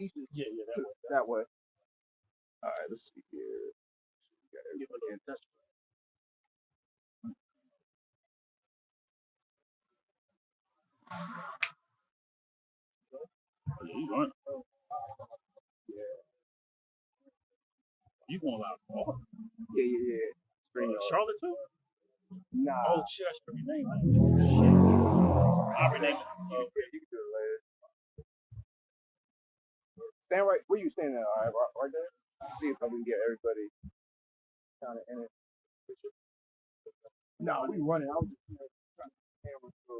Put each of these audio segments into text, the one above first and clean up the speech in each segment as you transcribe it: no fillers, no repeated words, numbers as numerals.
Yeah, that way. All right, let's see here. We got everybody in touch. yeah, you going? Yeah, You going out? Oh, yeah. Pretty Charlotte too? Nah. Oh shit, I should rename it. Shit, I rename it. Yeah, you can do it later. Stand right. Where you standing at? All right, right there. See if I can get everybody kind of in it. No, we running. I was just trying to get the camera to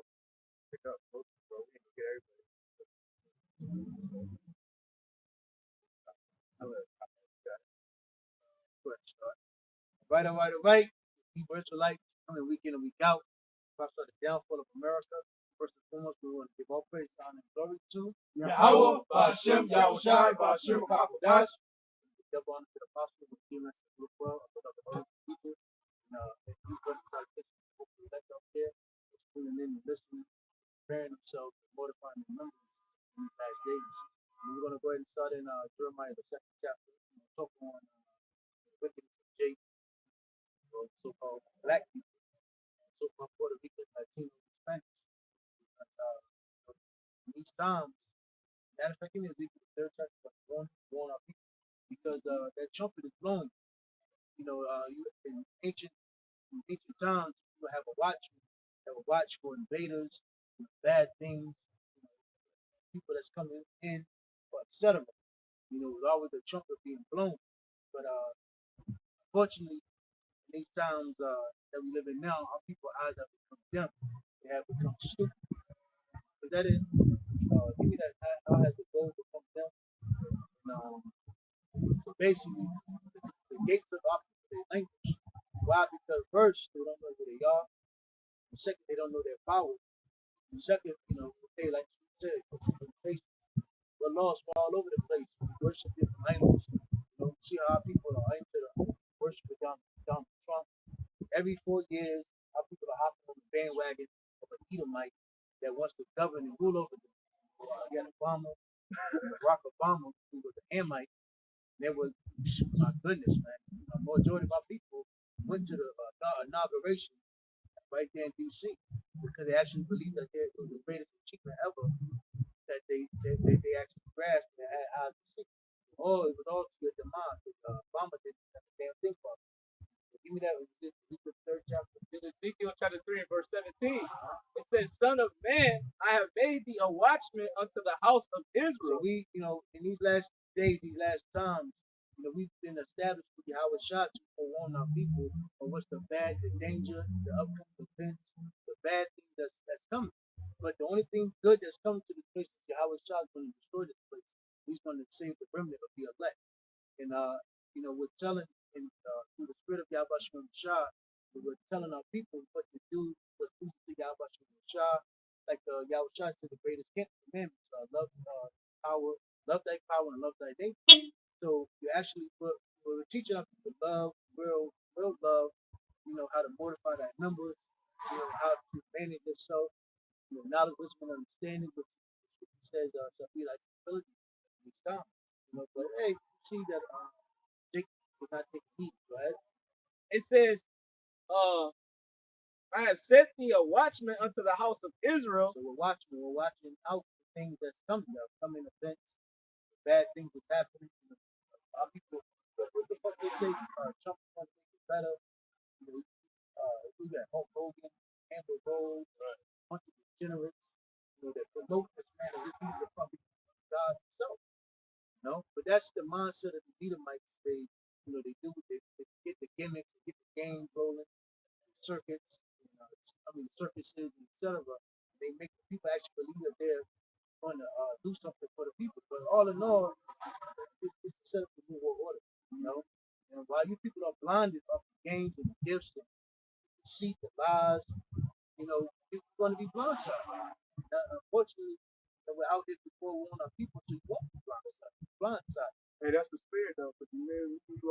pick up. So we can get everybody. Right, all right, all right. We virtual life coming week in and week out. Talks about the downfall of America. First and foremost, we want to give all praise, honor, and glory to Yahweh, Bashem, Yahushai, Bashem, Kakodash. double honor to the apostle with GMS and look well of the people. And you bless us out there, hopefully left out there, tuning in and listening, preparing themselves, and mortifying their members in these last days. And we're going to go ahead and start in Jeremiah, the second chapter. Talk on wickedness of Jake, so-called black people, so-called Puerto Ricans, Latinos, Spanish. In these times, matter of fact, in Ezekiel, the third chapter, warn our people because that trumpet is blowing. You in ancient times, you would have a watchman that would watch for invaders, bad things, people that's coming in, etc. There's always a trumpet being blown. But unfortunately, in these times that we live in now, our people's eyes have become dim. They have become stupid. Is that it? Give me that. How has the gold become dim? Um, so basically, the gates of their language. Why? Because first, they don't know who they are. And second, they don't know their power. And second, they like you said, we're lost all over the place. We worship different idols. See how our people are into the worship of Donald Trump. Every 4 years, our people are hopping on the bandwagon of an Edomite that wants to govern and rule over them. You had Obama, Barack Obama, who was an Hamite. There was, my goodness, man. A majority of our people went to the inauguration right there in D.C. because they actually believed that it was the greatest achievement ever that they actually grasped and had eyes to see. Oh, it was all to your demise. Obama didn't have a damn thing for it. Give me that. Ezekiel third chapter. In Ezekiel chapter 3 and verse 17, it says, Son of man, I have made thee a watchman unto the house of So Israel. we, in these last days, these last times, we've been established with Yahweh Shah to forewarn our people of what's the bad, the danger, the upcoming events, the bad things that's coming. But the only thing good that's coming to this place is Yahweh Shah is going to destroy this place. He's going to save the remnant of the elect. And we're telling through the spirit of Yahweh Shah, we're telling our people what to do, what's pleasing to Yahweh Shah. Like Yahweh Shah said, the greatest commandments are power, love thy power, and love thy neighbor. So we're teaching our people love, real love. How to mortify thy members. How to manage yourself. Knowledge, wisdom, and understanding, which says shall be like stability in each time. But hey, you see that Jake was not taking heed. Go ahead. It says, I have set thee a watchman unto the house of Israel. So we're watching out for things that's coming, the upcoming events, bad things that's happening. Our people, what the fuck they say? Trump is going to make it better. We got Hulk Hogan, Amber Rose, a bunch of degenerates, that promote this man as if he's the fucking God himself. But that's the mindset of the Edomites. They get the gimmicks, they get the games rolling, circuits, circuses, etc. They make the people actually believe that they're going to do something for the people. But all in all, it's to set up the new world order. And while you people are blinded off the games and the gifts and the deceit, the lies, you're going to be blindsided. Unfortunately, we're out here before we want our people to walk the blind side. Hey, that's the spirit though, because you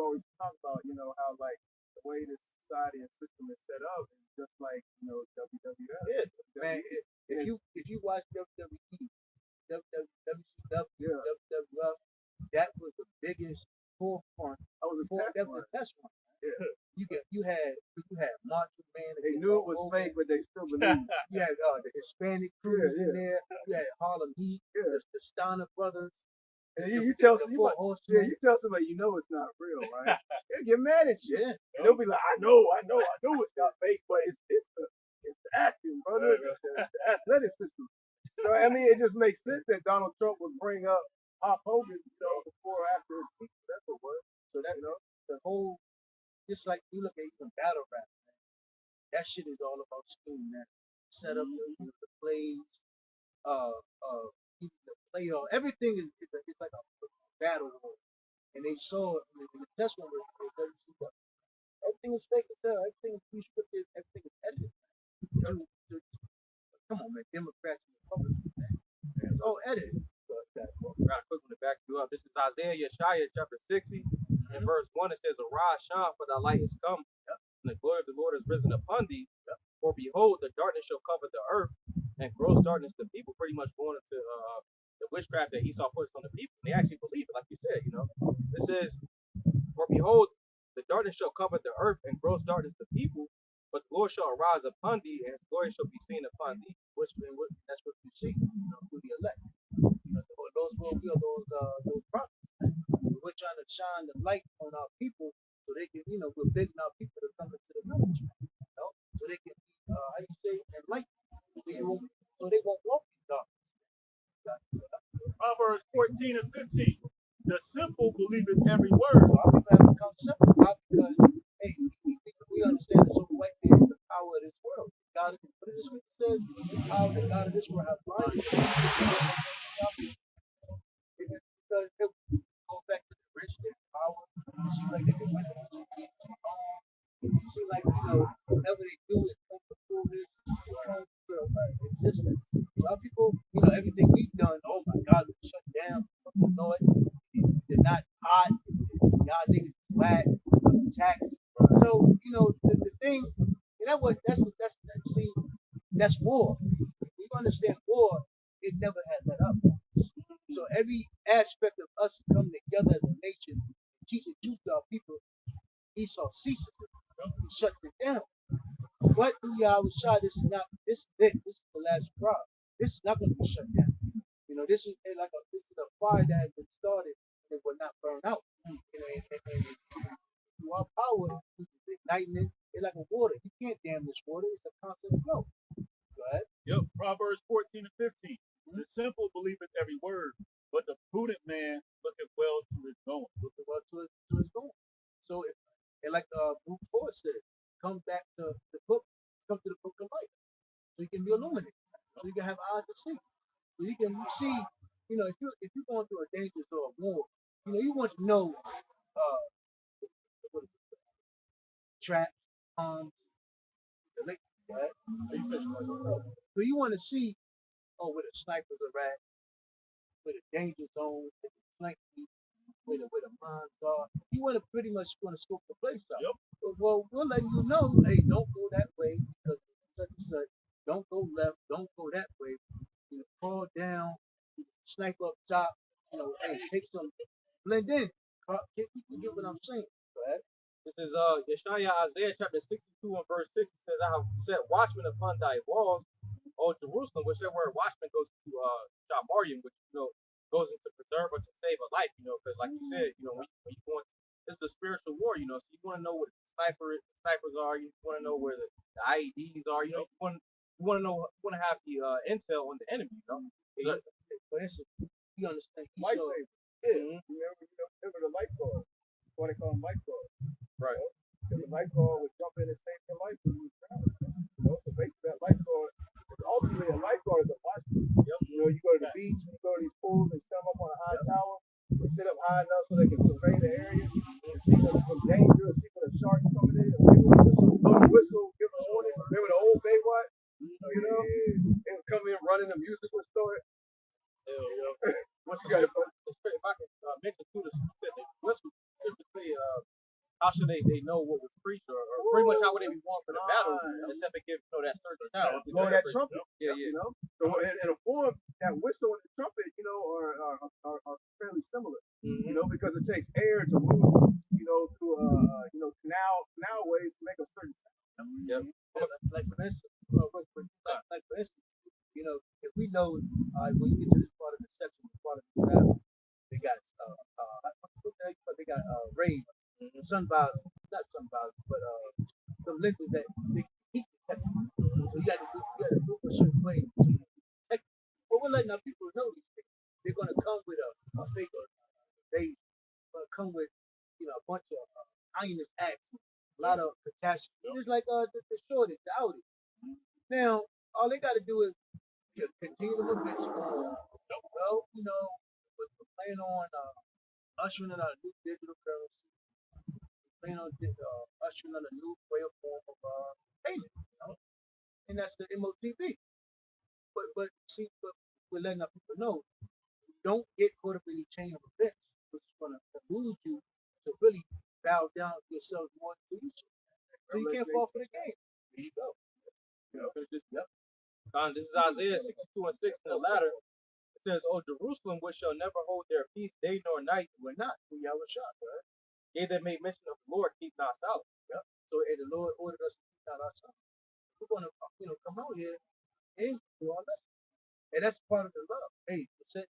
always talk about, how like the way this society and system is set up is just like, WWF. Yeah, man. If you watch WWE, WWF, the test one. Yeah. You had Macho Man. They knew it was fake, but they still believed. You had the Hispanic crews in there. You had Harlem Heat, the Steiner brothers. And you tell somebody, you tell somebody you know it's not real, right? They'll get mad at you. Yeah. And they'll be like, I know it's not fake, but it's the acting, brother, the athleticism. So I mean, it just makes sense that Donald Trump would bring up Hulk Hogan, before or after his speech. That's what it was. So that the whole, just like you look at even battle rap, man, that shit is all about scheme, man. Set up the plays, even the playoff, everything is it's like a battle war. And they saw it in the test one where everything is fake as hell, everything is pre-scripted, everything is edited. Come on, man, Democrats and Republicans, man. It's all edited. Right, quick one to back you up. This is Isaiah Yeshaya chapter 60 and verse 1. It says, Arise, shine, for thy light is come, and the glory of the Lord is risen upon thee. For behold, the darkness shall cover the earth, and gross darkness the people. Pretty much going into the witchcraft that Esau puts on the people. They actually believe it, like you said. It says, For behold, the darkness shall cover the earth, and gross darkness the people. But the Lord shall arise upon thee, and his glory shall be seen upon thee. That's what you see, through the elect. Those prophets. We're trying to shine the light on our people so they can, we're bidding our people to come into the knowledge, so they can be, how you say, enlightened, so they won't walk in darkness. Proverbs 14 and 15. The simple believe in every word. So our people have become simple. Why? Because, hey, we understand the so white man is the power of this world. God, what the scripture says, the power of the God of this world has blinded. Because it goes back to the rich, their power. It seems like they can win it. It seems like, whatever they do is come to fullness, come to existence. A lot of people, everything we've done, oh my God, we shut down. Know it. They're not hot. Y'all niggas whack, attack. So, the thing, that's war. You understand war, it never had let up. So every aspect of us coming together as a nation, teaching truth to our people, Esau ceases it. He shuts it down. But y'all was shot. This is not. This is it. This is the last straw. This is not going to be shut down. This is a fire that has been started and it will not burn out. And through our power, igniting it. It's like a water. You can't dam this water. It's a constant flow. Go ahead. Yep, Proverbs 14 and 15. The simple believe in every word, but the prudent man looketh well to his going. Looking well to his going. So, and like Bruce Ford said, come back to the book, come to the book of life, so you can be illuminated, so you can have eyes to see, so you can see, if you're going through a dangerous or a war, you want to know, what is it, traps, the lake, right? So you want to see, where the snipers are at, where the danger zones, where the flank where the mines are. You want to pretty much scope the place out. Yep. Well, we're letting you know, hey, don't go that way because such and such. Don't go left. Don't go that way. Crawl down, snipe up top. Hey, take some, blend in. You get what I'm saying? Go ahead. This is Yeshaya Isaiah chapter 62 and verse 6. It says, I have set watchmen upon thy walls, O Jerusalem, which that word watchman goes to Shamarium, which goes into preserve or to save a life, because like you said, when you go into, this is a spiritual war, so you want to know where the snipers are, you want to know where the IEDs are, you want to have the intel on the enemy, For instance, you understand? Lifesaver. Yeah. Remember the lifeguard? Why they call them lifeguards? Right. Because the lifeguard would jump in and save your life when you was drowning. So basically that lifeguard, ultimately a lifeguard is a watchman. Yep. You go to the beach, you go to these pools, they set them up on a high tower, they sit up high enough so they can survey the area and see some danger, see when the sharks coming in, blow the whistle, give a warning. Remember the old Baywatch? They would come in running, the music would start. What's you got if I can mention too, the whistle typically, how should they know what was preached, or pretty much how would they be warned for the battle, except they give that certain sound. Blow that trumpet. Yeah. So in a form, that whistle and the trumpet, are fairly similar. Because it takes air to move, through if we know, when you get to this part of the section, part of the battle, they got what the heck, they got rays, sun visors, not sun visors, but some lenses that they heat detect. So you got to move a certain way to detect. But we're letting our people know these things. They're gonna come with a fake ray, come with a bunch of Ionist acts, a lot of catastrophe. It's like the shortage, the outage. Now all they got to do is continue to bitch on. Well, we're playing on ushering in a new digital currency, playing on ushering in a new way of form of payment, and that's the MOTB. But see, but we're letting our people know, don't get caught up in the chain of events, which is going to lose you to really bow down yourself more to each other. So you can't fall for the game. There you go. Yep. This is Isaiah 62 and 6 in the latter. It says, O Jerusalem, which shall never hold their peace day nor night. We're not. We have a shot, right? They that make mention of the Lord keep not silent. Yep. So the Lord ordered us to keep out our son. We're gonna come out here and do our lesson. And that's part of the love. Hey, it said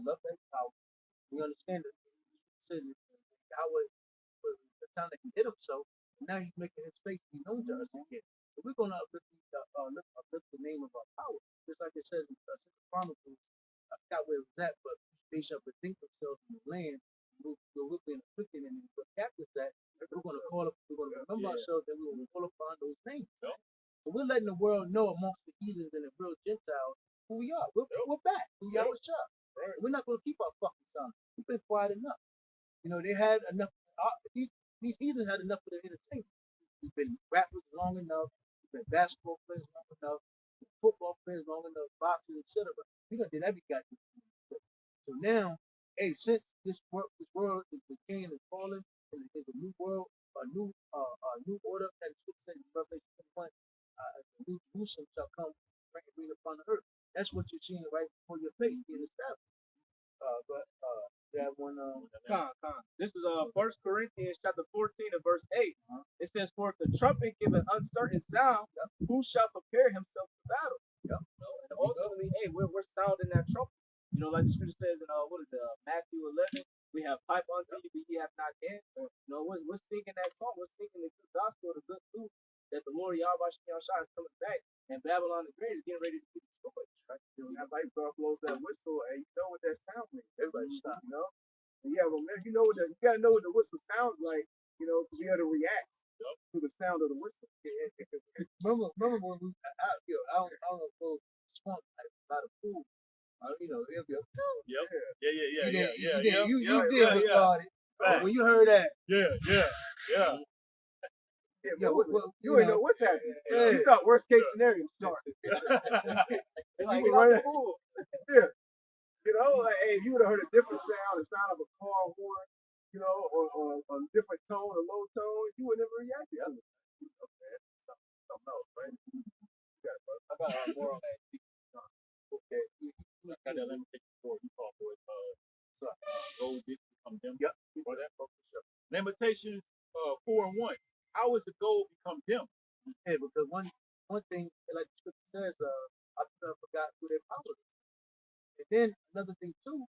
love and power. We understand it. It says Yahweh was the time that he hit himself, and now he's making his face be known to us again. So we're gonna uplift the name of our power. Just like it says in the Chronicles, I forgot where it was at, but they shall bethink themselves in the land, we'll be afflicted and we're captives that. We're gonna remember ourselves that we will call upon those names. Right? So we're letting the world know amongst the heathens and the real Gentiles who we are. We're back. We Yahweh Shah. Right. We're not gonna keep our fucking silence. We've been quiet enough. They had enough. These heathens had enough of the entertainment. We've been rappers long enough. We've been basketball players long enough. Football players long enough. Boxers, etc. We done did every goddamn thing. So now, hey, since this world is decaying and falling, and there's a new world, a new order that is said in Revelation 21, a new Jerusalem shall come, bring upon the earth. That's what you're seeing right before your face being established. But you have one. This is 1 Corinthians chapter 14 and verse 8. It says, for if the trumpet give an uncertain sound, who shall prepare himself for battle? And ultimately, hey, we're sounding that trumpet. Like the scripture says in Matthew 11, we have pipe unto you, but ye have not danced. We're singing that song. We're singing the good gospel, the good news that the Lord Yahweh Shah is coming back, and Babylon the Great is getting ready to be destroyed. Right? That light bulb blows that whistle, and you know what that sound means. It's like stop, And remember, you gotta know what the whistle sounds like, to be able to react to the sound of the whistle. Remember when we, I don't know if those swamp by the pool. It'll be a You did regard it. When you heard that, Yeah, you ain't know what's happening. Yeah. You thought worst case scenario started. Like, get out the pool. Yeah. Hey, if you would have heard a different sound, the sound of a car horn, or a different tone, a low tone, you would never react to it. Okay, something else, right? I got more on that. Okay. I got that limitation before you call for it. Gold did become dim. Yep. For that for sure. Limitations 4 and 1. How is the gold become dim? Yeah, because one thing, like the scripture says, I forgot who their power is. And then another thing too,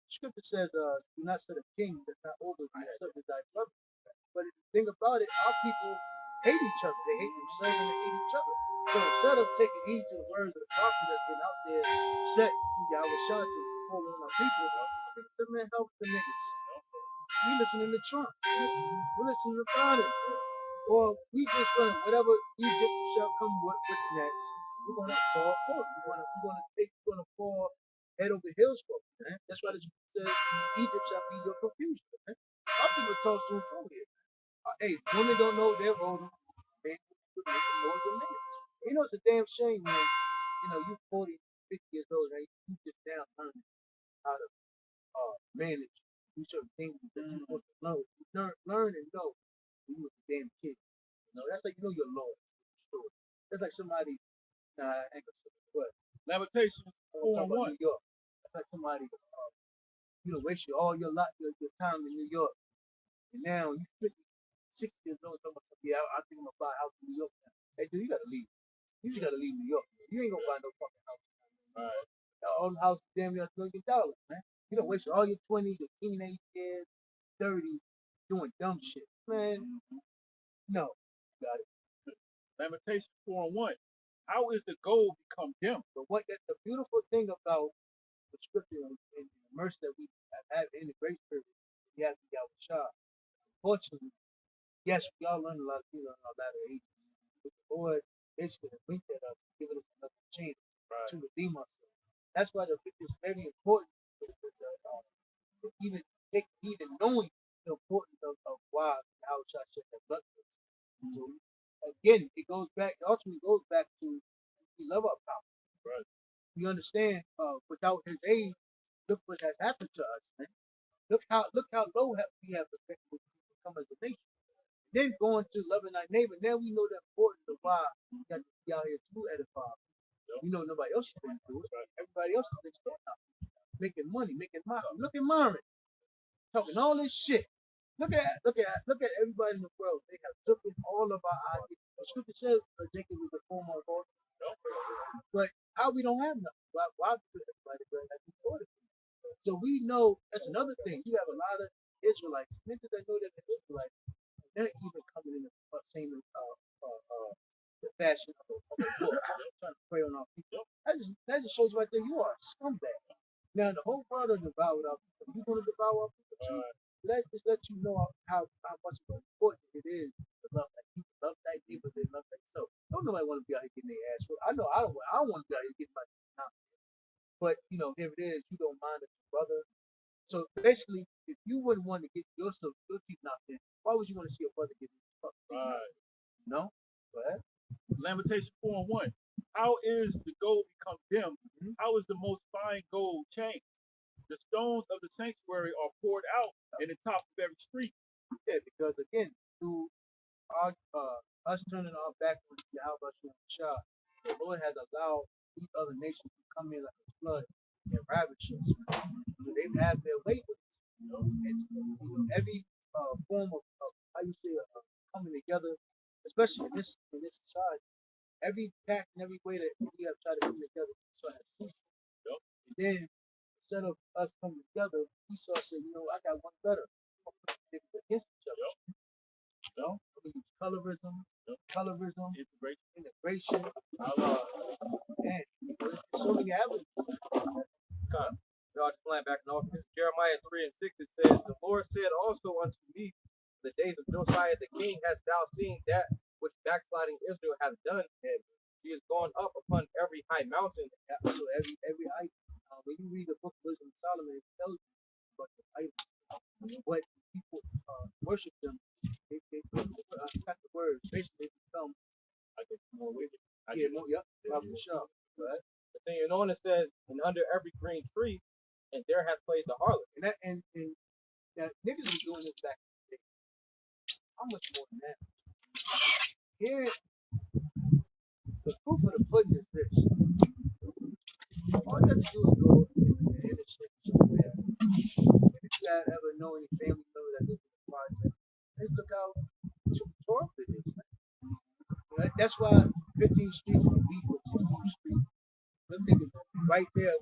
scripture says, do not set a king that's not over you, except as thy brother. But the thing about it, our people hate each other. They hate themselves and they hate each other. So instead of taking heed to the words of the prophet that's been out there set through Yahweh Shah to forewarn our people, said, man, help the niggas. We listening to Trump. We listening to Biden. Or we just gonna, whatever Egypt shall come with next, we're gonna fall for it. We're gonna fall head over heels for it, man. That's why this says Egypt shall be your confusion, man. Our people talk to and fro here. Hey, women don't know their role. Men know as a man. It's a damn shame when you 40, 50 years old, and you just now learning how to manage do certain things that you're supposed to learn and know when you was a damn kid. That's like you're lost. That's like somebody. Nah, I ain't gonna say what. Limitations 4 and 1. New York. That's like somebody. Waste all your time in New York, and now you 50, 60 years old. Talking about, yeah, I think I'm gonna buy a house in New York now. Hey, dude, you gotta leave. You just gotta leave New York. You ain't gonna buy no fucking house. Right. All the houses damn near $1 million, man. You don't waste all your 20s, your teenage years, 30s doing dumb shit. Man, no. You got it. Lamentation 4:1. How is the gold become dim? But what that's the beautiful thing about the scripture and the mercy that we have in the grace period, we have to get our shot. Fortunately, yes, we all learn a lot of things on our latter ages. But the Lord basically has winked at us, giving us another chance Right. to redeem ourselves. That's why it's very important to even take even knowing the importance of why how shall shed that blood for us. So again, it goes back, it ultimately goes back to we love our power. Right. We understand without his aid, look what has happened to us. Man. Look how low we have become as a nation. Then going to loving our neighbor. Now we know the importance of why we got to be out here to edify. We know nobody else is going to do it. Everybody else is exploiting us, making money, making money. Look at Myron talking all this shit. Look at everybody in the world. They have taken all of our ideas. The scripture says Jacob was the former of all. But how we don't have nothing? Why do everybody has been. So we know that's another thing. You have a lot of Israelites, niggas that know that they're Israelites, they're even coming in the same the fashion of a book, trying to prey on our people. That just shows right there you are a scumbag. Now the whole world are devoured out. If you're gonna devour our people too, that just let you know how much of important it is to love that people, love that neighbor, they love that self. Don't nobody want to be out here getting their ass whooped. I know I don't want to be out here getting my out. But here it is, you don't mind it, brother. So basically, if you wouldn't want to get yourself your teeth knocked in, why would you want to see a brother get his fucking teeth knocked in? No? Go ahead. Lamentation 4:1. How is the gold become dim? How is the most fine gold changed? The stones of the sanctuary are poured out in the top of every street. Yeah, because again, through our us turning our back on Yahweh Shah, the Lord has allowed these other nations to come in like a flood and ravage us. So they have their way with us. And every form of how you say coming together, especially in this society, every pact and every way that we have tried to come together, so have ceased. And then instead of us coming together, Esau said, I got one better. I'm gonna put the niggas against each other. We use colorism, integration. Man, there's so many avenues. God, God is flying back in office. Jeremiah 3 and 6, it says, The Lord said also unto me, the days of Josiah the king, hast thou seen that which backsliding Israel hath done? And he is gone up upon every high mountain. So every item. When you read the book of Wisdom of Solomon, it tells you about the items. What people worship them. They got the words. Basically, they become more wicked. Sure. Right? Continuing on, it says, And under every green tree, and there hath played the harlot. And now niggas was doing this back in the day. How much more than that? Here, the proof of the pudding is this. All you have to do is go in the interstate somewhere. And if you have ever know any family member that lives in the project, just look how torn it is, man. That's why 15th Street is beef with 16th Street. Them niggas right there,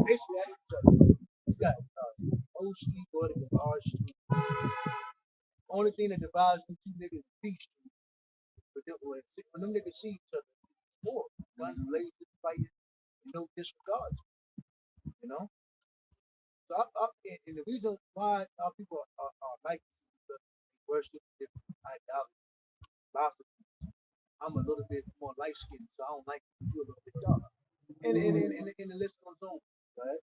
basically at each other. You got O Street going against R Street. Only thing that divides them two niggas is P Street. But when them niggas see each other, it's war, guns blazing, fighting, and no disregards. You know? So and the reason why our people are like this is because they worship different ideologies, philosophy. I'm a little bit more light skinned, so I don't like you a little bit darker. And the list goes on, right?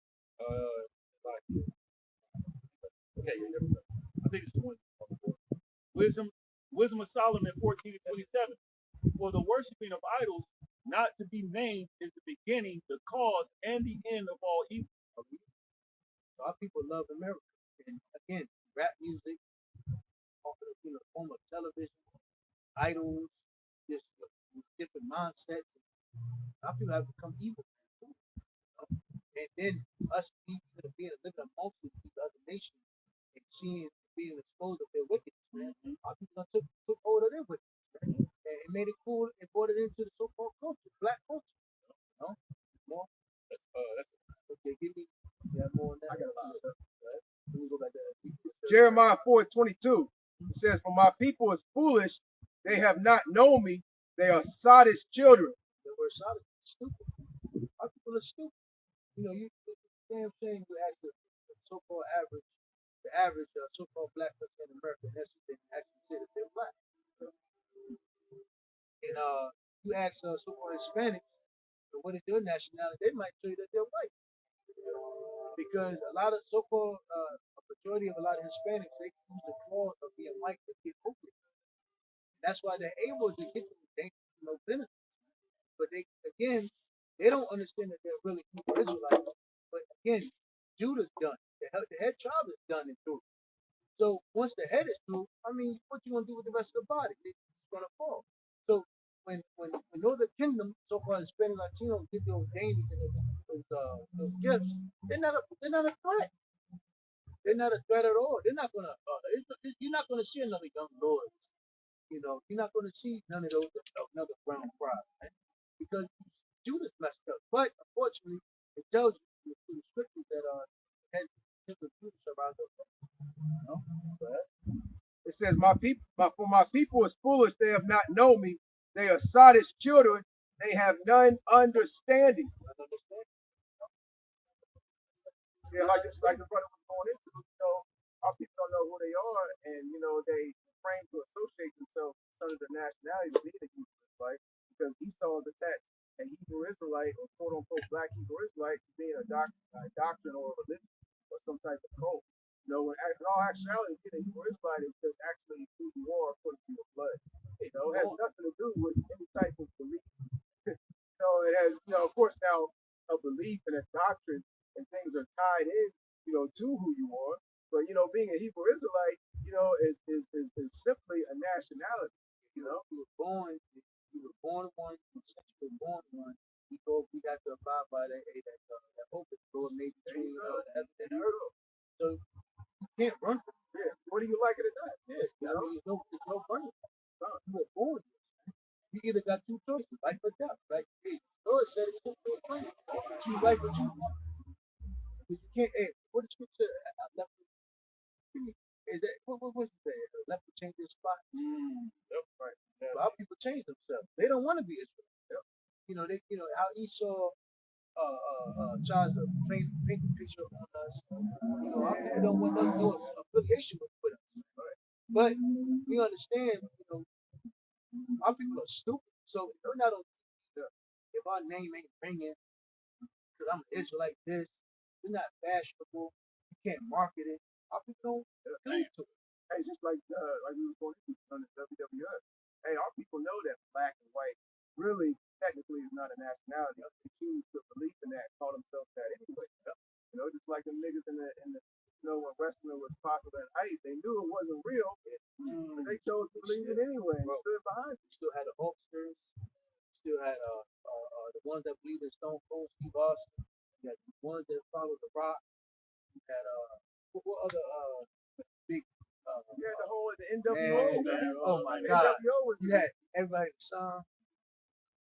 Okay, I think it's the one. Wisdom of Solomon 14 and 27. For the worshiping of idols, not to be named, is the beginning, the cause, and the end of all evil. So our people love America. And again, rap music, form of television, idols, just different mindsets. Our people have become evil. And then us being living amongst these other nations and seeing being exposed of their wickedness, man. Our people took hold of their wickedness, man. And it made it cool and brought it into the so-called Okay, give me. Yeah, more on that. I got a lot of stuff. Right? Let me go back there. Jeremiah 4:22. It says, "For my people is foolish; they have not known me. They are sottish children." The word solid is stupid. Our people are stupid. You know, you damn shame you ask the so-called average, the average so-called black person in America, and that's what they actually say that they're black. And you ask so-called Hispanics, what is their nationality? They might tell you that they're white, because a lot of so-called a majority of a lot of Hispanics, they use the clause of being white to get open. That's why they're able to get benefits. But they again, they don't understand that they're really Hebrew Israelites. But again, Judah's done. The head tribe is done and through. So once the head is through, I mean, what you gonna do with the rest of the body? It's gonna fall. So when Northern Kingdom, so far as Hispanic Latinos get those dainties and those gifts, they're not a threat. They're not a threat at all. They're not gonna. You're not gonna see another young lords. You know, you're not gonna see none of those another brown fry, right? Because Judas messed up. But unfortunately, it tells you through the scriptures that has different groups around us. You know? It says, for my people is foolish; they have not known me. They are sottish children; they have none understanding. Yeah, like the brother was going into, our people don't know who they are, and they frame to associate themselves with some of the nationalities being a Hebrew Israelite, because Esau is attached a Hebrew Israelite or quote unquote black Hebrew Israelite to being a doctrine or a religion or some type of cult. In all actuality, being a Hebrew Israelite is just actually who you are according to your blood. It has nothing to do with any type of belief. It has, of course, now a belief and a doctrine and things are tied in, to who you are. But being a Hebrew Israelite, is simply a nationality. You were born one, since you were born one, we got to abide by that open door made between heaven and earth. So you can't run from it. Yeah. Whether you like it or not. Yeah. I mean, it's no running. You were born. You either got two choices, life or death, right? Hey, Lord said it's simple and plain. Choose life or choose death. You can't. Hey, what the scripture left? Is that what was it? Left to change their spots. Yep, right. Yeah. But our people change themselves. They don't want to be Israel. Yep. How Esau tries to paint the picture on us. Our people don't want no affiliation with us. Right? But we understand. Our people are stupid. So if we're not on TV, if our name ain't ringing, because I'm an Israelite, we're not fashionable. You can't market it. Our people don't go to it. Hey, it's just like we were going to on the WWF. Hey, our people know that black and white really technically is not a nationality. They choose to believe in that, call themselves that anyway. Just like the niggas in the when wrestling was popular and hype, they knew it wasn't real, but they chose to believe it anyway and stood behind it. Still had the Hulksters, still had the ones that believe in Stone Cold Steve Austin. You had the ones that follow The Rock. You had what other big the whole NWO, man. Oh my God. NWO was you had everybody in the song.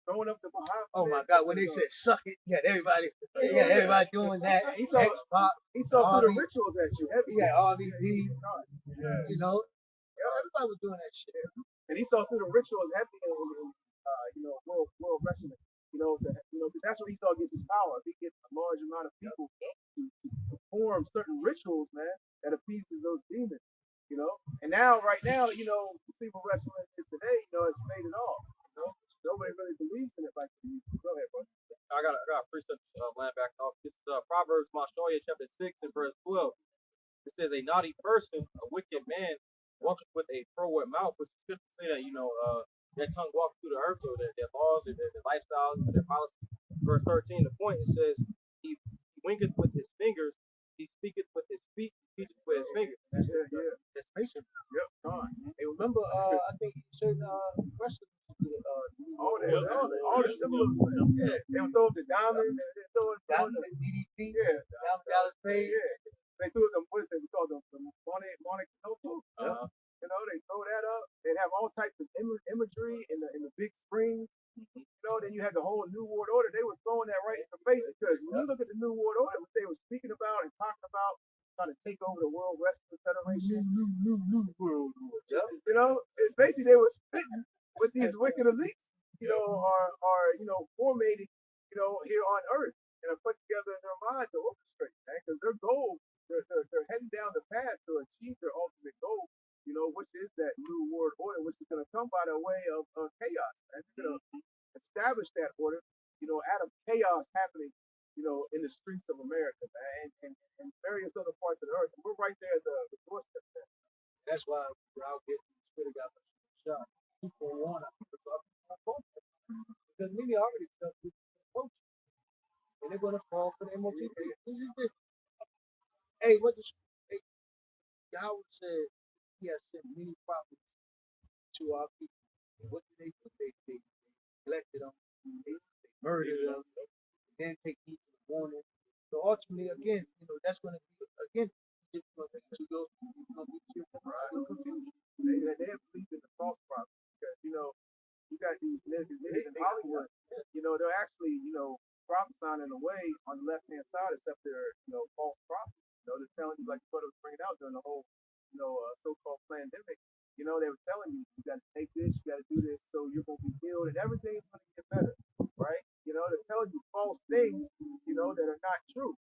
Throwing up the behind. Oh my God! When they said "suck it," you had everybody doing that. He saw through the rituals at you. He had RVD. Everybody was doing that shit. And he saw through the rituals heavy in world wrestling. Because that's where Esau gets his power. He gets a large amount of people to perform certain rituals, man, that appeases those demons. And right now, people wrestling is today, it's faded off. Nobody really believes in it like they used to. Go ahead, bro. I got a precept land back off. This is Proverbs Mashoya chapter 6 and verse 12. It says, a naughty person, a wicked man, walks with a froward mouth, which is good to say that, their tongue walks through the earth, so their laws, their lifestyles, their policy. Verse 13, the point, it says, he winketh with his fingers, he speaketh with his feet, he teacheth with his fingers. That's it. Yeah. That's basic. Yep. Fine. Hey, remember, I think certain wrestlers all the symbolism. Yeah. They would throw up the diamond. They throw up the DDP. Yeah. Dallas Page. Yeah. They threw them. What is it called? The Monica Noto. They throw that up. They'd have all types of imagery in the big screens. then you had the whole New World Order. They were throwing that right in the face because when you look at the New World Order, what they were speaking about and talking about, trying to take over the World Wrestling Federation. New World Order. You know, basically they were spitting with these wicked elites, formatted, here on Earth and are put together in their mind to orchestrate, man, because their goal, they're heading down the path to achieve their ultimate goal, which is that New World Order, which is going to come by the way of chaos, man. They're going to establish that order, out of chaos happening, in the streets of America, man, and various other parts of the earth. And we're right there at the doorstep there. That's why we're out getting the spirit got shot. People want people talking about culture. Because many already stuff with culture. And they're gonna fall for the MOT. This is the hey, what the hey, Yahweh said he has sent many prophets to our people. And what did they do? They neglected them, they murdered them, then take heed to the warning. So ultimately, again, that's going to be again, it's going to be to go, it's going to be to confusion. They believe in the false prophets because you got these niggas in Hollywood. They're actually prophesying in a way on the left hand side, except they're false prophets. They're telling you like what was bringing out during the whole so-called pandemic. They were telling you got to take this, you got to do this, so you're gonna be healed and everything's gonna get better, right? They're telling you false things, that are not true.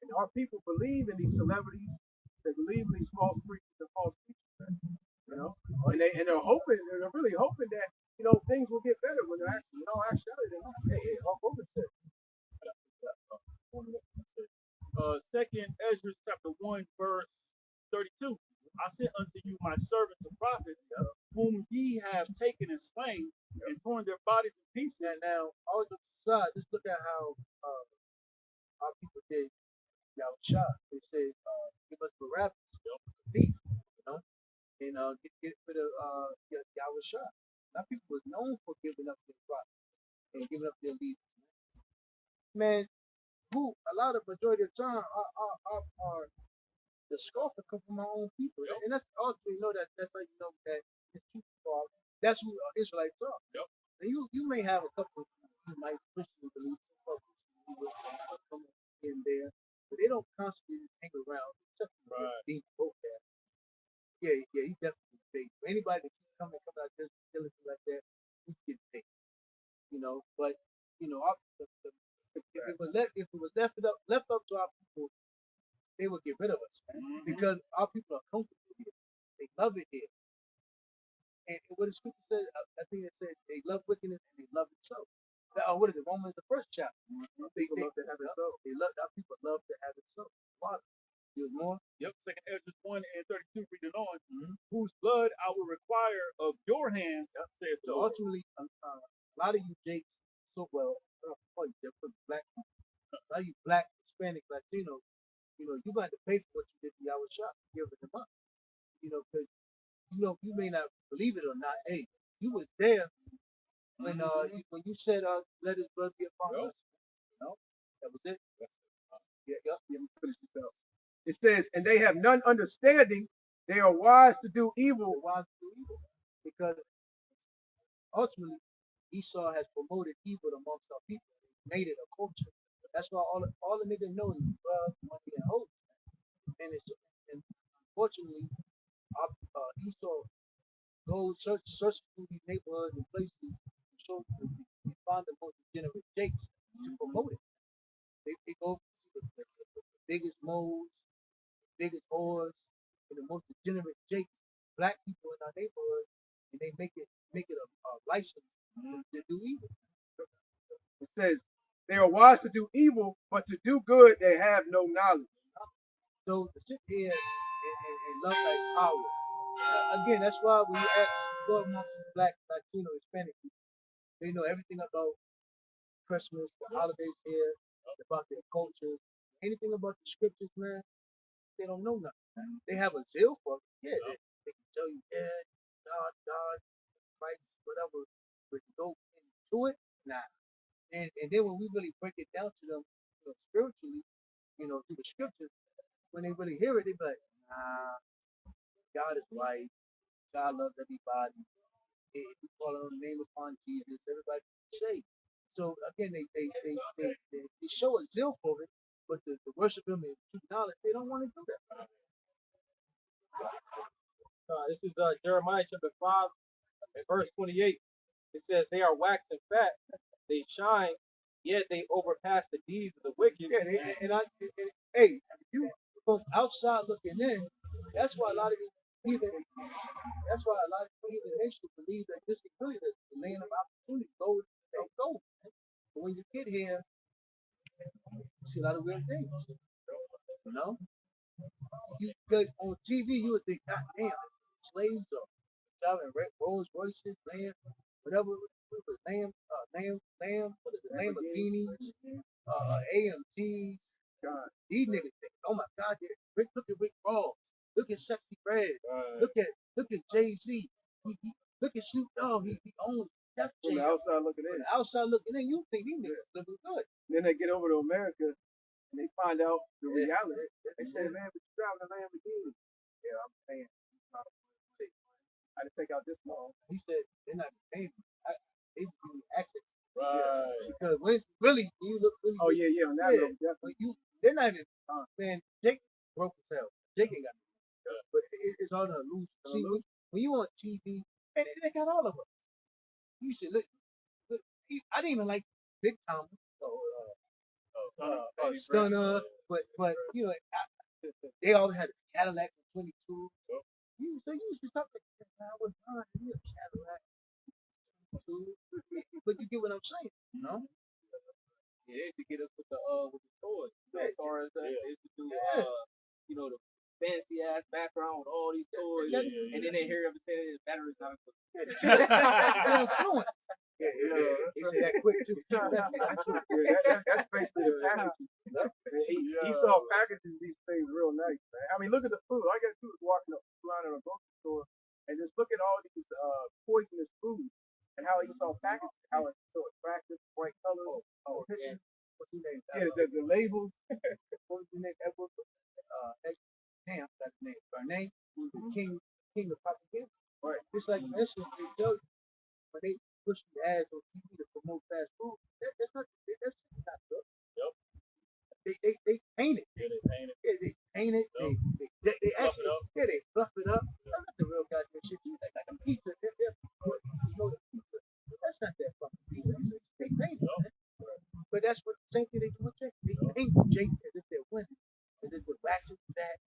And our people believe in these celebrities. They believe in these false preachers and false teachers. And they're hoping, they're really hoping that things will get better when they're actually, actuality, they're not. Hey, Hulk Hogan said. Second Ezra chapter 1, verse 32. I sent unto you my servants and prophets, whom ye have taken and slain, and torn their bodies in pieces. And now, all the side, just look at how our people did Yahweh Shah. They said, give us Barabbas, thief, and get rid of Yahweh Shah. Our people was known for giving up their prophets and giving up their leaders. Man, who a lot of majority of the time are the scoff that come from our own people. Yep. And that's also that's how you know that that's who Israelites are. Yep. And you may have a couple who might Christian believe come here and there, but they don't constantly hang around except for being protest. Yeah, you definitely fake. For anybody that keep coming out this feeling like that, he's getting fake. But if it was left up to our people, they would get rid of us, man. Because our people are comfortable here. They love it here. And what the scripture says, I think it says they love wickedness and they love it so. What is it? Romans the first chapter. They love to have it so. Our people love to have it so. Why? There's more. Yep, second Ezra 1 and 32 reading on. Whose blood I will require of your hands, saith the Lord. Ultimately, a lot of you Jakes, so well, they're for black people. A lot of you black, Hispanic, Latino, you got to pay for what you did to Yahweh Shah, give it them up. Because you may not believe it or not. Hey, you was there when you said let his blood be upon us. That was it. It says, and they have none understanding. They are wise to do evil. Because ultimately Esau has promoted evil amongst our people. He made it a culture. That's why all the niggas know is drugs, money, and hope. And unfortunately, Esau goes search through these neighborhoods and places to show you find the most degenerate jakes to promote it. They go to the biggest moles, the biggest whores, and the most degenerate jakes, black people in our neighborhood, and they make it a license to do evil. It says they are wise to do evil, but to do good they have no knowledge. So to sit here and love like power. Again, that's why when you go amongst these black, Latino, Hispanic people, they know everything about Christmas, the holidays here, about their culture, anything about the scriptures, man. They don't know nothing. They have a zeal for it. Yeah, they can tell you, God, Christ, whatever. But to go into it, nah. And then when we really break it down to them, spiritually, through the scriptures, when they really hear it, they be like, nah, God is right. God loves everybody. If you call on the name upon Jesus, everybody say. So again, they show a zeal for it, but the worship him in true knowledge, they don't want to do that. This is Jeremiah chapter 5 and verse 28. It says, "They are waxing fat, they shine, yet they overpass the deeds of the wicked." Yeah, hey, you from outside looking in, that's why a lot of these heathen, that's why a lot of heathen nations believe that this is really the land of opportunity, gold, gold. But when you get here, you see a lot of weird things. You know, on TV you would think, God damn, slaves are driving Rolls Royces, whatever, what is it, Lamborghinis, AMGs. These niggas think, oh my God, look at Rick Ross, look at Sexy Red, look at Jay Z, look at Snoop Dogg, he owns Def From Jam. the outside looking From in. the outside looking in, you think these niggas living good. Then they get over to America and they find out the reality. They say, man, but you driving a Lamborghini. Yeah, I'm paying. I had to take out this loan. He said they're not paying me. They just give me access. Right. Because when really you look really Oh yeah, on that level, but definitely. they're not even man, Jake broke his hell. Jake ain't got no, but it's all an illusion. See, when you on TV, and they got all of us. You should look. I didn't even like Big Tom Stunner, but you know they all had Cadillac and 22. You used to something. I was fine. You a Cadillac, 22. But you get what I'm saying, you know? Yeah, they used to get us with the toys. Yeah. As far as that, they used to do the fancy ass background with all these toys, and then they hear everything saying the battery's not good. They're influenced. Yeah, they say that quick too. That's basically the packaging. He saw packages these things real nice, man. I mean, look at the food. All I gotta do is walk around in a grocery store and just look at all these poisonous foods and how he saw packaging, how it's so attractive, bright colors, pictures. What's his name? Yeah, the labels. What was his name? Edward. Damn, that's his name. Bernay, who's the king of propaganda. Right. Just like this, they tell you when they push the ads on TV to promote fast food, that's not good. Yep. They paint it. Yeah, they paint it. Yeah, they paint it. Yep. They actually, they fluff it up. That's not the real goddamn shit. You like a pizza. They're promoting pizza. That's not that fucking pizza. They paint it, man. But that's what the same thing they do with Jake. They paint Jake as if they're winning, as if the wax is fat.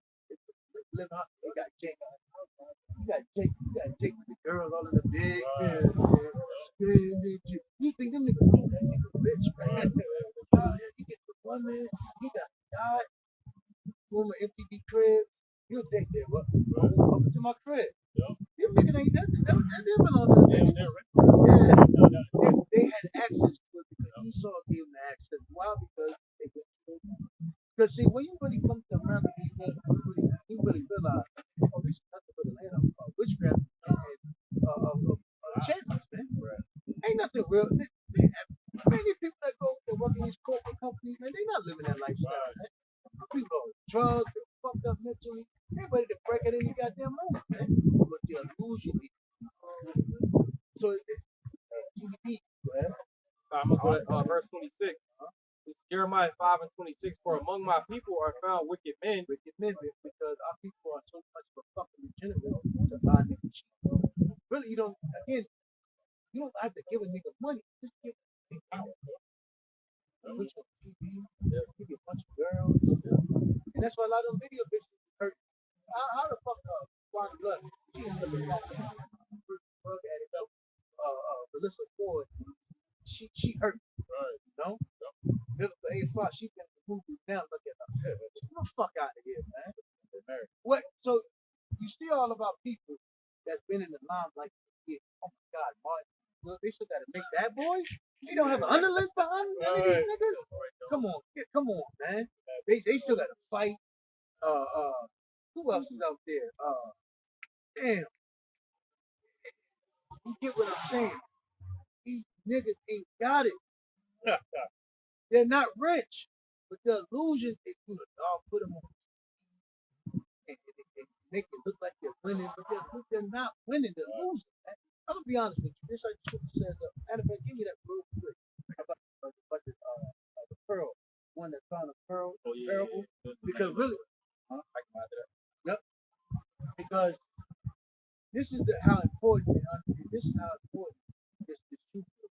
Live out. They got Jake. You got Jake with the girls all in the big bed, man. You think them niggas think that nigga rich, man? You get the woman. He got a yacht. Former MTV crib. You'll think that, what? Welcome to my crib. Them niggas ain't nothing. They belong to the niggas. Yeah. They had access to it because Esau gave them the access. Why? Because they went through. Because see, when you really come to America, you really realize, oh, this is nothing but a land of witchcraft and enchantments, man. Ain't nothing real. Many people that go to work in these corporate companies, man, they not living that lifestyle, man. People are on drugs, they're fucked up mentally. They ready to break it any goddamn moment, man. But the illusion. So TVP, go ahead. I'm gonna go to verse 26. This is Jeremiah 5 and 26. "For among my people are found wicked men." Wicked men, because our people are so much of a fucking degenerate to buy nigga cheap. Really, you don't have to give a nigga money. Just give a nigga power. Put you on TV, give you a bunch of girls. And that's why a lot of them video bitches hurt. How the fuck Ron Blood? She ended up in that drug addict. Melissa Ford. She hurt. Right. You know? Vivica A. Fox, she been in the movie. Now look at her. Get the fuck out of here, man. What? So you see all about people that's been in the limelight for years. Oh my God, Martin. Well, they still gotta make that boy. He don't have an underlist behind none of these niggas. Come on, man. They still gotta fight. Who else is out there? Damn. You get what I'm saying? These niggas ain't got it. They're not rich. But the illusion is, I'll put them on and make it look like they're winning, but they're not winning, they're losing, man. I'm gonna be honest with you. This like the scripture says, matter of fact, give me that real quick. about the pearl, one that found a pearl, Oh yeah. parable. The Because main really, one. I can buy that. yep, because this is how important, this is how important this truth is.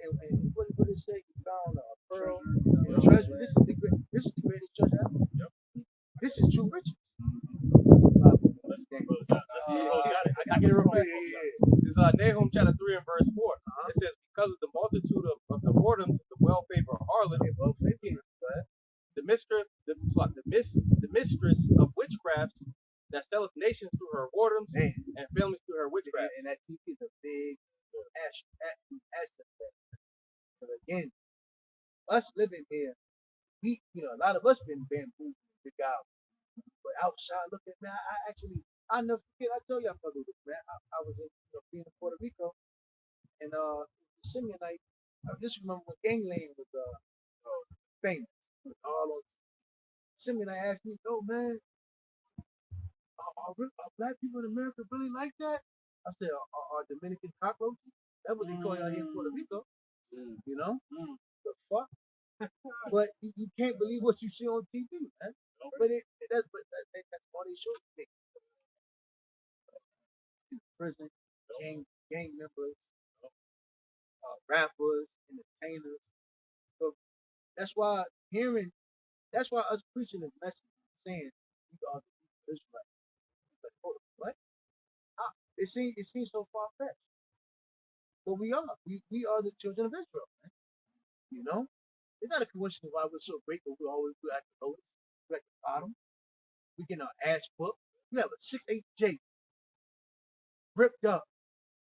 And what it say? You found a pearl and a treasure. This is the greatest treasure ever. Yep. This is true riches. I get it real Yeah, quick. yeah, yeah. This is Nahum chapter 3 and verse 4. It says, because of the multitude of the whoredoms of the well-favored harlot, the mistress, the mistress of witchcrafts that selleth nations through her whoredoms Man. and families through her witchcraft. And that TV is a big asset. But again, us living here, a lot of us been bamboozled, beguiled. But outside looking, man, I never forget. I tell y'all brother this, man. I was being in Puerto Rico, and Simeon night. I just remember when Gangland was famous. It was all on Simeon. I asked me, "Oh man, are black people in America really like that?" I said, "Are Dominican cockroaches? That's what they call y'all here in Puerto Rico. You know, the fuck." But you can't believe what you see on TV, man. But that's all they show you. Prison, gang members, rappers, entertainers. So that's why that's why us preaching this message, saying we are the Israelites. Like, hold on, what? How? It seems so far fetched, but we are. We are the children of Israel, man. You know, it's not a coincidence why we're so grateful. We're at the lowest, we're at the bottom. We get our ass whooped. We have a 6'8" J ripped up,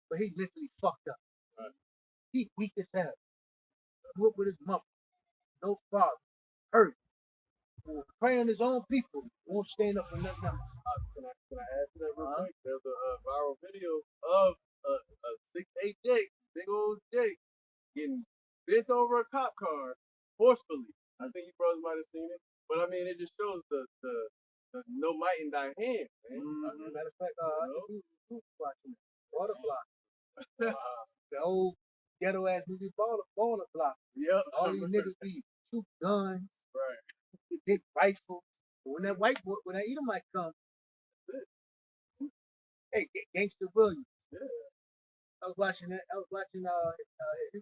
but he literally fucked up. Right. He weak as hell. Grew up with his mother, no father, hurt. Will prey on his own people. Won't stand up for nothing else. Can I add to that real quick? There's a viral video of a 6'8" Jake, big old Jake, getting bent over a cop car forcefully. I think you brothers might have seen it. But I mean, it just shows the no might in thy hand, man. Matter of fact, who's watching it? Water Block. The old ghetto ass movie Baller Block. Yep. All these niggas be two guns, Right. big rifle. But when that white boy, when that Edomite come, hey, Gangster Williams. Yeah. I was watching that. I was watching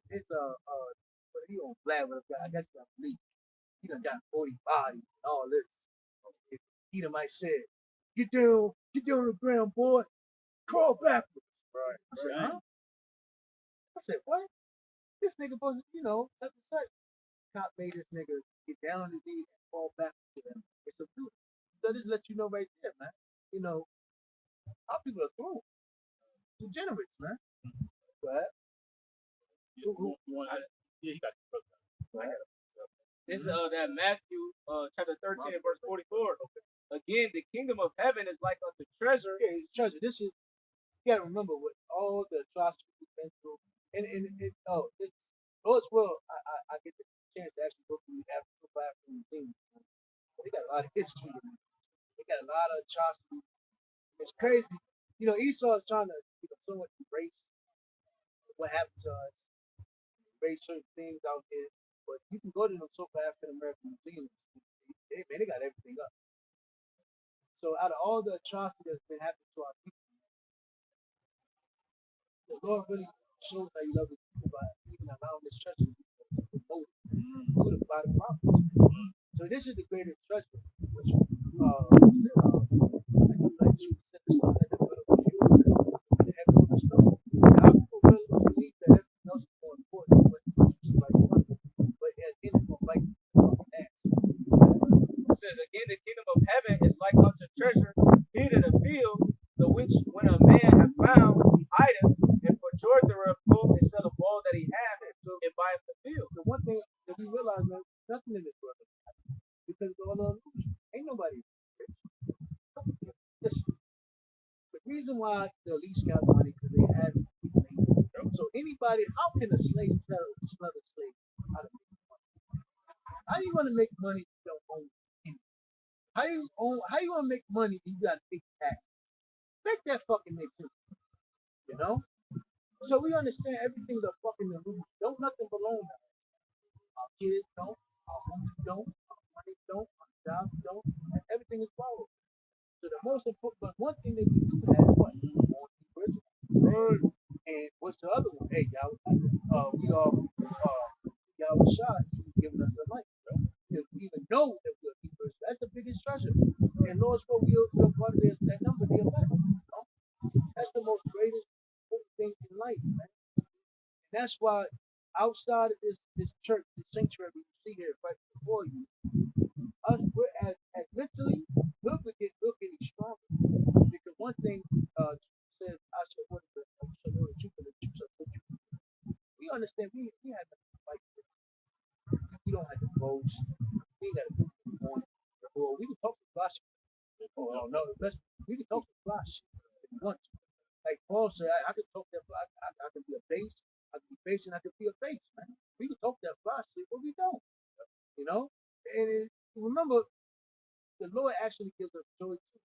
it's what he on Vlad with a guy. I guess I believe he done got 40 bodies and all this. Edomite said, get down on the ground, boy. Crawl backwards. Right. I said, huh? I said, what? This nigga was, such and such. Cop made this nigga get down on his knees and fall backwards to them. It's a beauty. So this let you know right there, man. Our people are through. Degenerates, man. But Yeah, he got the brother. This is that Matthew chapter 13 verse 44. Again, the kingdom of heaven is like unto treasure. yeah, it's treasure. This is you gotta remember what all the atrocities we've been through. And Lord's will, I get the chance to actually go through the African things. They got a lot of history. They got a lot of atrocities. It's crazy. Esau is trying to so much erase what happened to us, erase certain things out there. But you can go to them so-called African American museums. They got everything up. So out of all the atrocity that's been happening to our people, the Lord really shows how you love his people by even allowing this treasure to be promoted by the prophets. So this is the greatest treasure, which like you said, the stone that they put up with fuel and the heaven on the stone. Now, people really believe that everything else is more important than what you see like money. But again, it's more like It says, again, the kingdom of heaven is like unto treasure hid in a field, the which when a man hath found, he hideth, and for joy thereof goeth and selleth all that he hath, and buyeth the field. the one thing that we realize, man, nothing in this world is happy because it's all on illusion. Ain't nobody rich. Listen, the reason why the elites got money because they had people. So anybody, how can a slave sell another slave? How you gonna make money if you don't own anything? How you gonna make money if you gotta pay tax? Make that fucking make sense. So we understand everything's a fucking illusion. Don't nothing belong. Our kids don't. Our homes don't. Our money don't. Our jobs don't. And everything is borrowed. So the most important, but one thing that we do have, what? More spiritual. And what's the other one? Hey, y'all, we are, y'all was shy. He's giving us the life. If we even know that we're keepers, that's the biggest treasure. And Lord spoke, we're part of that number, the 11. You know? That's the most greatest important thing in life, man. And that's why outside of this church, this sanctuary you see here right before you, us we're as mentally we're getting stronger. Because one thing says I shall what is it? I shall know the truth and the truth shall set you free. We understand we have to fight for it. We don't have to boast. We ain't gotta do what we want. Or we can talk to flash. Oh no, we can talk to flash if we want to. Like Paul said, I can talk that flash. I can be a base. I can be base and I can be a base, man. We can talk that flash shit, but we don't. You know? And remember, the Lord actually gives us joy too.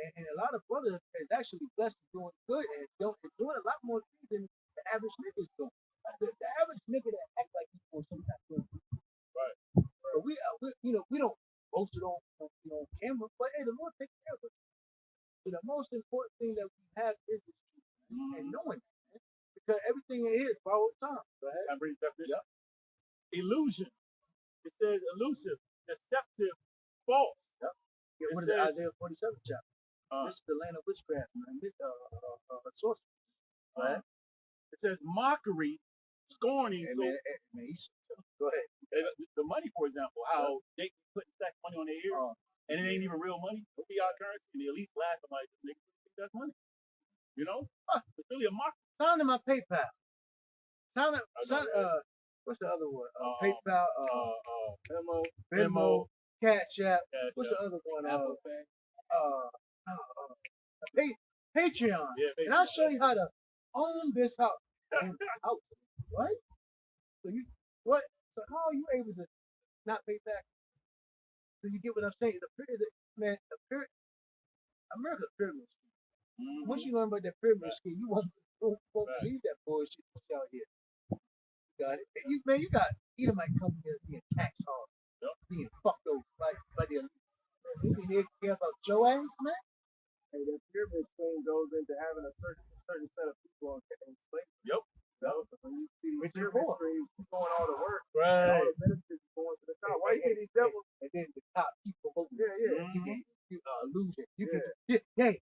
And a lot of brothers is actually blessed and doing good and doing a lot more things than the average nigga is doing. The average nigga that act like he's doing something not doing. Right. But we don't post it on camera, but hey, the Lord takes care of it. So the most important thing that we have is the truth and knowing that, man. Because everything in here is borrowed time. Go ahead. I read that. Yep. Illusion. It says elusive, deceptive, false. Yep. Yeah, what is it? Isaiah 47 chapter. This is the land of witchcraft, man. Sorcery. Right? It says mockery, scorning. Hey, so man, go ahead. The money, for example, how they put stack money on their ear, and it ain't even real money. It'll be our currency, and they at least laugh like niggas think that's money. You know, it's really a mockery. Sign to my PayPal. What's the other one? PayPal, Venmo, Cash App. What's the other one? Apple Pay. Patreon. Yeah, and I'll show you how to own this house. Right? So So how are you able to not pay taxes? So you get what I'm saying? America's a pyramid scheme. Mm-hmm. Once you learn about that pyramid scheme, you won't believe that bullshit out here. You got Edomite coming here being taxed hard, being fucked over by the elites. You can care about your ass, man. And the pyramid scheme goes into having a certain set of people in slavery. Yep. When you see these pyramid schemes, you doing all the work, right? All the benefits going to the top. Why you think these devils? And then the top people vote. Yeah. Mm-hmm. You lose it. You can hey.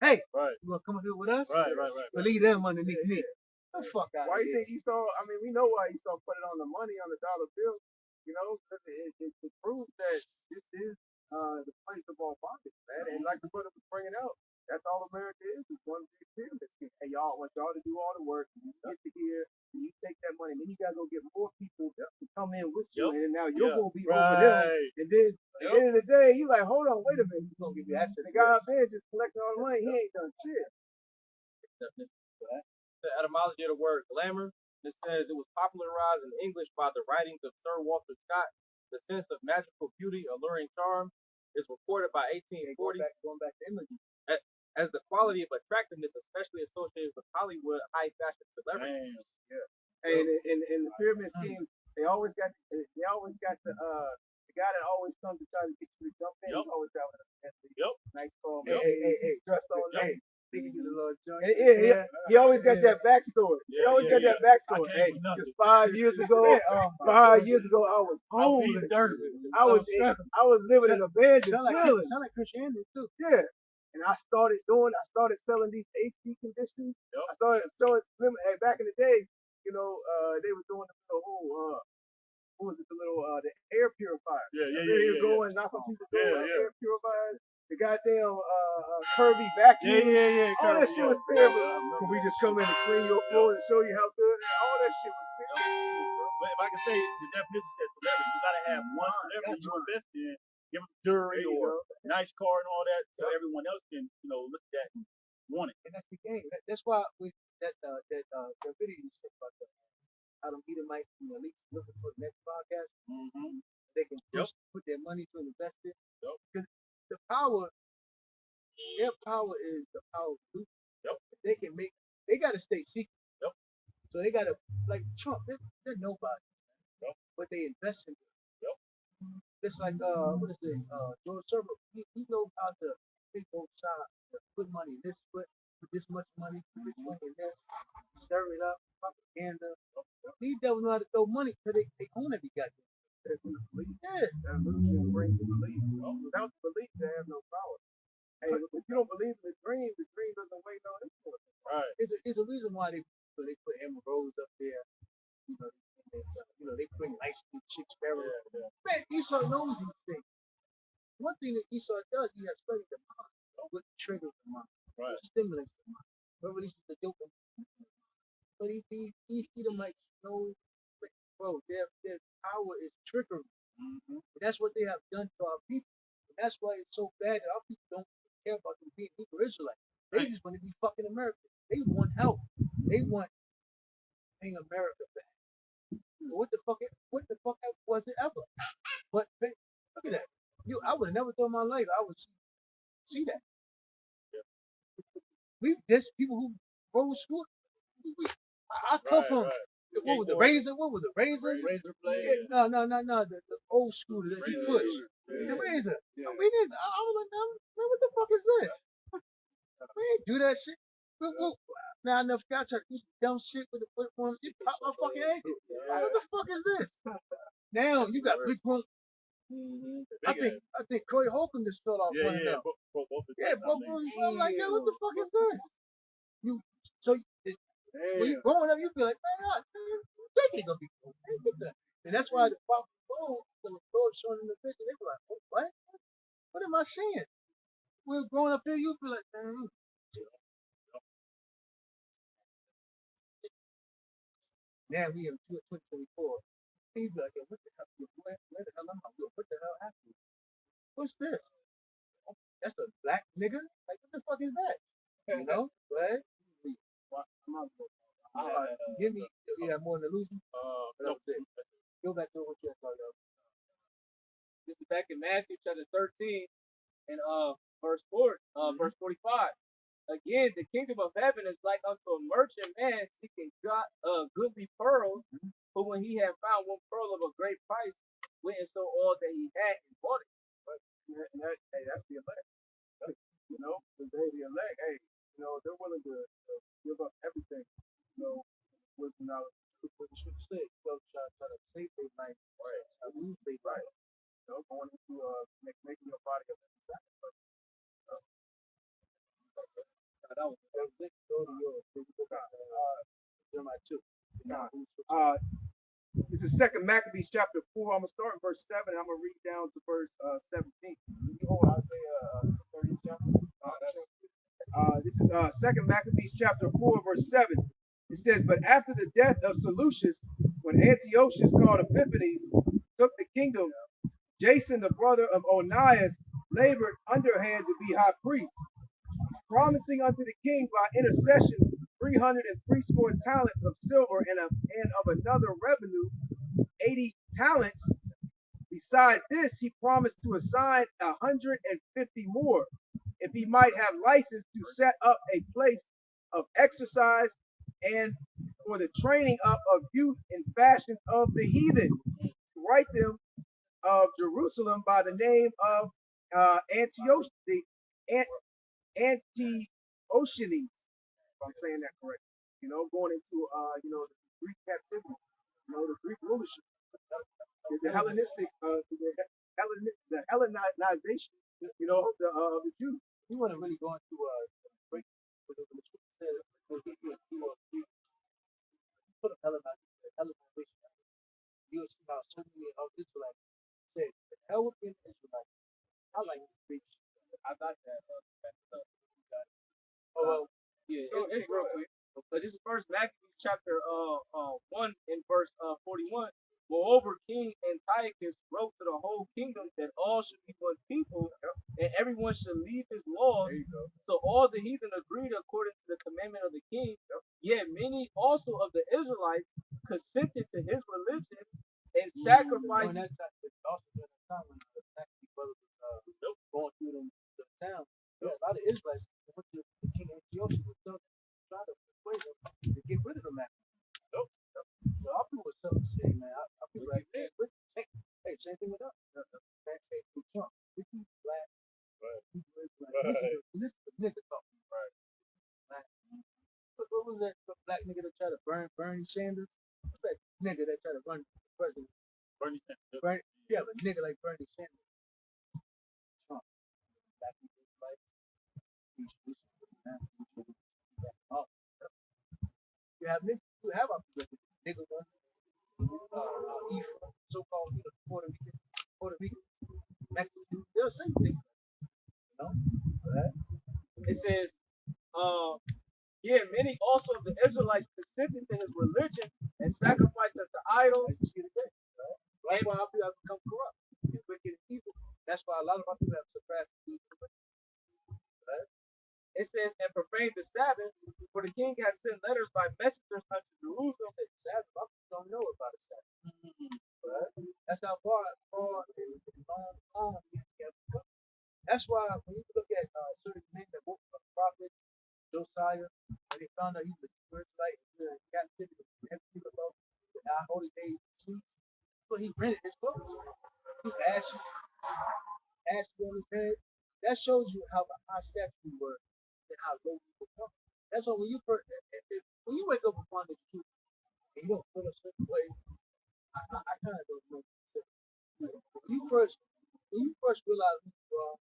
Right. You wanna come here with us? Right. Believe them underneath me. The fuck out. Why you think Esau? I mean, we know why Esau put it on the money on the dollar bill. You know, because it proves that this is the place of all bondage, man. And like the brother was bringing out, that's all America is one big pyramid scheme. Hey, y'all want y'all to do all the work. You get to here, and you take that money, and then you gotta go get more people to come in with you, and now you're gonna be over them. And then at the end of the day, you like, hold on, wait a minute, you're gonna give me access. The guy up there just collecting all the money, he ain't done shit. The etymology of the word glamour, it says it was popularized in English by the writings of Sir Walter Scott. The sense of magical beauty, alluring charm is reported by 1840 going back to imagery. As the quality of attractiveness, especially associated with Hollywood high fashion celebrities. And in the pyramid schemes, they always got the guy that always comes to try to get you to jump in. He's always driving a nice car. Hey, dressed all nice. Thinking you the Lord John. Yeah. He always got that backstory. He always got that backstory. Hey, just 5 years ago, I was homeless. I was living in a abandoned building. Sound like Christianity too. Yeah. And I started selling these AC conditions. I started showing them. Hey, back in the day, you know, they were doing the whole what was it, the air purifier. You go and knock on people's door, air purifiers. The goddamn Kirby vacuum. All that shit was pyramid. We just come in and clean your floor and show you how good. All that shit was pyramid. But if I can say the definition says celebrity, you gotta have one celebrity you invest in, give them jewelry or nice car and all that, so everyone else can, look at that and want it. And that's the game. That's why that video you said about how them Edomites and the elites looking for the next podcast. Mm-hmm. They can put their money to invest it. Because the power, their power is the power of truth. They got to stay secret. So they got to, like Trump, they're nobody. but they invest in it. It's like what is it? George Server. He knows how to pick both sides. Put money in this foot, put this much money, put this money in this, stir it up, propaganda. These devils know how to throw money because they own every goddamn. That's in the belief. Yeah. That illusion brings the belief. Without the belief, they have no power. Hey, if you don't believe in the dream doesn't weigh no influence. Right. It's a reason why they put Amber Rose up there. You know, they bring nice chicks barrel. Man, Esau knows these things. One thing that Esau does, he has studied the mind. What triggers the mind? Right. What stimulates the mind? What releases the dopamine? But these Edomites know, bro, their power is trickery. Mm-hmm. And that's what they have done to our people. And that's why it's so bad that our people don't care about them being Hebrew Israelites. They just want to be fucking American. They want help. They want paying America back. What the fuck was it ever? But look at that. I would have never thought in my life I would see that. There's people who rode school. I come from what was the razor? What was the razor? Razor blade. Yeah, no. The old school that you push. The razor. Yeah. We didn't. I was like, man, what the fuck is this? We didn't do that shit. Now I never forgot to use dumb shit with the one. It popped my fucking ankle. What the fuck is this? Now you got big grown. I think Corey Holcomb just fell off one of them. Yeah, I'm like, yo, what the fuck is this? When you growing up, you feel like, man, they ain't gonna be cool. And that's why the prophet told, when the Lord showing them the vision, they were like, oh, what? What am I seeing? When growing up here, you feel like, man, now we in 2024. And you be like, yo, what the hell? Where the hell am I? Yo, what the hell happened? What's this? That's a black nigga? Like, what the fuck is that? You know? Right? Give me, you have more than illusion? Go back to what you thought of. This is back in Matthew chapter 13 and verse 4, verse 45. Again, the kingdom of heaven is like unto a merchant man seeking goodly pearls, who when he had found one pearl of a great price, went and sold all that he had and bought it. Hey, that's the elect. You know, because the elect, hey, they're willing to give up everything. Wisdom, knowledge. What you should say, try to save their life, lose their life. Going into making your body a living sacrifice. That was it. Go to yours. Jeremiah 2. This is Second Maccabees chapter 4. I'm gonna start in verse 7 and I'm gonna read down to verse 17. You hold Isaiah 30 chapter. This is Second Maccabees chapter 4 verse 7. It says, but after the death of Seleucus, when Antiochus called Epiphanes took the kingdom, Jason, the brother of Onias, labored underhand to be high priest, promising unto the king by intercession 360 talents of silver and of another revenue 80 talents. Beside this, he promised to assign 150 more, if he might have license to set up a place of exercise and for the training up of youth in fashions of the heathen, to write them of Jerusalem by the name of Antiochus, Antiochus, if I'm saying that correct. Going into the Greek captivity, the Greek rulership, the Hellenistic, the Hellenization, of the Jews. We want to really go into break what the scripture says. Put a Hellenization. You'll see how so many of Israelites say, the hell with being Israelite. I like to preach. I got that. It's real quick. But this is First Maccabees chapter 1 and verse 41. Moreover, King Antiochus wrote to the whole kingdom that all should be one people, and everyone should leave his laws. So all the heathen agreed according to the commandment of the king. Yet many also of the Israelites consented to his religion and sacrificed. That time, also during the time when the Maccabees brothers was going through the town, a lot of Israelites went to the king Antiochus was trying to persuade them to get rid of the Maccabees. So our people was something to say, man. I feel like with Trump. If he's black, Right. people is black. Right. This is the nigga talking. Right. Black. What was that black nigga that tried to burn Bernie Sanders? What's that nigga that tried to run for president? Bernie Sanders. Bernie, yeah, but nigga like Bernie Sanders. Trump. Black people like you have niggas, you have our nigga one, Ephraim, so-called Puerto Rican, Mexican. They'll say things, you know. It says, yeah, many also of the Israelites consented to his religion and sacrificed unto idols. As you see today, right? That's why our people have become corrupt and wicked and evil. That's why a lot of our people have suppressed these right? It says, and profaned the Sabbath, for the king has sent letters by messengers unto Jerusalem. Say Sabbath, our people don't know about the Sabbath. Right? That's how far long we have come. That's why when you look at certain men that work for the prophet Josiah, when they found out he was a Israelite in captivity and everything about the holy days, so he rented his clothes. He ashes on his head. That shows you how high stature we were and how low we become. That's why when you wake up upon the truth and you don't feel a certain way, I kind of don't know. When you first realize who you are,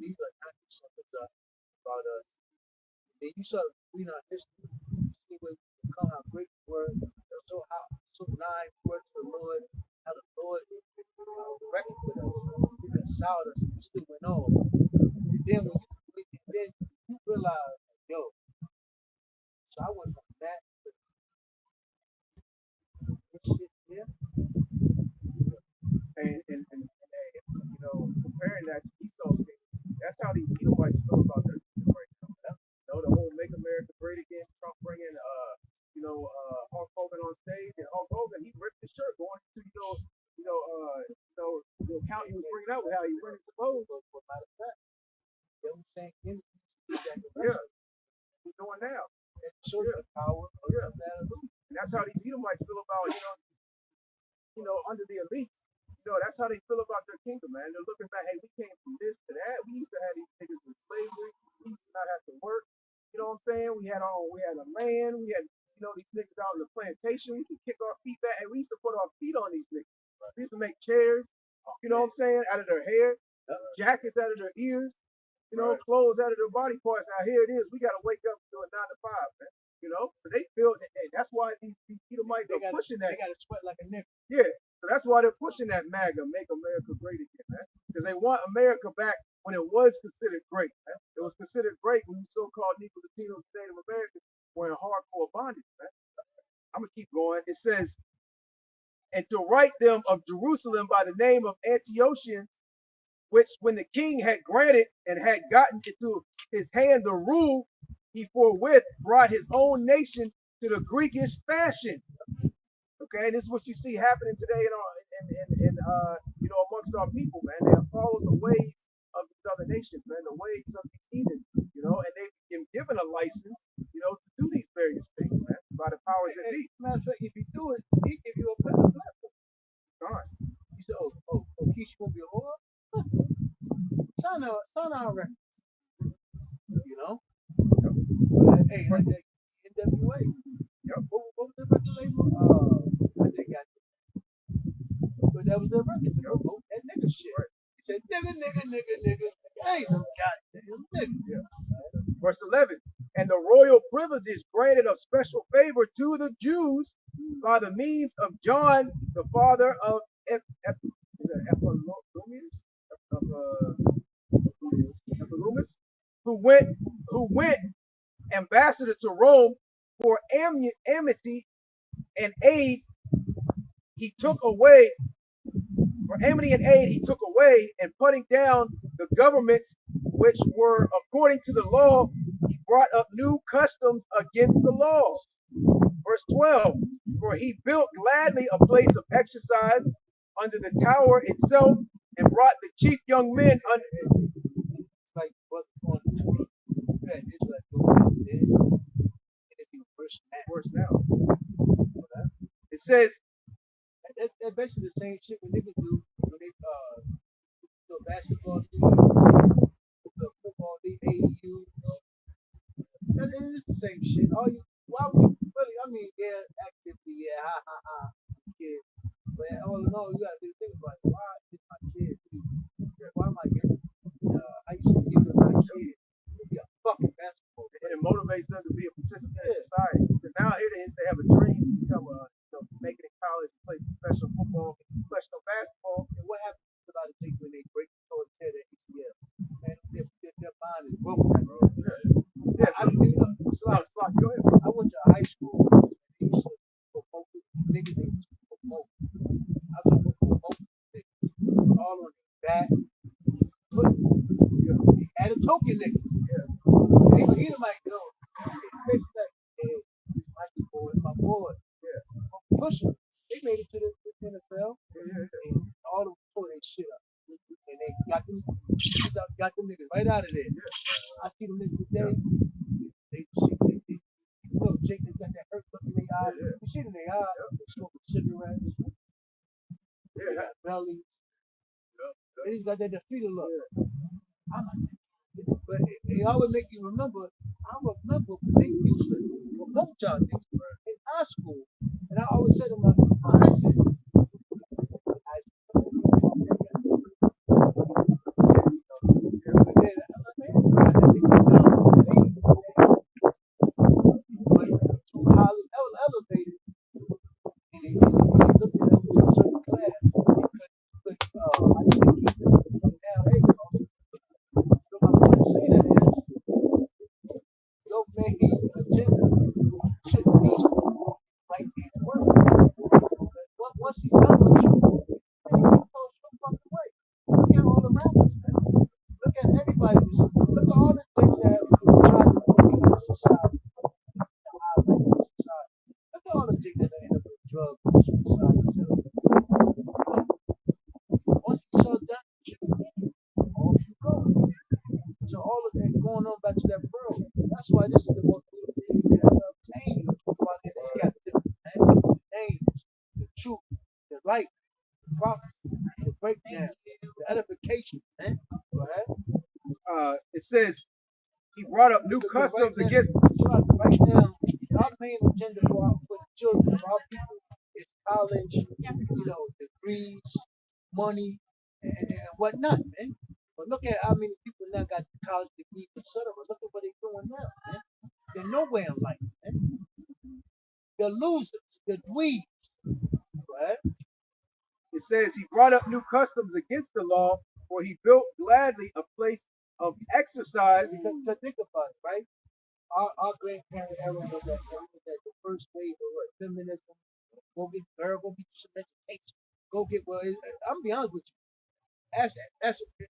these are not something about us. Then you start reading our history, you see where we become, how great we were, so nigh we were to the Lord, how the Lord reckoned with us, he reconciled us, and we still went on. And then you realize, yo, so I went from that to this shit here. And you know, comparing that to Esau's kingdom, that's how these Edomites feel about their kingdom right now. You know, the whole "Make America Great Again," Trump bringing Hulk Hogan on stage, and Hulk Hogan he ripped his shirt going to the account he was bringing out with how he rented the clothes. For a matter of fact, they were saying Yeah, he's doing now. and show you the power of that illusion. And that's how these Edomites feel about under the elites. You know, that's how they feel about their kingdom, man. They're looking back, hey, we came from this to that. We used to have these niggas in slavery. We used to not have to work. You know what I'm saying? We had a land. We had, these niggas out in the plantation. We could kick our feet back, and we used to put our feet on these niggas. We used to make chairs, you know what I'm saying, out of their hair, jackets out of their ears, clothes out of their body parts. Now here it is. We got to wake up to a 9 to 5, man. So they feel, and that's why these Edomites are pushing that. They got to sweat like a nigga. Yeah, so that's why they're pushing that MAGA, Make America Great Again, man. Because they want America back when it was considered great, man. It was considered great when you so-called Negro Latinos, Native Americans were in hardcore bondage, man. I'm going to keep going. It says, and to write them of Jerusalem by the name of Antiochians, which when the king had granted and had gotten into his hand the rule, he forthwith brought his own nation to the Greekish fashion. Okay, and this is what you see happening today amongst our people, man. They have followed the ways of these other nations, man, the ways of these heathens, and they've been given a license, to do these various things, man, by the powers that be. Matter of fact, if you do it, he give you a platform. Fine. You say, Keisha gonna be a whore? Sign our record. Hey, like that NWA. Yep. What was their record label? They got it. But that was their record. That nigga shit. Right. He said, nigga. Hey, no goddamn nigga. Yeah. Verse 11. And the royal privileges granted of special favor to the Jews by the means of John, the father of Ephelus, who went ambassador to Rome for amity and aid. He took away, and putting down the governments which were according to the law, he brought up new customs against the law. Verse 12, for he built gladly a place of exercise under the tower itself, and brought the chief young men under it. Like what's going on? It's like and it's even worse now. It says that's basically the same shit when niggas do when they basketball leagues, football league, AU. It's the same shit. Why would you really? I mean, yeah, activity, yeah, ha ha ha, kid. But all in all, you gotta do think about it. Why is my kid? Why am I here? I used to give to my kid to be a fucking basketball player. And it motivates them to be a participant in society. Because now here they have a dream to become make it in college, play professional football, professional basketball. And what happens to a lot of things when they break the toe and tear their ACL? And their mind is broken. Yeah, so, go ahead. I went to high school and they used to promote niggas. They used to promote. I was going to promote niggas all on their back. But they had a token nigga. Yeah. They would eat him like, hey, this Mikey boy, my boy. Yeah. Push him. They made it to the NFL. And all of them tore their shit up. And they got them niggas right out of there. Yeah. I see them niggas today. They look, Jake, they got that hurt look in their eye. You see it in their eye. They smoking cigarettes. They got bellies. They just got that defeated look. I'm like, but it always make you remember. I remember they used to promote y'all niggas in high school. And I always said to my I said, elevated, and they looked at them to a certain class. They could, I think keep it from down. Hey, so my point of saying that is, your main agenda should be like these work. Once he's done with you, man, he goes some fucking way. Look at all the rappers, man. Look at everybody. Look at all the things that have tried to put in the society. Look at all the things that end up with drugs and suicide. Once he's so done with you, off you go. So all of that going on back to that world. That's why this is the most beautiful thing you can ever obtain while in this captivity. The names, the truth, the light, the prophecy, the breakdown, the edification. Man. Go ahead. It says he brought up new customs against. Right now, our main agenda for the children of our people is college, degrees, money, and whatnot, man. But look at how many people now got the college degrees, etc. Look at what they're doing now, man. They're nowhere in life, man. They're losers. They're dweebs. Right? It says he brought up new customs against the law, for he built gladly a place of exercise. To think about it, right? Our grandparent era was that the first wave of what, feminism. Go get you some education. Go get I'm be honest with you.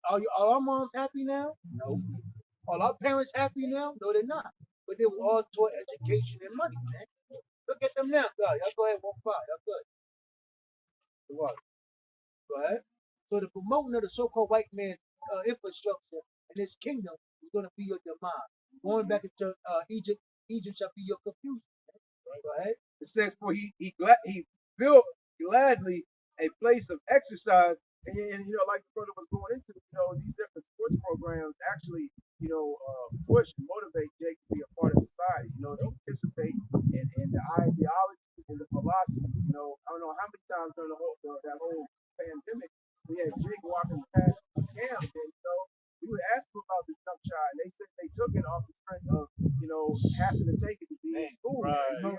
Are our moms happy now? No. Are our parents happy now? No, they're not. But they were all taught education and money, man. Look at them now. Y'all go ahead, 1-5. Y'all good. What? Go ahead. So the promoting of the so-called white man's infrastructure and his kingdom is going to be your demise. Going back into Egypt shall be your confusion. Right? Go ahead. It says, for he built gladly a place of exercise. And like the brother was going into, these different sports programs actually, push and motivate Jake to be a part of society, to participate in the ideologies and the philosophies. I don't know how many times during that whole pandemic, we had Jake walking past the camp, and we would ask them about the jump shot, and they said they took it off the strength of having to take it to be in school. Right. The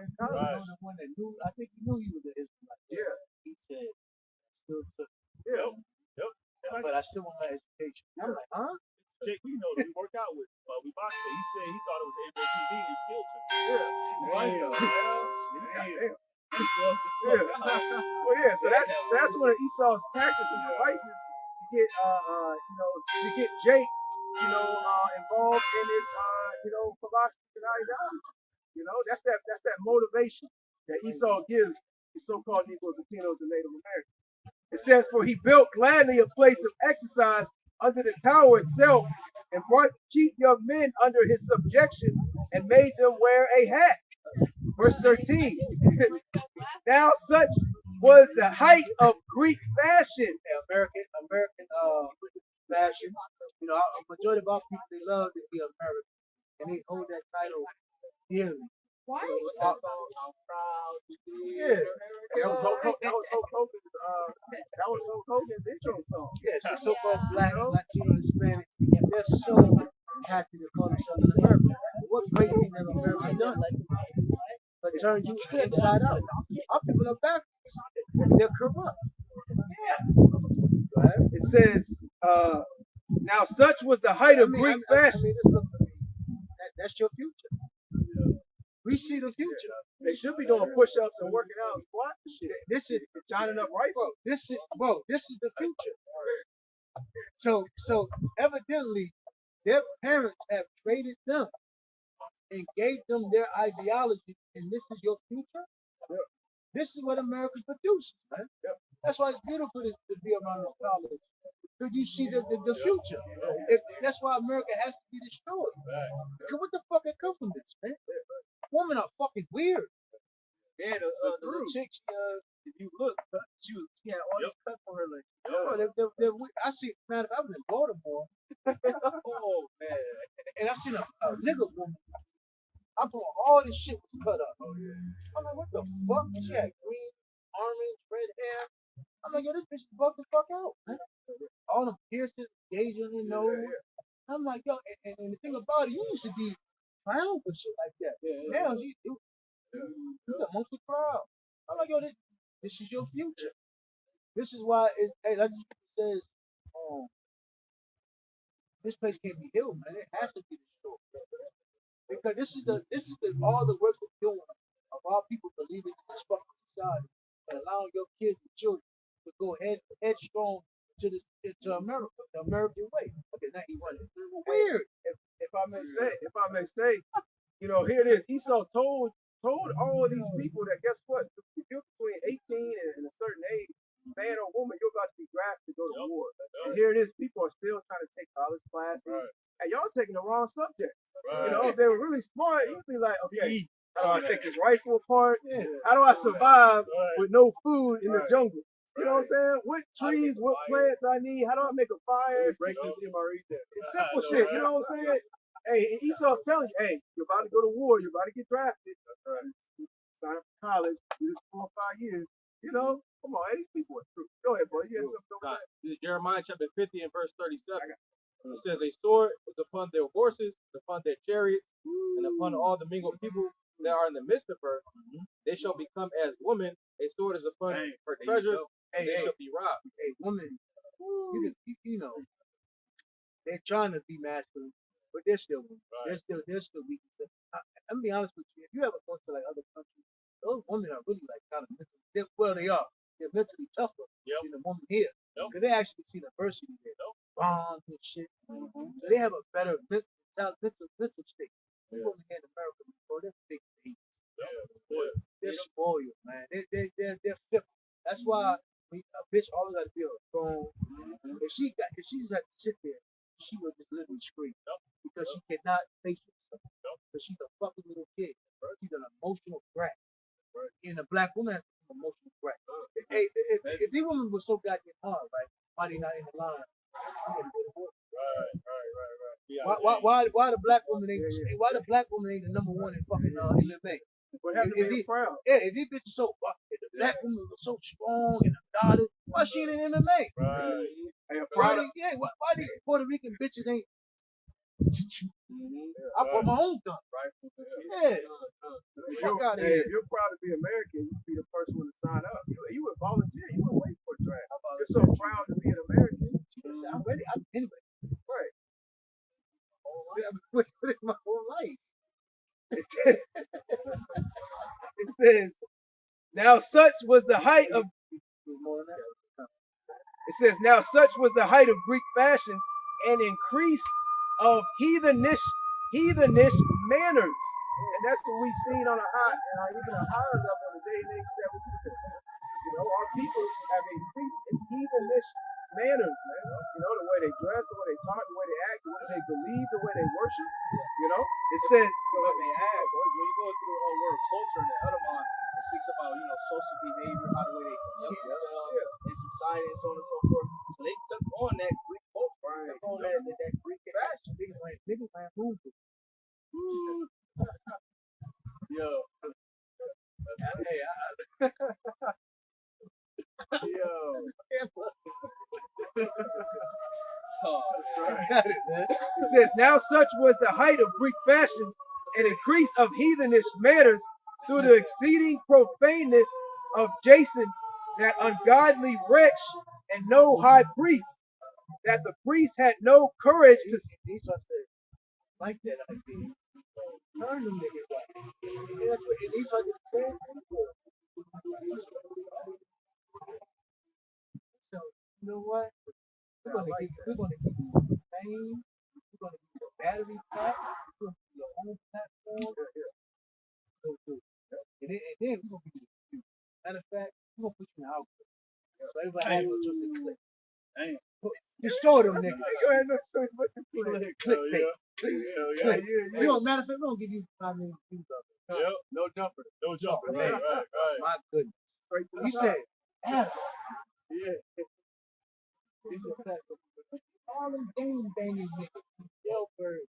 one that knew, I think he knew he was an Israelite. Yeah. He said, still took it. Yeah. Yep. But I still want my education. I'm like, huh? Jake, we know that we work out with. We boxed it. He said he thought it was MTV and still took it. Yeah. Damn. Well, yeah. So that's one of Esau's tactics and devices to get Jake, involved in its, philosophy and ideology. That's that motivation that Esau gives the so-called Negroes, Latinos, and Native Americans. It says, for he built gladly a place of exercise under the tower itself, and brought chief young men under his subjection, and made them wear a hat. Verse 13. Now such was the height of Greek fashion. American fashion. You know, a majority of our people, they love to be American, and they hold that title dearly. I'm proud to be. Yeah. That was Hulk Hogan. That was Hulk Hogan's intro song. Yeah, so-called blacks, Latino, Hispanic, they're so happy to call themselves an American. What great thing have America done? But turn you inside out. Our people are backwards. They're corrupt. Right? It says, now such was the height of Greek fashion. That's your future. We see the future. They should be doing push-ups and working out and squats and shit. This is Shining up rifles. This is the future. So evidently, their parents have traded them and gave them their ideology, and this is your future. This is what America produces, man. That's why it's beautiful to be around this college, because you see the future. That's why America has to be destroyed. Because what the fuck had come from this, man? Women are fucking weird. Yeah, the chick, if you look, she had all these cuts on her leg. I see, man, I was in Baltimore. Oh man. And I seen a nigga woman. I thought all this shit was cut up. I'm like, what the fuck? She had green, orange, red hair. I'm like, yo, this bitch is bugged the fuck out, man. All them piercings, gauge on your nose. I'm like, yo, and the thing about it, you used to be clown for shit like that. Now you amongst the crowd. I'm like, yo, this is your future. This is why hey, like this says, this place can't be healed, man. It has to be destroyed. Because this is the all the work we're doing of our people believing in this fucking society and allowing your kids and children to go headstrong to America, the American way. Okay, now he running. Weird. If I may say, you know, here it is. Esau told all these people that guess what? If you're between 18 and a certain age, man or woman, you're about to be drafted to go to war. And here it is. People are still trying to take college classes, and y'all taking the wrong subject. You know, if they were really smart, you'd be like, okay, how do I take this rifle apart? How do I survive with no food in the jungle? You know what I'm saying? What trees, what plants I need? How do I make a fire? Break this MRE there. It's simple shit. You know what I'm saying? Hey, and Esau's telling you, hey, you're about to go to war. You're about to get drafted. Sign up for college. Do this 4 or 5 years. You know, come on, these people are true. Go ahead, boy. You had something over there? This is Jeremiah chapter 50 and verse 37. It says, a sword is upon their horses, upon their chariots, and upon all the mingled people that are in the midst of her. They shall become as women. A sword is upon her treasures, and they shall be robbed. Hey, woman, you know, they're trying to be masculine, but they're still weak. They're still weak. I'm gonna be honest with you. If you ever go to like other countries, those women are really like kind of mentally. They are. They're mentally tougher than the woman here, because they actually see diversity there, bombs and shit. So they have a better mental state. People here in America, bro, they're big babies. They're spoiled, man. They're fickle. That's why a bitch always got to be on the phone. If she just had to sit there, she would just literally scream because she cannot face herself. Because she's a fucking little kid. She's an emotional brat. And a black woman has to be an emotional brat. Hey, if these women were so goddamn hard, right? Why they not in the line? Why the black woman ain't the number one in fucking MMA? What happened to be proud? Yeah, if these bitches so if the black woman was so strong and adopted, why she ain't in MMA? Right. Why these Puerto Rican bitches ain't? I bought my own gun, right? Yeah. Fuck out of here. If you're proud to be American, you be the first one to sign up. You would volunteer. You would wait for a draft. You're so proud to be an American. I'm ready. Anyway. Right. What is my whole life? It says, now such was the height of. It says, now such was the height of Greek fashions and increase of heathenish manners. And that's what we've seen on even a higher level in the day and age that we live in. You know, our people have increased in heathenish manners, man. You know, the way they dress, the way they talk, the way they act, the way they believe, the way they worship. You know, it says. So let me add, when you go into the word culture in the Edamon, it speaks about, social behavior, how the way they conduct themselves in society and so on and so forth. So they took on that Greek culture. all that Greek fashion. Niggas went moving. Yo. Hey, Yo. I got it, man. It says, now such was the height of Greek fashions and increase of heathenish manners through the exceeding profaneness of Jason, that ungodly wretch and no high priest, that the priest had no courage to like that idea. Turn them niggas right. And that's what Esau did the same thing for. So, you know what? We're gonna give you fame, we're gonna give you a battery pack, we're gonna give you your own platform. And then we're gonna give you. Matter of fact, we're gonna put you in the house. So everybody has no choice to click. Damn. Destroy them niggas. You have no choice but to click. Clickbait. Yeah. You know, matter of fact, we're gonna give you 5 million views of it. Yep. No jumper. No jumper. Man, Right. my goodness. You said, Adam, Yeah. this is that. All them game banging niggas, jailbirds,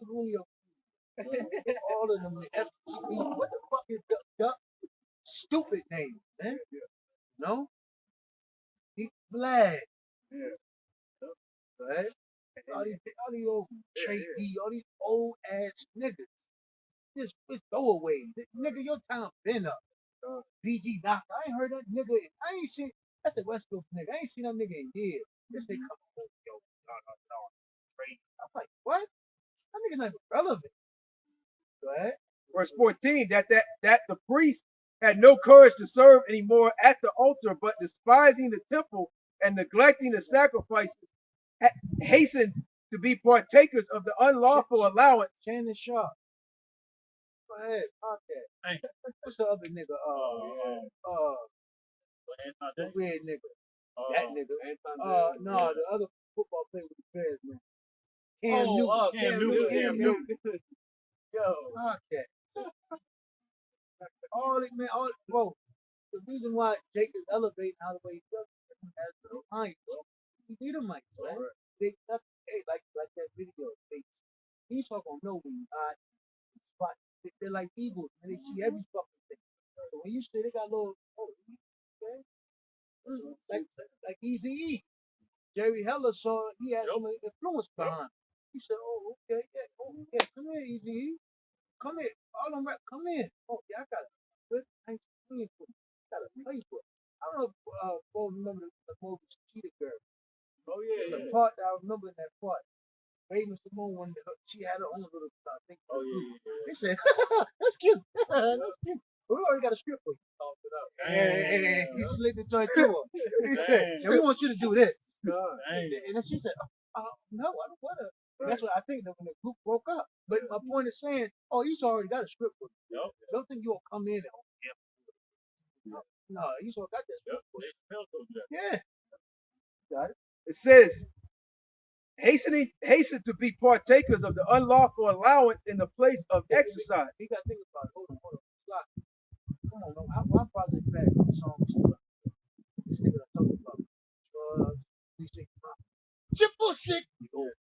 Julio, all of them, the FTV, what the fuck is duck? Stupid name, man. No? He Vlad. Right? All these old Trey D, all these old ass niggas. This throwaway. Nigga, your time been up. BG Doctor. I ain't heard that nigga. I ain't seen. That's a West Coast nigga. I ain't seen that nigga in years. This they come on, yo, no. I'm like, what? That nigga's not even relevant. Right? Verse 14, that the priest had no courage to serve anymore at the altar, but despising the temple and neglecting the sacrifices, hastened to be partakers of the unlawful allowance. Shannon Shaw. Go ahead, podcast. What's the other nigga? The weird nigga. That nigga. No, the other football player with the Bears, man. Cam Newton. Yo, podcast. Bro, the reason why Jake is elevating how the way he does it as the Lions, bro. He beat them like, man. They like that video. He's not gonna know when you spot. They're like eagles, and they see every fucking thing. So when you say they got a little, okay, like Easy E. Jerry Heller saw he had some influence behind. He said, "Oh, okay, yeah, come here, Easy E. Come here, all them rap, come in. Oh, yeah, I got a good nice play for you. Got a play for you." I don't know if folks remember the movie Cheetah Girl. Oh yeah. The part that I remember in that part. Raven Simone, when she had her own little thing. Oh yeah. They said, "That's cute. That's cute." We already got a script for you. And he slid the joint to her. He said, "And we want you to do this." And then she said, "No, I don't want to." And that's what I think that when the group broke up. But my point is saying, he's already got a script for you. Don't think you'll come in and no, he's already got that script for you. Yeah. Got it. It says, hasten to be partakers of the unlawful allowance in the place of exercise. You got to think about it. Hold on. Come on, how Project Bad song this nigga talking about drugs, 365. Triple six.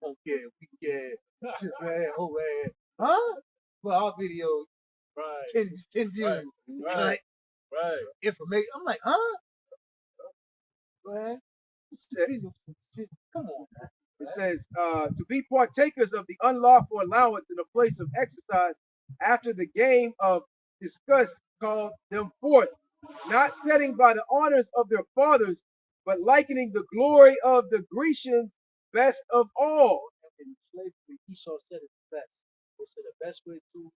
Okay, we get shit, man. Oh man. Huh? For our video, 10 views. Right. Information. I'm like, huh? Go ahead. Come on, man. It says, to be partakers of the unlawful allowance in a place of exercise after the game of disgust called them forth, not setting by the honors of their fathers, but likening the glory of the Grecians best of all. In slavery, Esau said it best. He said the best way to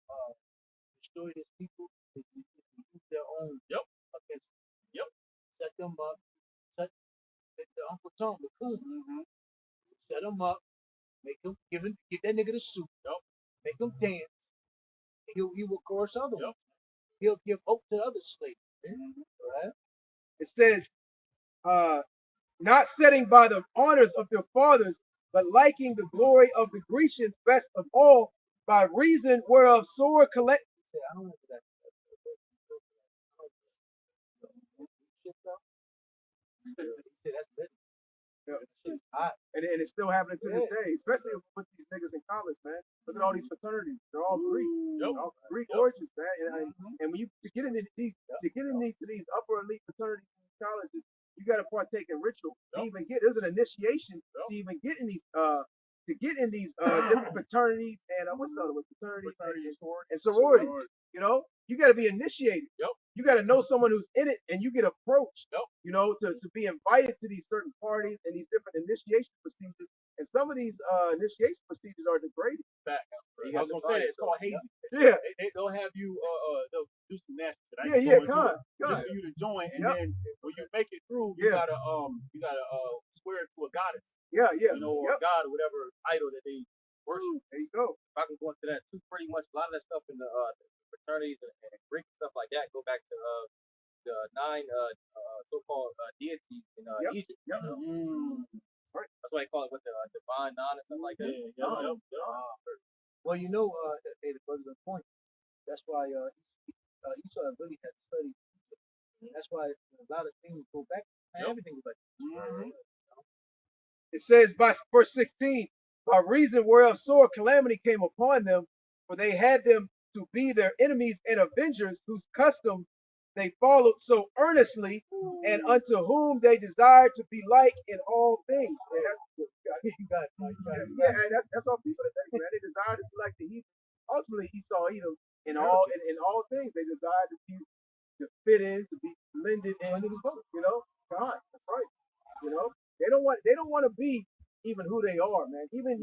destroy these people is to use their own against them. Set them up. Set the Uncle Tom, the coon. Set them up. Make him give that nigga the suit. Make him dance. He will coerce other ones. He'll give hope to other slaves. Right? It says, not setting by the honors of their fathers, but liking the glory of the Grecians best of all, by reason whereof sore collect. I don't know that. He said that's lit. Hot. and it's still happening to this day, especially with these niggas in college, man. Look at all these fraternities; they're all Greek, all Greek origins, man. And when you to get into these upper elite fraternities and colleges, you got to partake in ritual to even get. There's an initiation to even get in these different fraternities and what's the other one? Fraternities and sororities. You know, you got to be initiated. You got to know someone who's in it, and you get approached. You know, to be invited to these certain parties and these different initiation procedures. And some of these initiation procedures are degrading. Facts. I was gonna say that it's called hazing. Yeah. They'll have you they'll do some nasty shit. Just for you to join, and then when you make it through, you gotta swear to a goddess. Yeah. You know, or God or whatever idol that they worship. There you go. If I can go into that too, pretty much a lot of that stuff in the fraternities and Greek stuff like that go back to the 9 so-called deities in Egypt. Yep. Right. That's why they call it with the divine nine and stuff like that. Well, you know, the brother's point. That's why Esau really had to study. That's why a lot of things go back. Everything goes back. It says by verse 16, by reason whereof sore calamity came upon them, for they had them to be their enemies and avengers, whose custom they followed so earnestly, and unto whom they desired to be like in all things. That's all people today, man. They desire to be like the heathen. Ultimately, Esau, Edom, in all things, they desire to fit in, to be blended in. You know, God, that's right. You know, they don't want to be even who they are, man. Even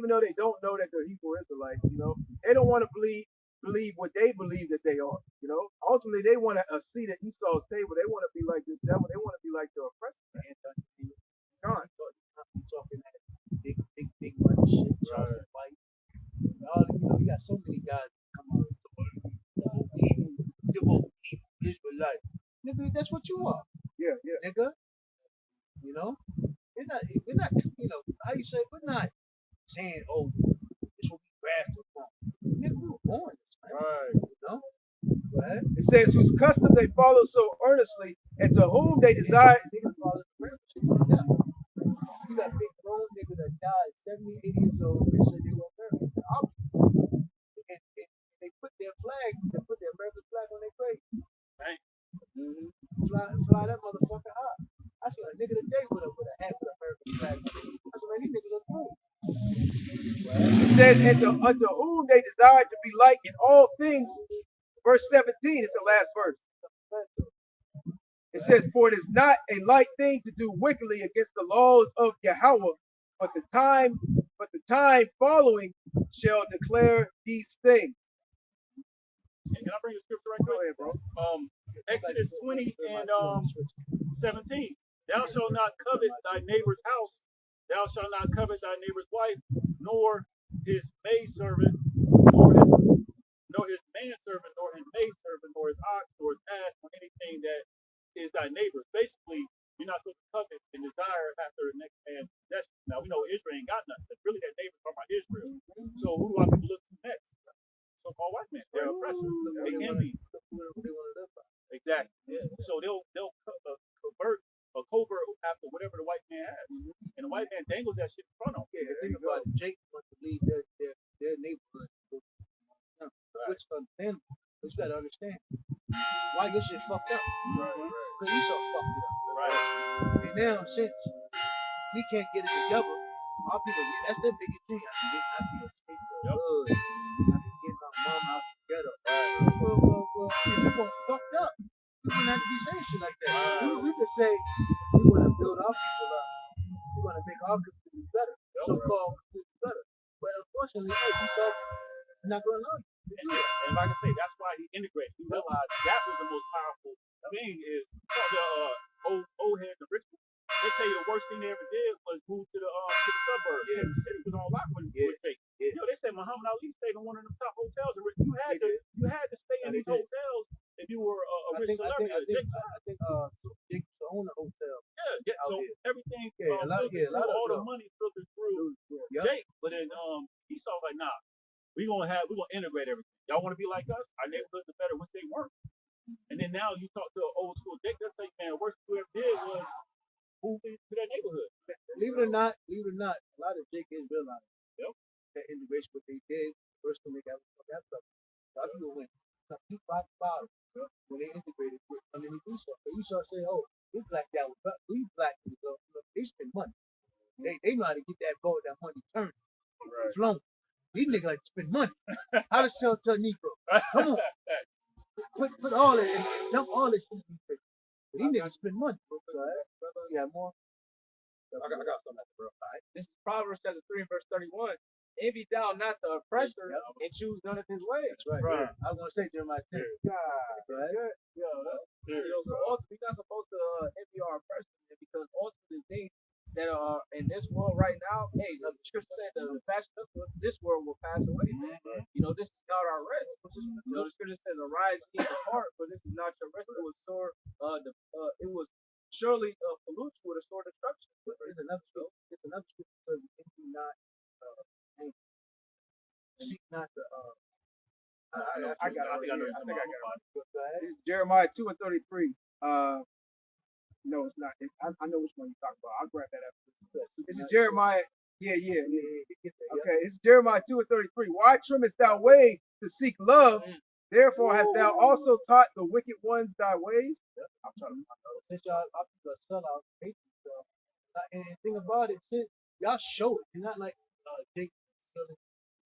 though they don't know that they're Hebrew Israelites, you know, they don't want to believe what they believe that they are. You know, ultimately they want a seat at Esau's table. They want to be like this devil. They want to be like the oppressor. God, talking that big money shit, Charles White. You got so many guys come out. You're both evil Israelite, nigga. That's what you are. Yeah, nigga. You know, we're not. You know how you say? We're not saying, oh, this will be grafted from. Nigga, we were born this, man. Right. You know. Right. It says, whose custom they follow so earnestly, and to whom they desire. Niggas follow the prayer. You got big grown niggas that died 70, 80 years old and said they were American. And they put their American flag on their grave. Right. Fly that motherfucker high. I saw a nigga today with a hat with an American flag on it. I said, man, these niggas are cool. It says, and unto whom they desire to be like in all things. Verse 17 is the last verse. It says, for it is not a light thing to do wickedly against the laws of Yahweh, but the time following shall declare these things. Can I bring the scripture right quick? Go ahead, bro. Exodus 20 and 17. Thou shalt not covet thy neighbor's house. Thou shalt not covet thy neighbor's wife, nor his maidservant, nor his manservant, nor his maidservant, nor his ox, nor his ass, nor anything that is thy neighbor's. Basically, you're not supposed to covet and desire after the next man's possession. Now we know Israel ain't got nothing. But really, that neighbor's talking about Israel. So who do I people look to next? So-called white men. They're oppressors. They envy. Exactly. Yeah. So they'll covert after whatever the white man has, and the white man dangles that shit in front of him. Yeah, think about it. Jake wants to leave their neighborhood, which understandable. But you gotta understand why your shit fucked up. Because you so fucked it up. Right. And now since we can't get it together, our people, that's their biggest dream. I can escape the hood. I can get my mom out the ghetto. Well, if we weren't fucked up, we wouldn't have to be saying shit like that. We could say we want to build our people up. We want to make our community better, so-called community better. But unfortunately, we saw not going to allow you to do that. And like I say, that's why he integrated. He realized that was the most powerful thing is the old heads of Richmond. They tell you the worst thing they ever did was move to the suburbs. Yeah. The city was on lock with Jake. You know, they said Muhammad Ali stayed in one of them top hotels. You had to stay in these hotels if you were a rich celebrity. I think Jake's the owner hotel. Yeah. So everything, a lot all the money filtered through Jake. But then he saw like, nah, we're gonna integrate everything. Y'all want to be like us? Our neighborhoods are better, which they weren't. And then now you talk to an old school Jake, they'll tell you, man, the worst thing we ever did was move into that neighborhood. Believe it or not, a lot of JKs realize that integration what they did. First thing they got was that stuff. A lot of people went complete rock bottom when they integrated with underneath Esau. But Esau say, "Oh, we blacked out. We black people. They spend money. They know how to get that boat, that money turned, flown. These niggas like to spend money. How to sell to a Negro? Come on, put all that, dump all this shit in these things. These niggas spend money. Yeah, more. I got something at the bro. This is Proverbs chapter 3 verse 31. Envy thou not the oppressor and choose none of his ways. That's right. I was gonna say Jeremiah 10. Right? So also we're not supposed to envy our oppressors because ultimately things that are in this world right now, hey, the scripture said the fashion of this world will pass away. This is not our rest. The scripture says, "Arise, ye and depart, for this is not your rest." It was it was surely pollute you with a sword of destruction. It's another scripture. It's another scripture that says, "Envy not, seek not the." I got it. I think I got it. Go ahead. This is Jeremiah 2:33. No, it's not. I know which one you're talking about. I'll grab that after. This is Jeremiah. Yeah. Okay, it's Jeremiah 2:33. Why trimmest thou way to seek love? Therefore hast thou also taught the wicked ones thy ways. I'm trying to. Since y'all people are sellouts, hate themselves. And the thing about it, since y'all show it. It's not like Jake selling,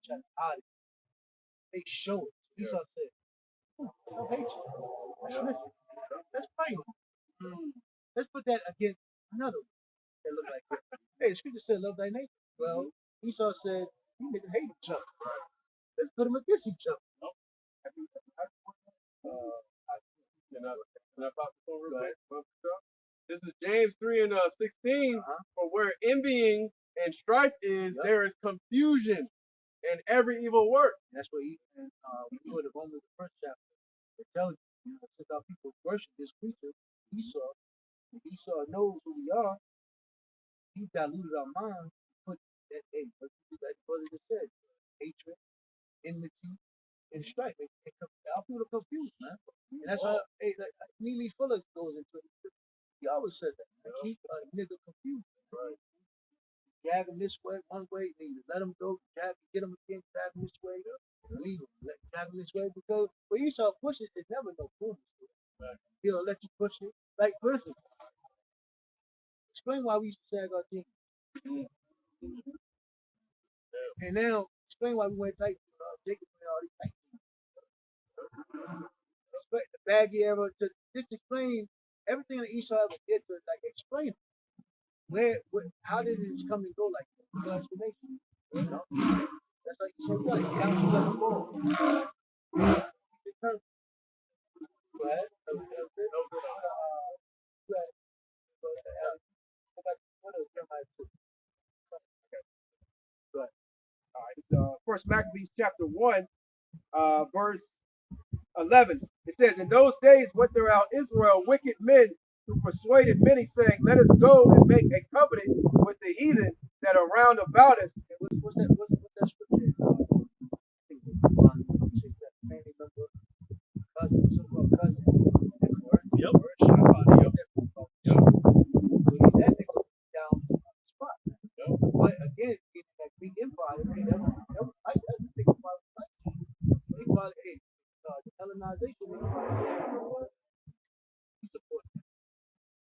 trying to hide it. They show it. Esau said, "So hate you. Let's pray. Let's put that against another one that look like that. Hey, the scripture said, love thy neighbor. Well, Esau said, you niggas hate each other. Let's put them against each other." This is James 3 and 16. For where envying and strife is, there is confusion and every evil work. That's what we do in the Romans, the first chapter. It tells you, since our people worship this creature, Esau, and Esau knows who we are, he diluted our minds, put that, hey, like brother just said, hatred, enmity, and strife. Our people are confused, man. And that's why, hey, like Neely Fuller goes into it. He always says that. Keep a nigga confused. Right. Drag him this way, one way, then you let him go, get him again, drag him this way, leave him, drag him this way, because when you start pushing, it's never no fullness. Right. He'll let you push it. Like, for instance, explain why we used to sag our jeans. And now, explain why we went tight. Jacob went all these tight jeans. The baggy era, to just explain everything that Esau ever did to, like, explain it. How did it come and go like that? No explanation. That's like so what? Council doesn't go. Go ahead. All right, it's First Maccabees chapter 1, verse 11. It says, "In those days went there out Israel wicked men who persuaded many, saying, Let us go and make a covenant with the heathen that are round about us." What's that scripture? Family member, cousin, so-called cousin. Yep. So he's that nigga down on the spot. Yep. But again, getting that Greek Empire, hey, that was like that. They probably like they probably, hey, the Hellenization, they probably say, you know what? We support that.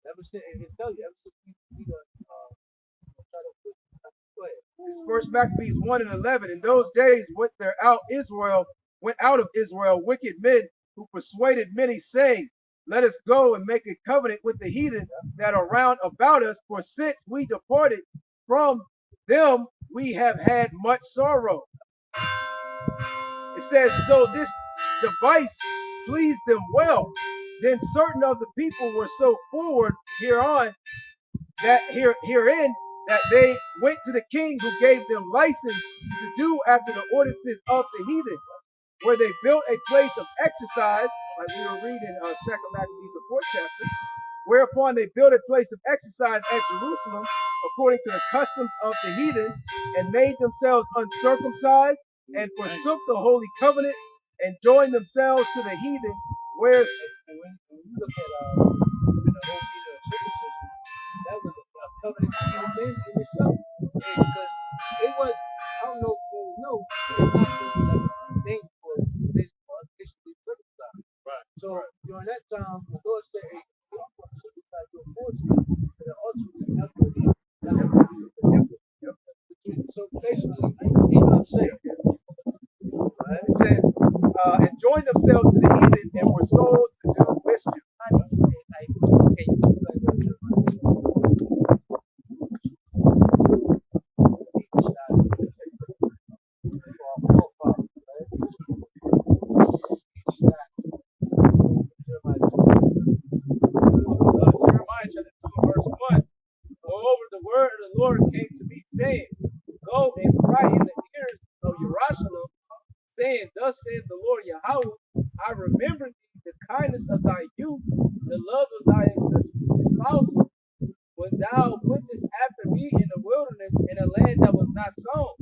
Ever since, and it tells you, ever since we try to put, go ahead. This is First Maccabees 1 and 11. "In those days went out of Israel wicked men who persuaded many, saying, Let us go and make a covenant with the heathen that are round about us, for since we departed from them, we have had much sorrow." It says, so this device pleased them well. Then certain of the people were so forward herein that they went to the king, who gave them license to do after the ordinances of the heathen, where they built a place of exercise, like we were reading 2 Maccabees, the 4th chapter, whereupon they built a place of exercise at Jerusalem, according to the customs of the heathen, and made themselves uncircumcised, and forsook the holy covenant, and joined themselves to the heathen, And when you look at even the whole thing of circumcision, that was a covenant between them and itself. Because it was, I don't know if you know, it's not really like a thing for men or officially circumcised. Right. So during that time, the Lord said, hey, you are going to circumcise your foreskin, and then ultimately that's what the difference. So basically, you know what I'm saying? Right? It says, and joined themselves to the heathen and were sold to do mischief. Jeremiah chapter 2 verse 1. Moreover, the word of the Lord came to me, saying, Go and cry in the ears of Jerusalem, saying, Thus saith the Lord Yahweh, I remember thee the kindness of thy youth, the love of thy espousal, when thou wentest after me in the wilderness in a land that was not sown.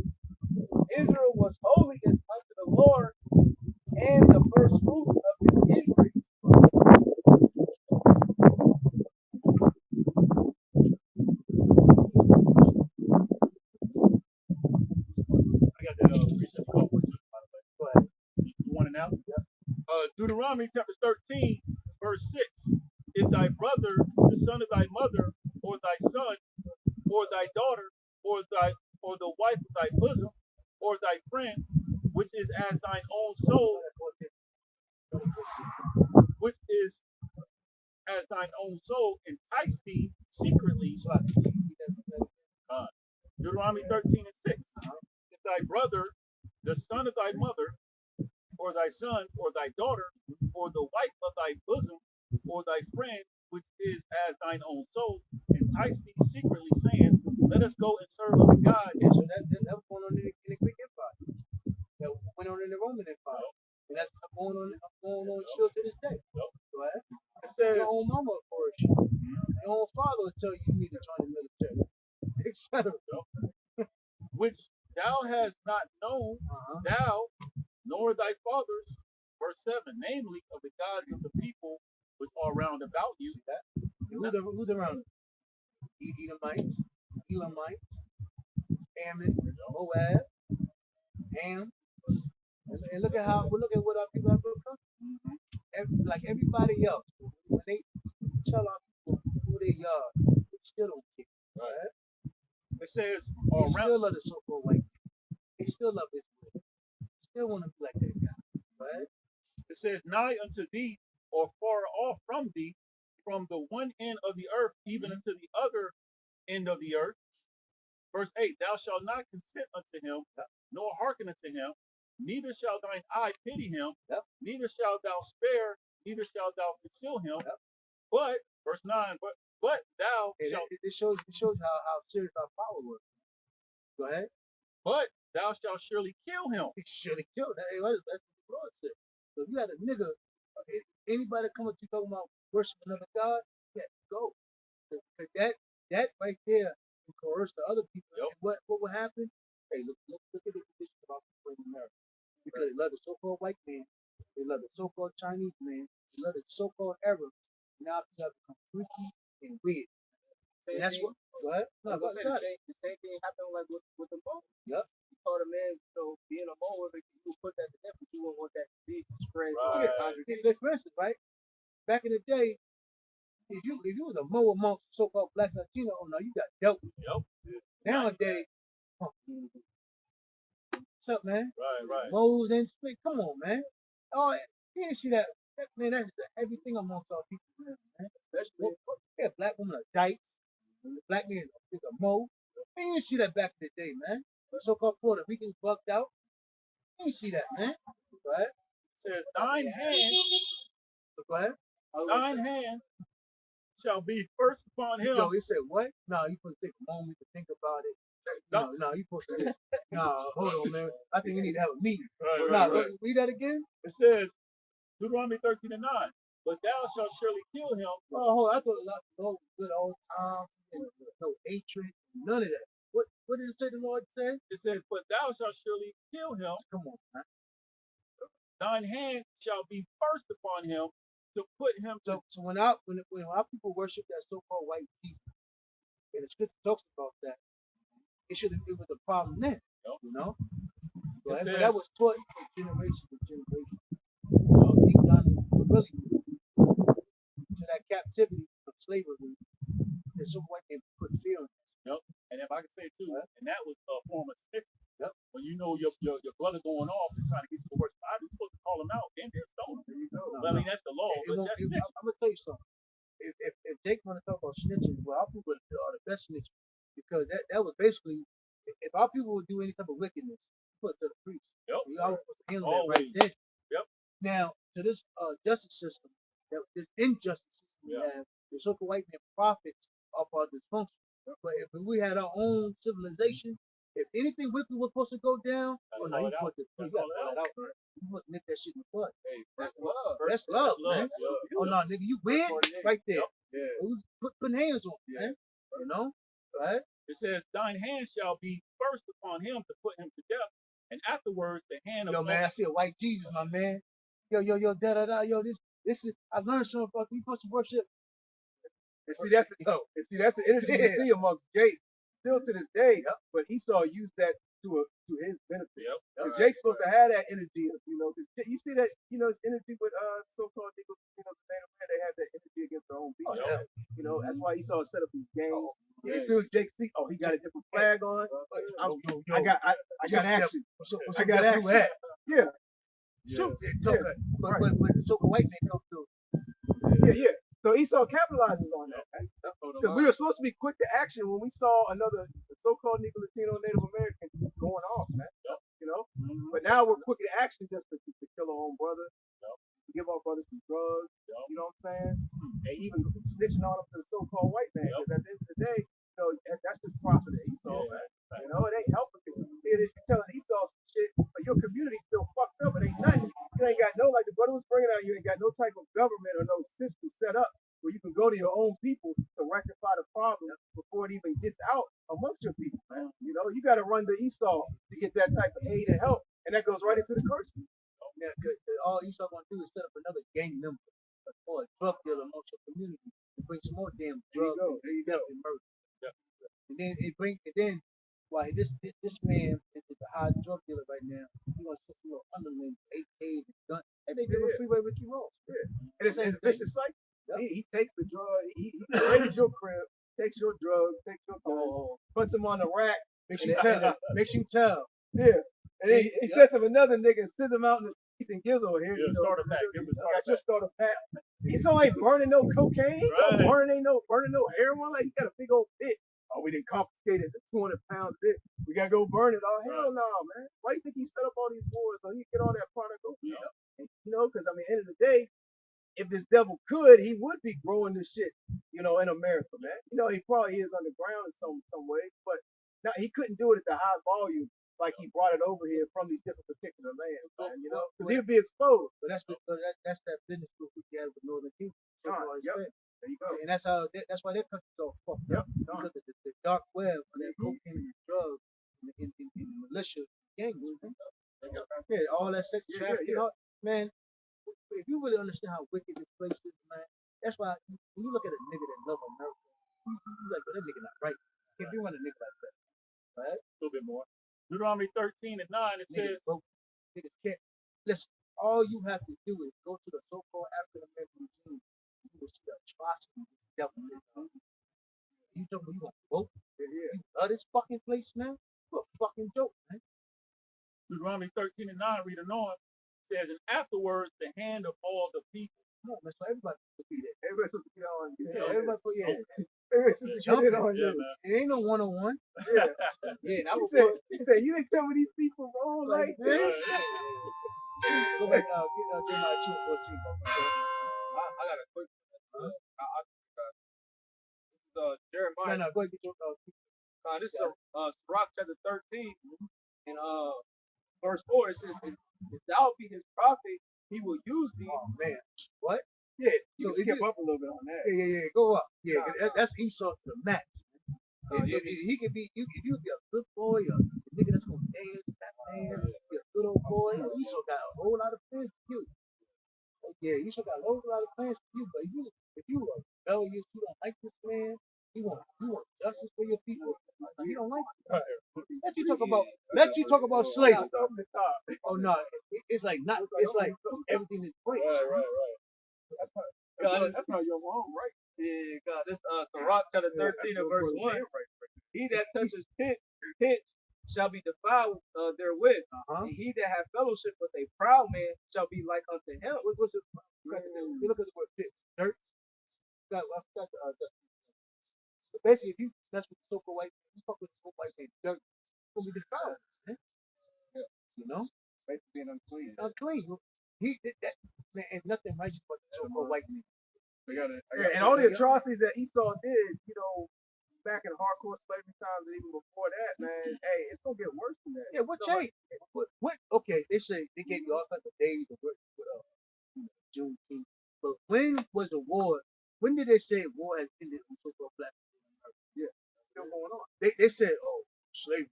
Israel was holiness unto the Lord, and the first fruits of his increase. I got that precept code for too, by the way. Go ahead. You want it now? Deuteronomy chapter 13, verse 6. If thy brother, the son of thy mother, or thy son, or thy daughter, or the wife of thy bosom, or thy friend, which is as thine own soul, which is as thine own soul, entice thee secretly. Deuteronomy 13 and 6. If thy brother, the son of thy mother, or thy son, or thy daughter, or the wife of thy bosom, or thy friend, which is as thine own soul, entice thee secretly, saying, Let us go and serve other gods. Yeah, so that was going on in the Greek Empire. That went on in the Roman Empire. And that's going on still to this day. Right? It says, Your own mama will flourish you. Your own father will tell you you need to join the military, etc. which thou hast not known, thou nor thy fathers, verse 7, namely of the gods of the people which are round about you. See that? Who's around? Edomites, Elamites, Ammon, Moab, Ham. And look at what our people have become. Like everybody else, when they tell our people who they are, they still don't care. Right? It says, They still love the so-called white man. They still love Israel. They still want to be like that guy. Right? it says, nigh unto thee, or far off from thee, from the one end of the earth, even unto the other end of the earth. Verse 8, thou shalt not consent unto him, nor hearken unto him, neither shall thine eye pity him, neither shalt thou spare, neither shalt thou conceal him. But, verse 9, but thou shalt. It shows how serious our power was. Go ahead. But thou shalt surely kill him. He should have killed that. Hey, that's what the Lord said. So if you had a nigga, anybody come up to you talking about worship another God, yeah, go. Because that right there can coerce the other people. And what will happen? Hey, look at the condition of our people in America. Because they love the so-called white man, they love the so-called Chinese man, they love the so-called Arabs. Now people have become freaky and weird. And that's what. Go ahead. No, go ahead. The same thing happened like with the Pope. Yep. You taught a man, being a Moab, you put that to death, but you wouldn't want that disease to spread. Yeah. For instance, right? Back in the day, if you was a Mo amongst so-called blacks and Latino, oh no, you got dealt with. Nowadays, what's up, man? Right. Mo's and split. Come on, man. Oh, you didn't see that. Man, that's the heavy thing amongst our people, man. Especially, black women are dykes. Black man is a Mo. Man, you didn't see that back in the day, man. So-called Puerto Ricans bugged out. You didn't see that, man. Right? It says, thine hand, Go ahead. thine hand shall be first upon him. Yo, he said what? No, you supposed to take a moment to think about it. No, you supposed to just, no, hold on, man. I think we need to have a meeting. Right. Read that again. It says, Deuteronomy 13 and 9, but thou shalt surely kill him. Oh, hold on. I thought a lot of good old time, no hatred, none of that. What did it say the Lord said? It says, but thou shalt surely kill him. Come on, man. Thine hand shall be first upon him to put him. So when our people worship that so-called white Jesus, And the scripture talks about that. It was a problem then, you know. So It but that says, was taught from generation to generation. He done really to that captivity of slavery. And so what they put fear in us. yep. And if I can say too, Right. and that was a form of snitching. Yep. When you know your brother going off and trying to get you to work, you're supposed to call him out. And they're stone. There you go. Well, I mean, that's the law, but that's snitching. I'm gonna tell you something. If Jake want to talk about snitching, well, our people are the best snitching because that was basically if our people would do any type of wickedness, put it to the priest. Yep. We always supposed to handle that right Always. then. Yep. Now to this justice system, this injustice system we have, the so-called white man profits off our dysfunction. But if we had our own civilization, if anything wicked was supposed to go down, oh no, you put the you gotta call that out. You must nip that shit in the butt. Hey, that's love. That's love, man. Yeah. Oh no, nigga, you weird right there. Yeah. Who's putting hands on, man? You know, right? It says, thine hand shall be first upon him to put him to death, and afterwards the hand of Yo, man, I see a white Jesus, my man. Yo, da da da. Yo, this is. I learned something about you supposed to worship. And see, that's the energy you see amongst Jake still to this day. But Esau used that to his benefit. Yep. Because Jake's supposed to have that energy, you know. Cause you see that, you know, it's energy with so-called niggas, you know, the Native man, they have that energy against their own people. Yeah. You know, that's why Esau set up these gangs. Yeah. As soon as Jake see, he got a different flag on. Yo, I got action. I got action. Yeah. Shoot. Yeah. But the so-called white man comes through. Yeah. So Esau capitalizes on that. Because we were supposed to be quick to action when we saw another so-called Negro, Latino, Native American going off, man. You know? But now we're quick to action just to kill our own brother, to give our brothers some drugs, you know what I'm saying? And even snitching on them to the so-called white man. Because at the end of the day, you know, that's just profit to Esau, man. You know, it ain't helping because it is you telling Esau some shit, but your community's still fucked up. It ain't nothing. You ain't got no, like the brother was bringing out, you ain't got no type of government or no system set up where you can go to your own people to rectify the problem before it even gets out amongst your people, man. You know, you got to run the Esau to get that type of aid and help, and that goes right into the curse. Yeah, all Esau gonna do is set up another gang member or a drug dealer amongst your community to bring some more damn drugs and death and murder. And then why this man is a high drug dealer right now. He wants to see underlings, AKs, and guns, and they give him freeway Ricky Ross. And it's a vicious cycle. He takes the drug, he raids your crib, takes your drugs, takes your guns, puts them on the rack, Makes you tell. Yeah. And then he sets up another nigga and sends him out in the streets and gives over here. Yeah, starter pack. Give him a starter got your starter pack. Esau ain't burning no cocaine. Ain't burning no heroin. Like he got a big old pit. Oh, we didn't confiscate it. 200 pounds of it. We gotta go burn it. Oh hell no, man. Why you think he set up all these wars so he can get all that product over here? And, you know, because I mean, end of the day, if this devil could, he would be growing this shit, you know, in America, man. You know, he probably is underground in some ways, but now he couldn't do it at the high volume like he brought it over here from these different particular lands, man. You know, because he would be exposed. But that's that business group we had with Northern Kingdom. There you go. And that's why their country's so fucked up. Because of the dark web of that cocaine and drugs in militia gangs. Yeah, all that sex trafficking. Man, if you really understand how wicked this place is, man, that's why when you look at a nigga that love America, you like, that nigga not right. Can't be one a nigga like that, right? A little bit more. Deuteronomy 13 and 9, it says, niggas can't. Listen, all you have to do is go to the so-called African American regime. You will see the atrocity this devil is doing. You talking about you gonna vote? You love this fucking place, man? You a fucking joke, man. Deuteronomy 13 and 9, reading on, says, and afterwards the hand of all the people. No, man, so everybody's supposed to be there. Everybody's supposed to be on. Everybody's supposed to be Everybody's supposed to get in on this. It ain't no one-on-one. Yeah. He said, you didn't tell me these people roll like this. Go back, get Jeremiah 2 and 14. I got a quick one. This is Jeremiah. No, go ahead, get your This is Sirach chapter 13 and verse 4. It says, if thou be his prophet, he will use thee. Oh man, what? Yeah, so skip up a little bit on that. Yeah, go up. Yeah, that's Esau to the max. He could be, if you be a good boy, a nigga that's gonna dance, be a good old boy. Esau got a whole lot of plans for you. Yeah, Esau got a whole lot of plans for you. But if you are rebellious, you don't like this man. You want justice for your people. He don't like it. Let you talk about slavery. Oh no, it's like not. It's like everything is great. That's how you're wrong, right? Yeah, God, this Sirach chapter 13 and verse 1. He that touches pitch shall be defiled therewith. And he that have fellowship with a proud man shall be like unto him. What's it? You look at the word pitch, dirt. Basically, if you that's what the so-called white, you fuck with the so-called white man, dirt, it's gonna be defiled. You know, Basically being unclean. unclean. He did that. Man, and nothing righteous but the so-called white man. And all the atrocities that Esau did, you know, back in hardcore slavery times and even before that, man, hey, it's gonna get worse than that. Yeah, what changed? What? Okay, they say they gave you all kinds of days of work with Juneteenth, but when was the war? When did they say war has ended on so-called black people? Yeah, still going on. They said, oh, slavery,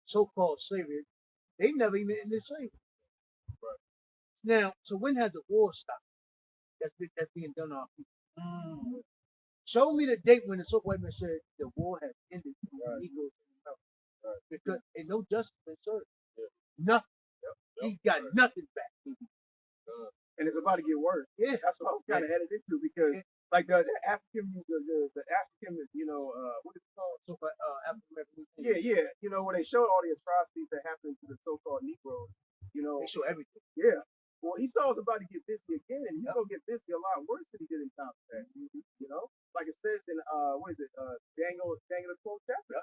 so-called slavery. They never even ended slavery. Right. Now, so when has the war stopped? That's being done on people. Show me the date when the so-called white man said the war has ended for the Negroes in America. Right. Because and no justice been served. Yeah. Nothing. He got nothing back. And it's about to get worse. Yeah, that's what I'm kind of headed into because, like the African, the African, you know, what is it called? So, African American. Yeah. You know, when they showed all the atrocities that happened to the so-called Negroes, you know, they show everything. Yeah. Well, Esau's about to get busy again, and he's gonna get busy a lot worse than he did in time today. You know, like it says in what is it, Daniel the 12th chapter.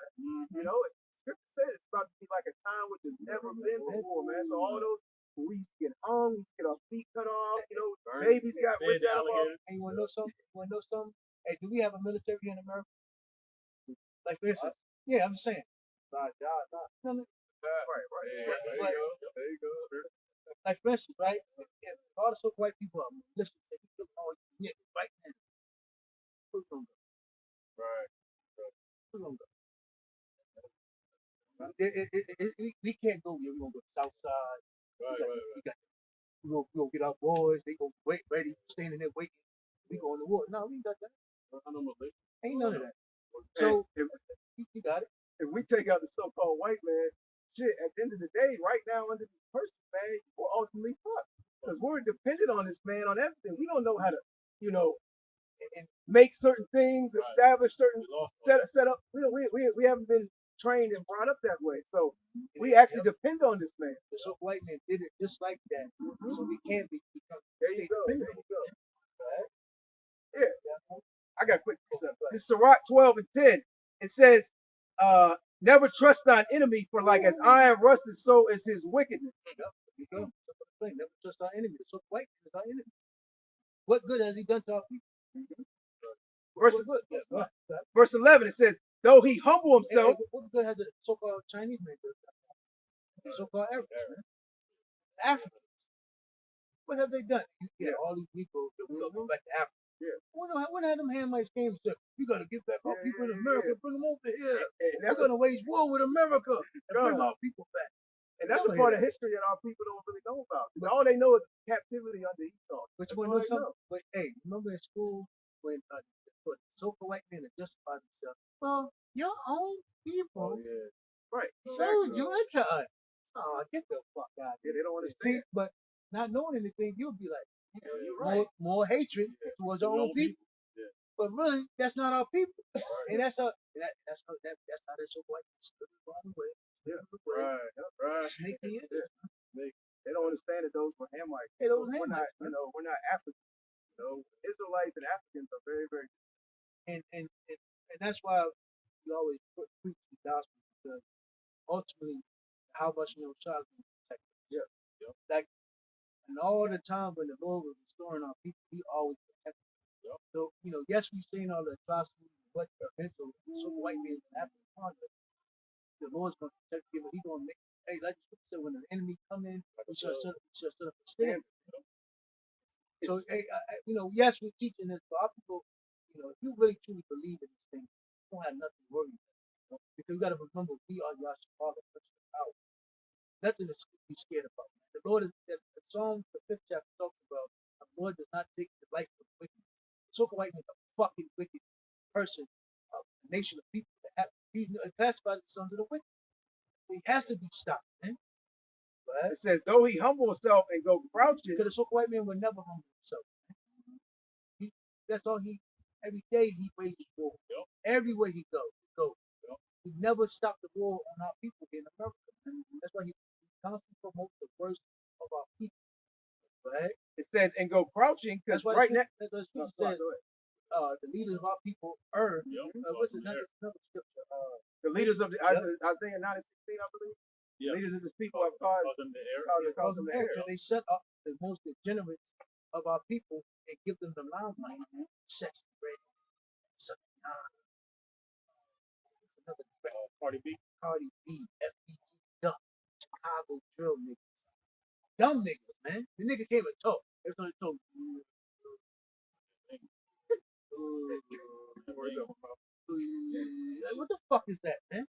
You know, Scripture says it's about to be like a time which has never been before, man. So all those we used to get hung, we used to get our feet cut off, you know, babies got ripped out of our. And you wanna know something? Hey, do we have a military here in America? Like for instance, yeah, I'm just saying. Right. There you go. Like for instance, right? If all the so white people are listen, if you look all right now, who's gonna go? Right. Who's gonna go? We can't go here. We're gonna go south side. We're gonna get our boys. They gonna wait ready, standing there waiting. We going to war. No, we ain't got that. Ain't none of that. So if you got it. If we take out the so-called white man, shit, at the end of the day, right now under this person, man, we're ultimately fucked. Because we're dependent on this man on everything. We don't know how to, you know, and make certain things, establish certain set up. We haven't been trained and brought up that way. So we actually depend on this man. The so white man did it just like that. So we can't be. There you go. Yeah. I got a quick precept. This is Sirach 12 and 10. It says, never trust thine enemy, for like as iron rusted, so is his wickedness. Never trust our enemy. So white man is our enemy. What good has he done to our people? Verse 11, it says, though he humble himself. What good has the so-called Chinese man done? So-called Africans. What have they done? All these people that we go back to Africa. Yeah. When had them Hamites came and said, you got to get back our people in America, bring them over here. We're going to wage war with America and bring our people back. And that's a part of history that our people don't really know about. But all they know is captivity under Esau. But you want to know something? But hey, remember in school when the so-called white man that justified himself? Well, your own people sold you into us. Oh, get the fuck out of here. They don't understand. But not knowing anything, you'll be like, more hatred towards our own people. But really, that's not our people. And that's how that so white stood the wrong way. Right. Sneaky. They don't understand that those were Hamites. We're not Africans. You know, Israelites and Africans are very, very different. And that's why we always preach the gospel, because ultimately, how much child can protect us. Yeah. Like, and all the time when the Lord was restoring our people, He always protected us. So, yes, we've seen all the atrocities, but the events of so white men happen upon us. The Lord's going to protect you. He's going to make. Hey, like the scripture said, when an enemy come in, we shall set up a stand. So, hey, yes, we're teaching this, but our people, if you really truly believe in this thing, you don't have nothing to worry about. Because you got to remember, we are Yahshua, Father, principal power. Nothing to be scared about. The Lord is, the Psalm, the 5th chapter talks about, the Lord does not take the life of the wicked. So white is a fucking wicked person, a nation of people that have, he's classified as sons of the wicked. He has to be stopped, man. It says, though he humble himself and go crouching. Because the so white man would never humble himself. That's all every day he wages war. Yep. Everywhere he goes. Yep. He never stopped the war on our people here in America. That's why he constantly promotes the worst of our people. Right? It says, and go crouching, because right now. That's what it says. The leaders of our people are. What's another scripture? The leaders of Isaiah 9:16, I believe. Yeah. Leaders of this people have caused them the error. They set up the most degenerate of our people and give them the limelight. Sex, rape, another Cardi B, FBG, dumb, Chicago drill niggas. Dumb niggas, man. The nigga came and talked. That's what he told me. What the fuck is that, man?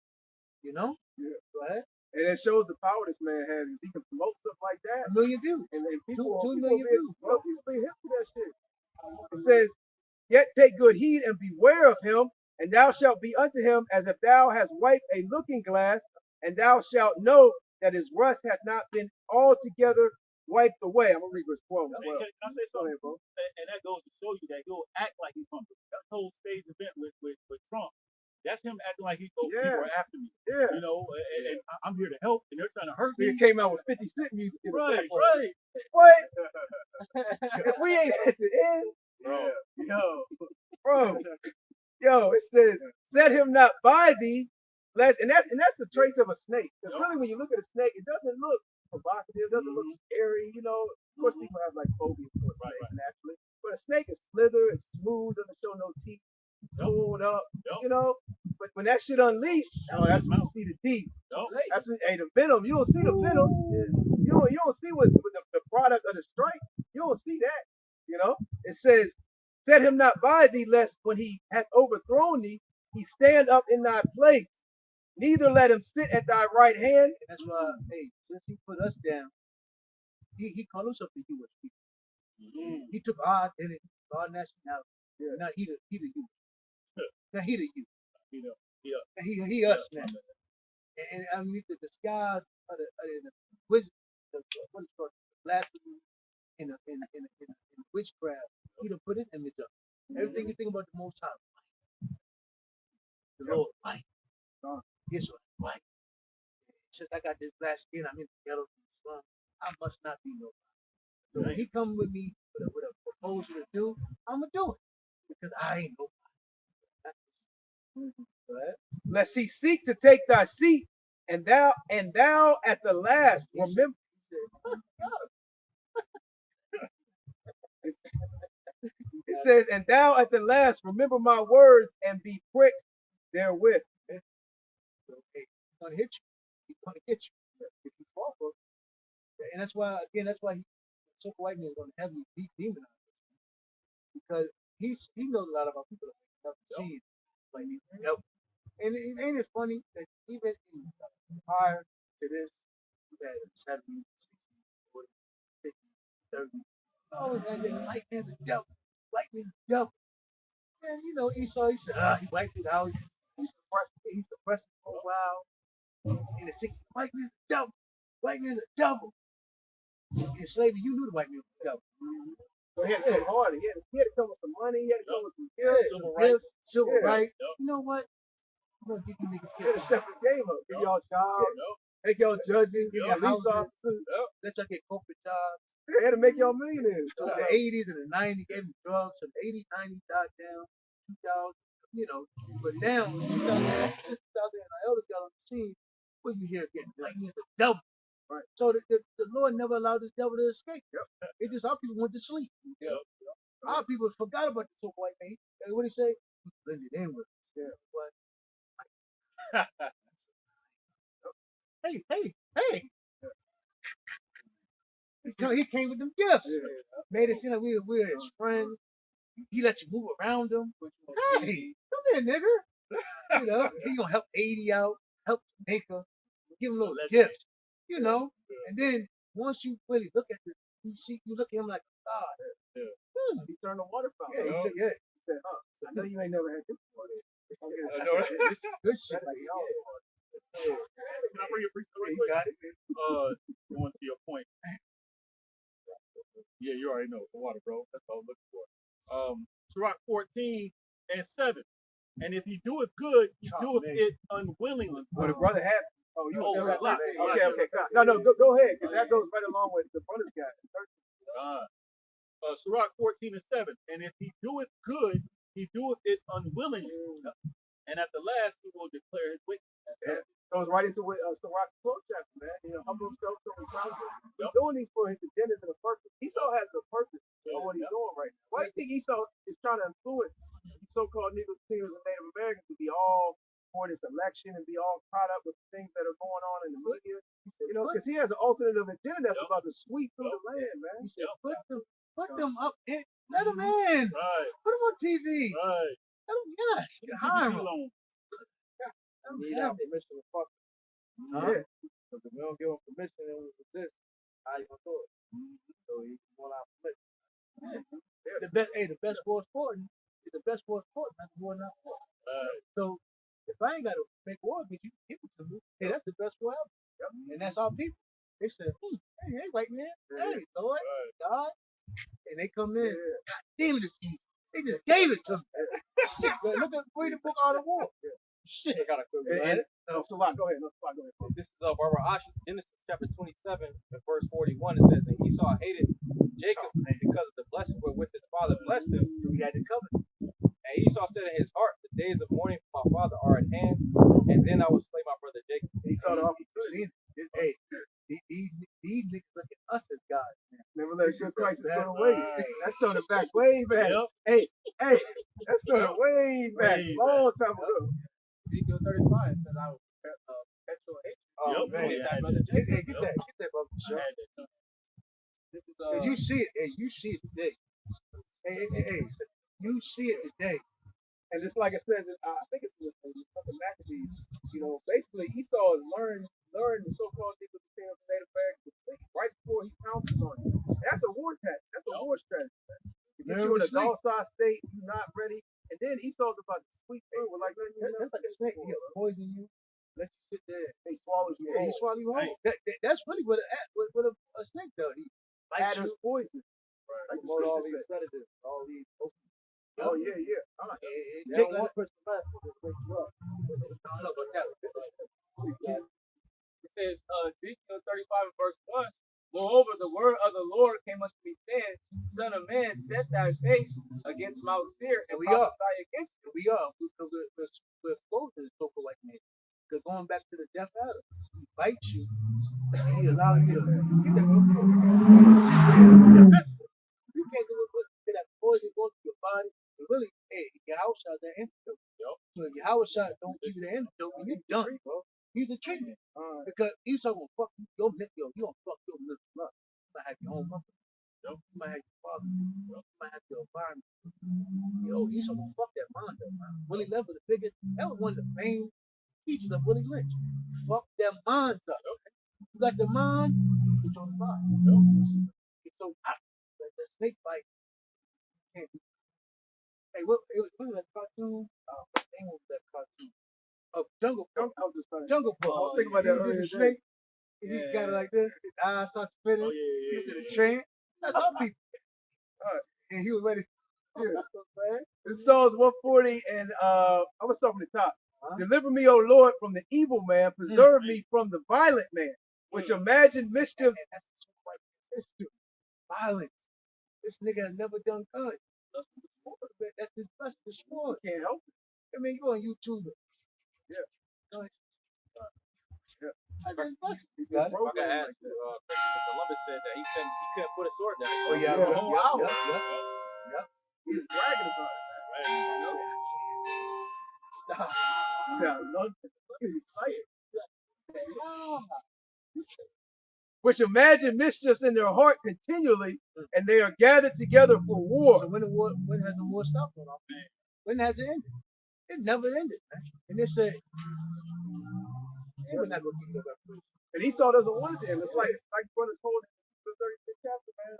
You know? Yeah. Go ahead. And it shows the power this man has, because he can promote stuff like that. 1 million views. And then people, 2 million views. People be hip to that shit. It says, yet take good heed and beware of him, and thou shalt be unto him as if thou hast wiped a looking glass, and thou shalt know that his rust hath not been altogether wiped away. I'm going to read verse 12 as well. Can I say something? Go ahead, bro. And that goes to show you that he'll act like he's humble. That whole stage event with Trump, that's him acting like people are after me. Yeah. You know, and I'm here to help, and they're trying to hurt me. He came out with 50 Cent music. Right. What? If we ain't at the end, bro, it says, set him not by thee, lest, and that's the traits of a snake. Because really, when you look at a snake, it doesn't look provocative, it doesn't look scary. You know, of course, people have like phobias for snakes naturally, but a snake is slither, it's smooth, doesn't show no teeth, pulled up, you know. But when that shit unleashed, that's when you see the teeth. That's when, the venom. You don't see the venom. You don't see what's the product of the strike. You don't see that. You know. It says, set him not by thee, lest when he hath overthrown thee, he stand up in thy place. Neither let him sit at thy right hand. And that's why, since he put us down, he called himself the U.S. people. He took our identity, our nationality. Now he the you. Now he the you. He us now. And underneath the disguise of the wisdom, what is called blasphemy in witchcraft, he done put his image up. Everything you think about the Most High, the Lord, white, Israel, white. Since I got this black skin, I'm in the ghetto, slum. I must not be nobody. So when he come with me with a proposal to do, I'ma do it because I ain't nobody. Lest he seek to take thy seat, and thou at the last remember. It says, and thou at the last remember my words and be pricked therewith. He's gonna hit you. He's gonna get you if you fall for it. And that's why so white man is gonna heavily demonize because he knows a lot about people that have never seen like these devils. And ain't it funny that even prior to this, we had 70s, 60s, 40s, 50s, 30s. Always had that white man's a devil. White man's a devil. And you know, Esau, he said, he wiped it out. He suppressed it for a while. In the 60s, white man's a devil. White man's a devil. In slavery, you knew the white man was a devil. So he had to come harder. He had to come with some money. He had to come with some gifts, civil rights. You know what? I'm gonna give you niggas gifts. Step this game up. Give y'all jobs. Make y'all judges. Give y'all police officers. Let y'all get corporate jobs. He had to make y'all millionaires. So the 80s and the 90s gave them drugs. So the 80s, 90s died down. 2000, you know. But now, 2000 and our elders got on the scene. What you hear again? White man's a devil. Right. So the Lord never allowed this devil to escape. It just our people went to sleep. Our people forgot about the so white man. And what he say? He blended in with us. But hey. He came with them gifts. Made it seem like we were his friends. He let you move around him. Hey, come here, nigga. You know, he gonna help Haiti out, help Jamaica, give him little gifts. You know, and then once you really look at this, you look at him like a god. He turned the water fountain. He said, I know you ain't never had this before. This is good shit. Like, Can I bring your priest right you quick? got it. Going to your point. Yeah, you already know. The water, bro. That's all I'm looking for. Sirach 14:7. And if you do it good, you do it unwillingly. Well, the brother had. Oh, you Oh, was it's a lot. okay. No, go ahead, because that goes right along with the brother's guy. Sirach 14:7. And if he doeth good, he doeth it unwillingly. And at the last, he will declare his wickedness. Yeah. Goes right into what Sirach 12 chapter, man. Humble himself so he counts it. He's doing these for his agendas and a purpose. Esau has a purpose on what he's doing right now. Why do you think Esau is trying to influence these so-called Negro singers and Native Americans to be all for this election and be all caught up with the things that are going on in the media? Because he has an alternative agenda that's about to sweep through the land, man. He said, put them up in, let them in. Right. Put them on TV. Right. Let them, yes. Hire them. We need our permission to fuck. Yeah. Because if we don't give him permission and we resist, how you gonna do it? So he want our permission. The best war sporting is the best war sporting, not the war not war. So if I ain't gotta make war against you, give it to me. Hey, that's the best war ever. And that's our people. They said, hey, white man, hey, Lord, God. And they come in, God damn it, it's easy. They just gave it to me. Shit, man, look at read the book Art of War. Shit. I got a quick And, Salah, go ahead. This is Barbara Asher, Genesis chapter 27 and verse 41. It says, and Esau hated Jacob because of the blessing wherewith his father blessed him. We had to cover. And Esau said in his heart, the days of mourning for my father are at hand, and then I will slay my brother Jacob. Esau the Seen it. Hey, these niggas look at us as God. Never let good Christ is going to waste. That's started back way back. Hey, that's started way back. Long time ago. Ezekiel 35 says I will perpetual hatred. Oh, man. Get that, brother. Sure. This is, you see it. Hey, you see it today. Hey, you see it today. And just like it says, I think it's in the Maccabees, basically Esau has learned the so-called Native Americans right before he pounces on you. That's a war tactic. That's a war strategy. To get you in a docile state, you're not ready. And then Esau's about to sweep through. We're like, that's like a snake. He'll poison you. Let you sit there. He swallows you whole. He swallows you whole. That's really what a snake does. He bites you. Poison. Like all these sedatives, all these. Oh, yeah. Take one person left. Wake you up. I don't know about that. It says Ezekiel 35 and verse 1. Moreover, the word of the Lord came unto me, saying, Son of man, set thy face against Mount Seir and prophesy against it. We are. Because we're exposed to this so-called white man. Because going back to the death Adam, he bites you, and he allows you to get that real quick. You can't do it with that poison going through your body. But really, hey, your house shot that antidote. So if your house shot don't give you the antidote, then you're done, bro. Use the treatment. Because Esau gonna fuck you, you gonna fuck your mental up. You might have your own mother. You might have your father. You might have your environment. Esau gonna fuck that mind up, man. Willie Lynch was the biggest, that was one of the main teachers of Willie Lynch. Fuck their minds up. You got the mind, you control the body. So the snake bite can't be. Hey, what was that cartoon? What name was that cartoon? Jungle Book. Jungle Book. I was thinking about that earlier. The snake, he got it like this. His eyes start spinning. He was in a trance. That's our people. And he was ready. This Psalms 140, and I'm gonna start from the top. Deliver me, O Lord, from the evil man. Preserve me from the violent man, which imagine mischiefs. Violence. This nigga has never done good. That's his best sport. Can't help it. I mean, you on YouTube. Yeah. Go ahead. If I could add to Christopher Columbus said that he couldn't put a sword down. Oh yeah, the whole hour. Yeah. He's bragging about it. Stop. Yeah, I love it. He's excited. Which imagine mischiefs in their heart continually, and they are gathered together for war. So when has the war stopped on our man? When has it ended? It never ended, man. And they said, we're not gonna give you that revolution. And Esau doesn't want it to end. It's like brothers told in the 36th chapter, man.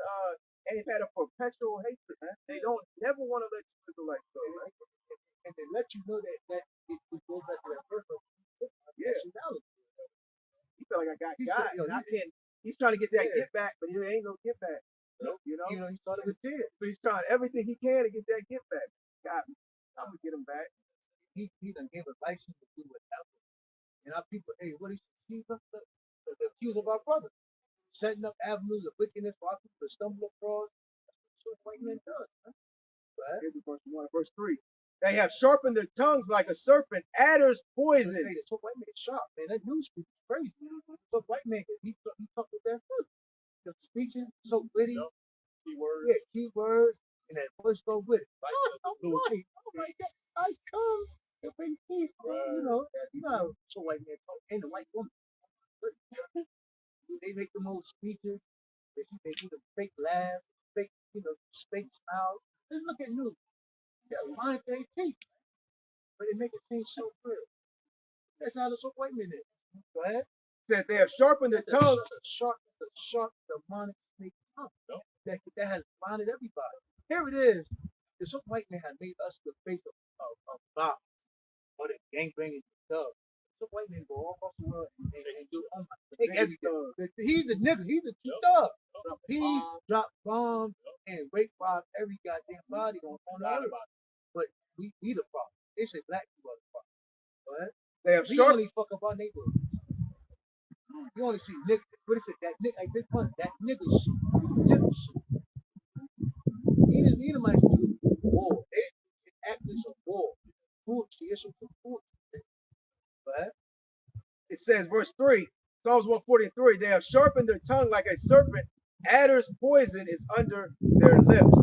They've had a perpetual hatred, man. They don't never want to let you Israelites go, right? And the let you know that it goes back to that first one. Yeah. Nationality. He felt like I got He got, said, yo, and I can't. He's trying to get that Yeah. get back, but there ain't no get back. You know, he started with tears. so he's trying everything he can to get that get back. Got me. I'm gonna get him back. He done gave a license to do whatever. And our people, hey, what is see the accuse of our brother? Setting up avenues of wickedness for our people to stumble across. That's what white men does, man. Right? Here's the verse 1, verse 3. They have sharpened their tongues like a serpent, adders poison. Hey, so white man sharp, man. That news speak is crazy. So white man, he talk with that foot. The speeches so witty. Keywords. Yeah, keywords, and that voice go with it. Oh my God, I come to bring peace. Right. You know how so white man talk, and the white woman. They make the most speeches. They do the fake laugh, fake, fake smile. Just look at news. They're lying to their teeth, but they make it seem so real. That's how the so white man is. Go ahead. Says they have sharpened their tongues. That's a sharp, demonic snake tongue that has blinded everybody. Here it is. The so white man has made us the face of violence or the gangbanging stuff. So white man go all across the world and do take everything. He's the nigga. He's the thug. He dropped bombs and rape robbed every goddamn body on the earth. But we the problem. They say black people are the problem. Right? They have We sharpened. only fuck up our neighborhoods. You only see nigga. What is it? That nigga, like Big Pun, that nigga shit. Nigga shit. He might do war. They act as a war. Food, the issue for food. But It says, verse 3, Psalms 143, they have sharpened their tongue like a serpent, adder's poison is under their lips.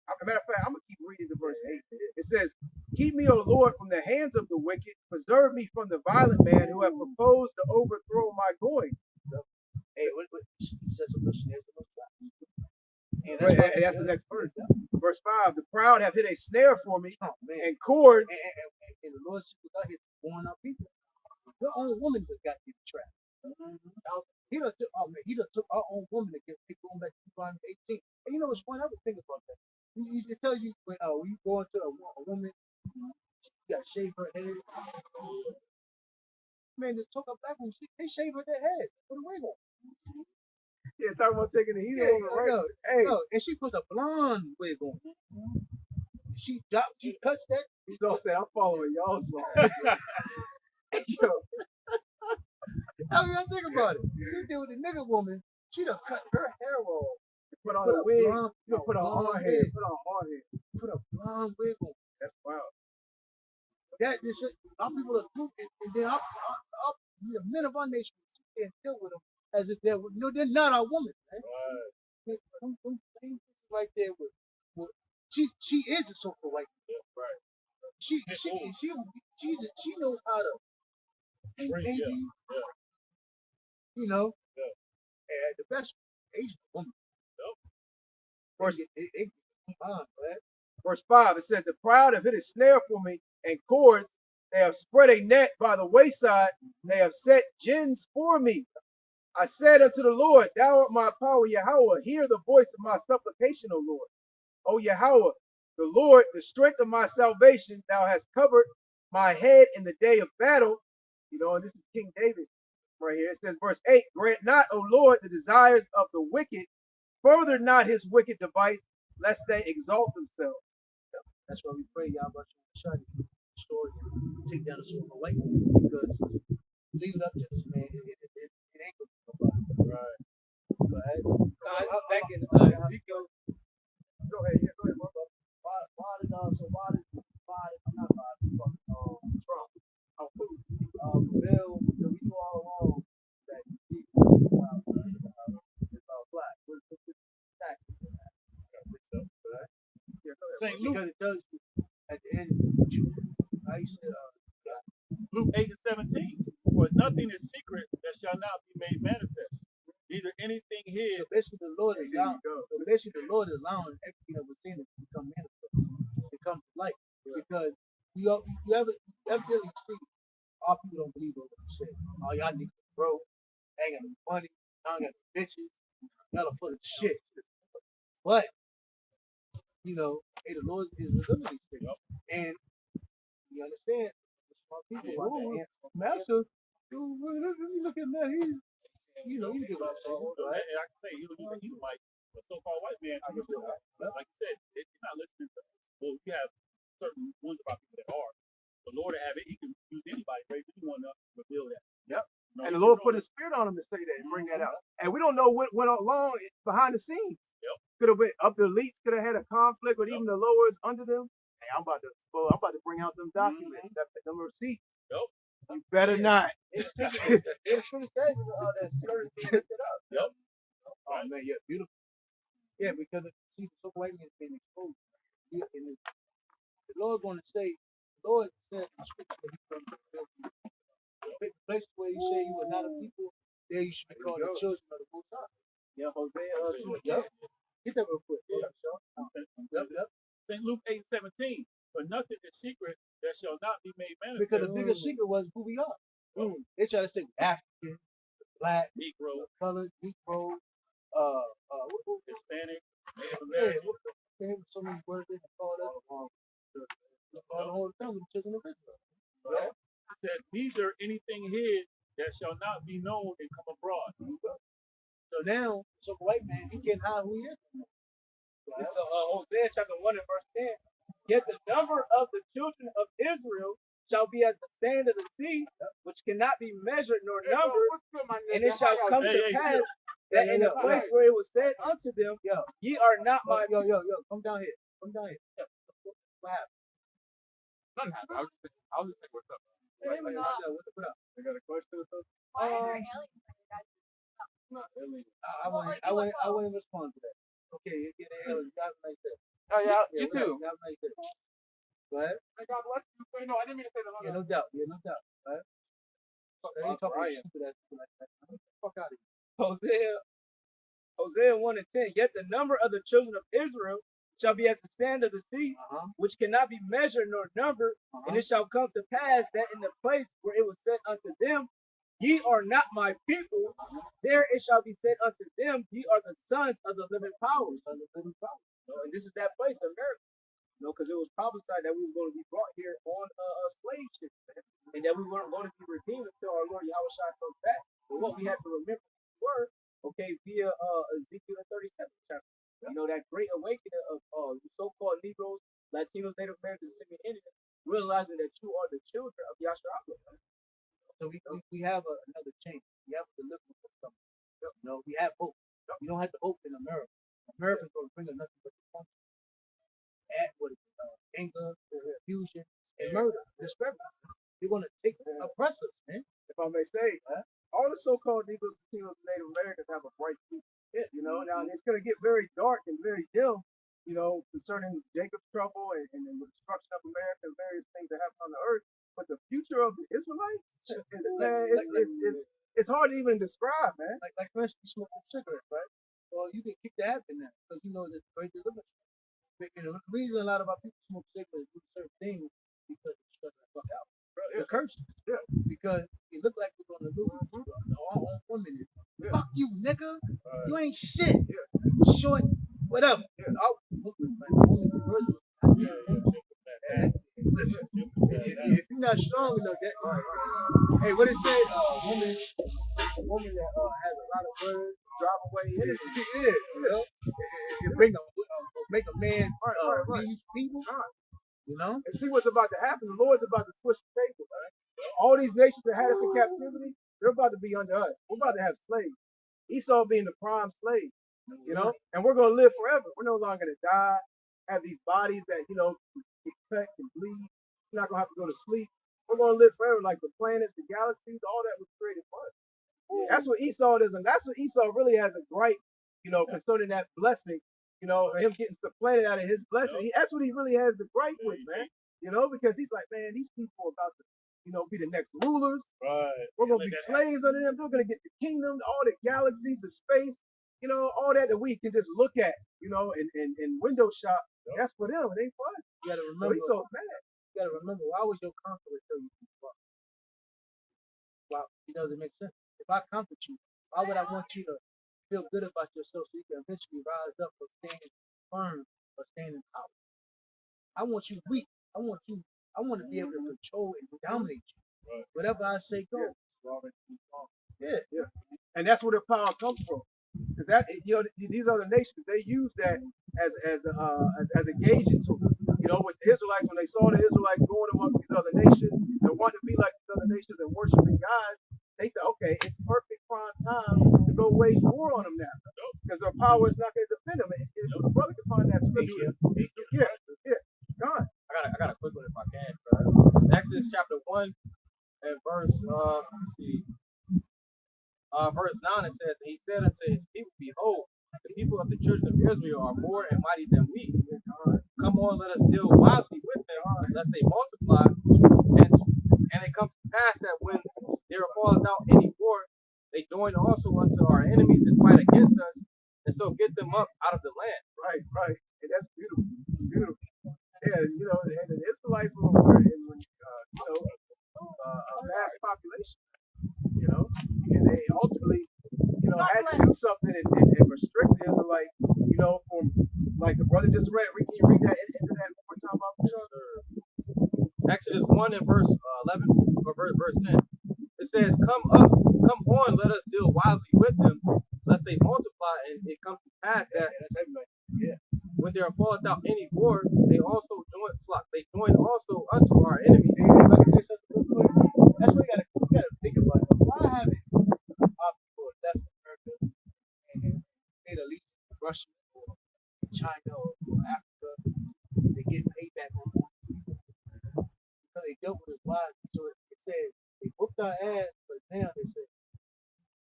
As a matter of fact, I'm going to keep reading to verse 8. It says, keep me, O Lord, from the hands of the wicked, preserve me from the violent man who have proposed to overthrow my going. hey, what he says a little snares the most. And that's the next verse. Verse 5, the proud have hit a snare for me, Oh, man. and cords. And the Lord said, out here born our people. Your own woman's a goddamn trap. He done took our own woman to get going back to 2018. And you know what's one other thing about that? It tells you when you go into a woman, you gotta shave her head. Man, they took a black woman, they shave her their head, put a wig on. Yeah, talking about taking the heat over, right? Hey, and she puts a blonde wig on. She cuts that. So said, I'm following y'all's law. Yo, I think about it. You deal with a nigga woman, she done cut her hair off. Put on a wig. Put on hard hair. Put a blonde wig on. That's wild. This shit, our people are stupid, and then the men of our nation can't deal with them as if they're not our women, man. Right. Them things right there with she is a so-called white woman. Right. She knows how to paint baby. You know. And the best Asian woman. Verse 5, it says, the proud have hit a snare for me, and cords, they have spread a net by the wayside, they have set gins for me. I said unto the Lord, thou art my power, Yahweh, hear the voice of my supplication, O Lord. O Yahweh, the Lord, the strength of my salvation, thou hast covered my head in the day of battle. And this is King David right here. It says, verse 8, grant not, O Lord, the desires of the wicked, further not his wicked device, lest they exalt themselves. That's why we pray, y'all, about try to destroy take down the super white man, because leave it up to this man, it ain't gonna be nobody. Right. Back in Ezekiel. Go ahead, bro. Trump on food. Bill, we knew all along that he is black. What's the fact? St. Luke. Because it tells you at the end, how you said, Luke 8 and 17. For nothing is secret that shall not be made manifest. Neither anything hid. so basically the Lord is allowing everything that was seen to become manifest, to come to light. Because you evidently see all people don't believe what you say. Oh, y'all niggas broke, ain't got no money, y'all got no bitches, y'all are full of shit. But hey, the Lord is revealing these things. And You understand? The smart people want the Ooh, answer. Master, dude, let me look at that. You know, you get what I'm saying. And I can say he's an Edomite, a so-called white man. Like you said, you're not listening to us. Well, you have certain ones about people that are. The Lord have it. He can use anybody, raise anyone up to reveal that. Yep. You know, And he the can Lord draw put them. His Spirit on him to say that and bring that out. And we don't know what went along behind the scenes. Yep. Could have been up the elites, could have had a conflict with even the lowers under them. Hey, I'm about to bring out them documents, them receipts. Yep. You better not. It should have said that certain things picked it up. Yep. Oh man, yeah, beautiful. Yeah, because see, the white man's being exposed. Yeah, and the Lord going to say, the Lord said in the scripture that He's going to fulfill the place where you say you were not a people, there you should be called the children of the Most High. Yeah, Hosea 2. Yep. Get that real quick. Yeah. Yep. St. Luke 8:17. For nothing is secret that shall not be made manifest. Because the biggest secret was who we are. They try to say African, black, Negro, colored, Negro, Hispanic, Native yeah, American. so many words they call us. All the whole time, the children of Israel. Right? It says, neither anything hid that shall not be known and come abroad. So now, so white man, he can't hide who he is. It's Hosea chapter 1 and verse 10. Yet the number of the children of Israel shall be as the sand of the sea, which cannot be measured nor numbered. And it shall come to pass that in the place where it was said unto them, ye are not my Yo, come down here. Come down here. What happened? Nothing happened. I was just thinking, what's up? What up? I got a question or something? Why are there aliens? I want to respond to that. Okay, you get it. You have a nice day. Oh yeah, you You too. have a nice day. Go ahead. God bless you. No, I didn't mean to say that. Yeah, no doubt. Yeah, no doubt. All right. I ain't talking stupid ass people like that. Fuck out of here. Hosea 1 and 10. Yet the number of the children of Israel shall be as the sand of the sea, which cannot be measured nor numbered. And it shall come to pass that in the place where it was said unto them, ye are not my people, there it shall be said unto them, ye are the sons of the living powers. And this is that place, America. Because it was prophesied that we were going to be brought here on a slave ship, man, and that we weren't going to be redeemed until our Lord Yahushua comes back. But what we have to remember were, via Ezekiel 37th chapter. You know, that great awakening of so-called Negroes, Latinos, Native Americans, and Semitic Indians, realizing that you are the children of Yahshua. So we have another change. We have a deliverance for something. You know, we have hope. You don't have to hope in America. America's going to bring us nothing but dysfunction. Anger, confusion, and murder, disparity. They're going to oppress us, man. If I may say, all the so-called Negroes, Latinos, and Native Americans have a bright future. You know, now it's going to get very dark and very dim, you know, concerning Jacob's trouble and the destruction of America and various things that happen on the earth. But the future of the Israelites it's hard to even describe, man. Like for instance, you smoke cigarettes, right? Well, you can kick the habit now because you know there's great deliverance. You know, the reason a lot of our people smoke cigarettes do certain things because it's shut the fuck out. The curses. Yeah. Because it looked like we're gonna lose. All on 1 minute. Fuck you, nigga. You ain't shit. Short, whatever. Listen, if you're not strong enough, hey, what it say? A woman that has a lot of words, drive away. Yeah, you know, it make a man leave people. You know, And see what's about to happen. The Lord's about to switch the table, man. All these nations that had us in captivity, they're about to be under us. We're about to have slaves. Esau being the prime slave, you know, and we're going to live forever. We're no longer going to die, have these bodies that, you know, get cut and bleed. We're not going to have to go to sleep. We're going to live forever like the planets, the galaxies, all that was created for us. That's what Esau does. And that's what Esau really has a gripe, you know, concerning that blessing, you know, him getting supplanted out of his blessing. That's what he really has the gripe with, man. You know, because he's like, man, these people are about to, you know, be the next rulers. Right. We're going to be slaves under them. They're going to get the kingdom, all the galaxies, the space, you know, all that we can just look at, you know, and window shop. That's for them. It ain't for us. you gotta remember. He's so mad. You gotta remember. Why was your comforter tell you to fuck? Well, it doesn't make sense. If I comfort you, why would I want you to feel good about yourself so you can eventually rise up or stand firm or stand in power? I want you weak. I want you I want to be able to control and dominate you. Whatever I say goes. Yeah, yeah. And that's where the power comes from. Because that, these other nations, they use that as a gauging tool. With the Israelites, when they saw the Israelites going amongst these other nations and wanting to be like these other nations and worshiping God, they thought, okay, it's perfect prime time to go wage war on them now, because their power is not going to defend them. The brother can find that scripture. Yeah, yeah. God. I got a quick one if I can. It's Exodus chapter 1 and verse let's see. Verse 9 it says, and he said unto his people, behold, the people of the children of Israel are more and mighty than we. Come on, let us deal wisely with them, lest they multiply. And it comes to pass that when there falleth out any war, they join also unto our enemies and fight against us, and so get them up out of the land. Right, right. And that's beautiful. Beautiful. Yeah, and the Israelites were a vast population, and they ultimately, had to do something and restrict the Israelites, from, like the brother just read. Can you read that into that one more time, Exodus 1 and verse 11 or verse 10. It says, come on, let us deal wisely with them, lest they multiply. And it comes to pass that when there falleth out any war, they join also unto our enemies. Hey, if I can say something real quick, that's what you gotta think about it. Why haven't our people left America and made a leap to Russia or China or Africa? They get paid back on more because they dealt with us wisely. So it said they whooped our ass, but now they say,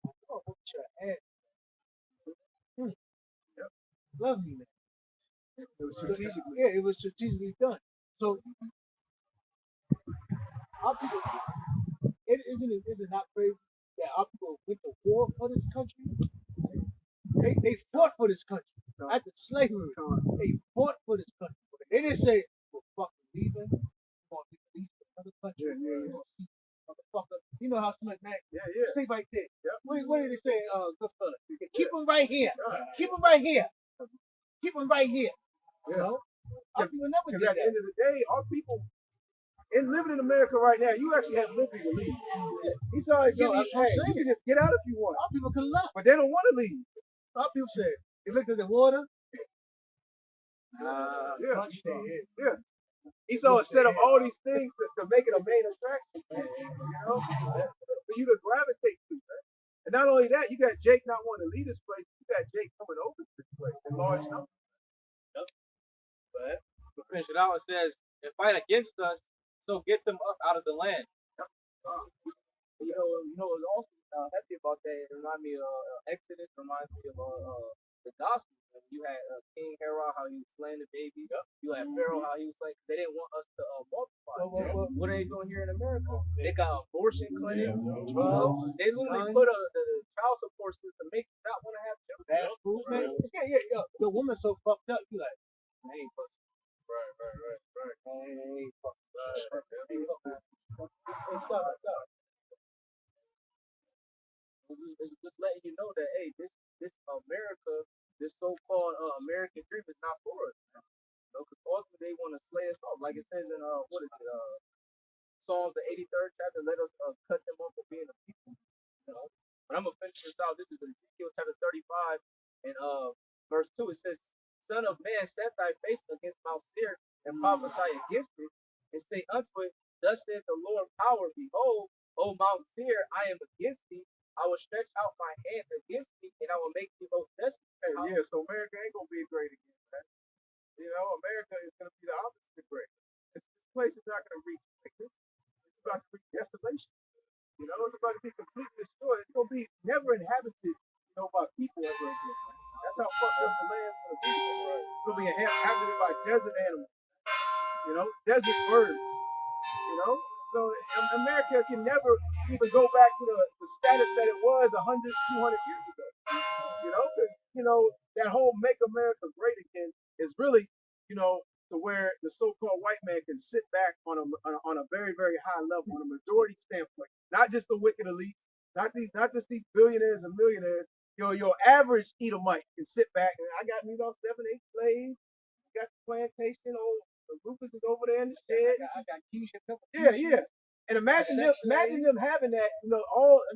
"I'm gonna whoop your ass." Love me, man. It was strategically. Yeah, it was strategically done. So our people, is it not crazy that our people went to war for this country? They fought for this country. After slavery, they fought for this country. They didn't say, "We're fucking leaving. We're going to leave for another country." Motherfucker, you know how Smack Mac? Yeah. Stay right there. What did they say, Goodfella? Keep them right here. Keep them right here. Keep them right here. You know? Our people never Because did at the that. end of the day, our people, in living in America right now, you actually have liberty to leave. He saw it. Yo, that's what I'm Hey, you saying. can just get out if you want, Our people could left. but they don't want to leave. Our people said, they looked at the water. Yeah. Yeah. Esau has set up all these things to make it a main attraction, for you to gravitate to, man. And not only that, you got Jake not wanting to leave this place. You got Jake coming over to this place in large numbers. But to finish it out, it says, and fight against us, so get them up out of the land. What's also happy about that, it reminds me of Exodus, reminds me of the gospel. You had King Herod, how he was slaying the babies. You had Pharaoh, how he was like, they didn't want us to multiply. What are they doing here in America? They got abortion clinics, drugs. They literally put the child support system to make you not want to have children. Bad food, man. Yeah. The woman's so fucked up. You like, I ain't fucking. Right. I ain't fucking. Stop. It's just letting you know that hey, this America, this so-called American dream is not for us. Because ultimately they want to slay us off, like it says in what is it, Psalms the 83rd chapter. Let us cut them off for being a people. But I'm gonna finish this out. This is Ezekiel chapter 35 and verse 2. It says, "Son of man, set thy face against Mount Seir and prophesy against it, and say unto it, Thus saith the Lord power, behold, O Mount Seir, I am against thee. I will stretch out my hand against thee, and I will make thee most desolate." Hey, yeah, so America ain't gonna be great again, man. America is gonna be the opposite of great. This place is not gonna reach greatness. It's about to reach desolation. It's about to be completely destroyed. It's gonna be never inhabited, by people ever again. That's how fucked up the land's gonna be. It's gonna be inhabited by desert animals, desert birds, So America can never even go back to the status that it was 100, 200 years ago. Because that whole "Make America Great Again" is really, to where the so-called white man can sit back on a very, very high level, on a majority standpoint, not just the wicked elite, not just these billionaires and millionaires. Your average Edomite can sit back and I got me about 7, 8 slaves, got the plantation, Rufus is over there in the shed. I got Keisha. Yeah. And imagine them having that. I'm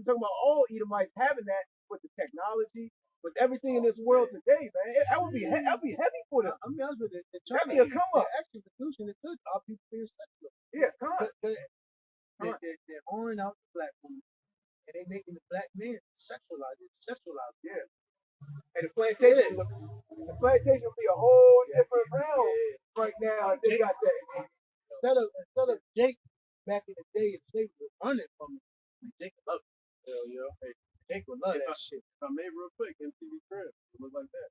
talking about all Edomites having that with the technology, with everything in this world today, man. That would be heavy for them. I'll be honest with you. That'd be a come up. The actual solution is good. Our people being secular. Yeah, come on. They're whoring out the black woman, and they making the black man sexualized. Yeah. And the plantation would be a whole different realm right now if they got that. Instead of Jake back in the day, if slavery was running from it, Jake would love it. Hell yeah. Hey, Jake would love that shit. if I made real quick, MTV Crib, it look like that.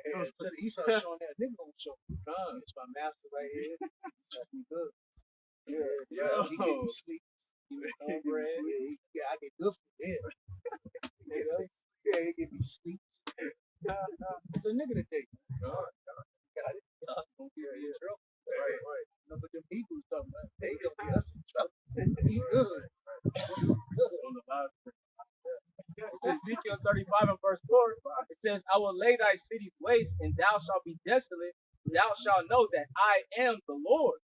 And instead of Esau showing that nigga on the show, it's my master right here. That's me good. Yeah. He give me sleep. He give me cornbread. Yeah, I get good food. Yeah, he give me sleep. It's a nigga today. Got it. Right. No, but them Hebrews talking about they gonna be us in trouble. He good. On the live stream. It's Ezekiel 35 and verse 4. It says, I will lay thy cities waste, and thou shalt be desolate. Thou shalt know that I am the Lord.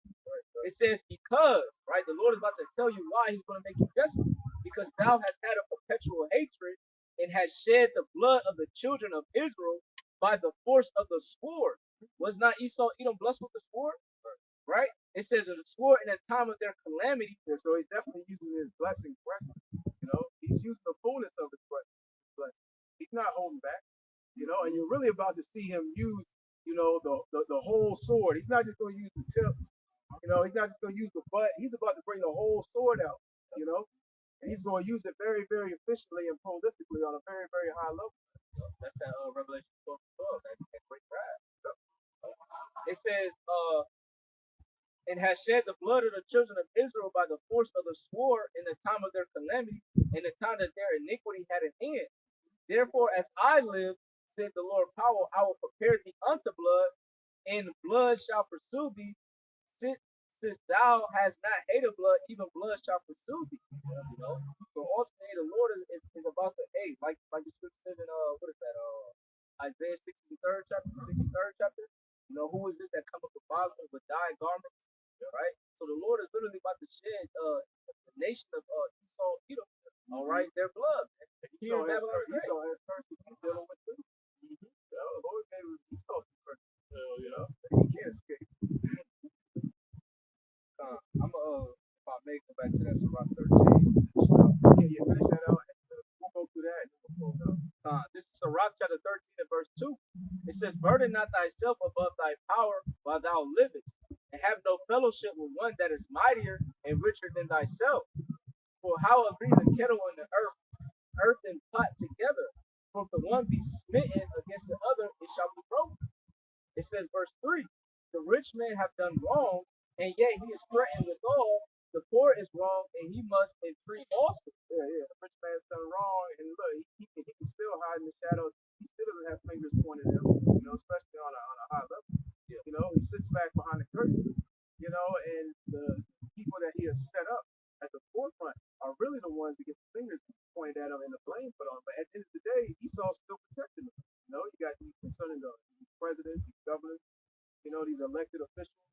It says, because, right? The Lord is about to tell you why he's going to make you desolate. Because thou hast had a perpetual hatred and has shed the blood of the children of Israel by the force of the sword. Was not Esau Edom blessed with the sword? Right? It says, the sword in the time of their calamity. Yeah, so he's definitely using his blessing correctly. He's using the fullness of his blessing. He's not holding back. And you're really about to see him use, the whole sword. He's not just going to use the tip. He's not just going to use the butt. He's about to bring the whole sword out. And he's going to use it very, very efficiently and prolifically on a very, very high level. That's that Revelation 12, that great wrath. It says, and has shed the blood of the children of Israel by the force of the sword in the time of their calamity, in the time that their iniquity had an end. Therefore, as I live, said the Lord power, I will prepare thee unto blood, and blood shall pursue thee. Since thou hast not hated blood, even blood shall pursue thee. So ultimately, the Lord is about to hate, like the scripture says in what is that? Isaiah 63rd chapter. Who is this that cometh with bottom with dyed garments? Right? So the Lord is literally about to shed the nation of Esau, Edom, all right, their blood. Esau has curses he's dealing with too. The Lord gave Esau some curses. He can't escape. If I may go back to that Surah 13. Yeah, finish that out. We'll go through that. This is Surah chapter 13 and verse 2. It says, burden not thyself above thy power while thou livest, and have no fellowship with one that is mightier and richer than thyself. For how agree the kettle and the earth and pot together? For if the one be smitten against the other, it shall be broken. It says, verse 3, the rich man hath done wrong, and yet he is threatened withal. The poor is wrong, and he must entreat also. Yeah. The rich man's done wrong, and look, he can still hide in the shadows. He still doesn't have fingers pointed at him, especially on a high level. Yeah. He sits back behind the curtain, and the people that he has set up at the forefront are really the ones that get the fingers pointed at him and the blame put on. But at the end of the day, Esau's still protecting them. You got these concerning these presidents, these governors, these elected officials.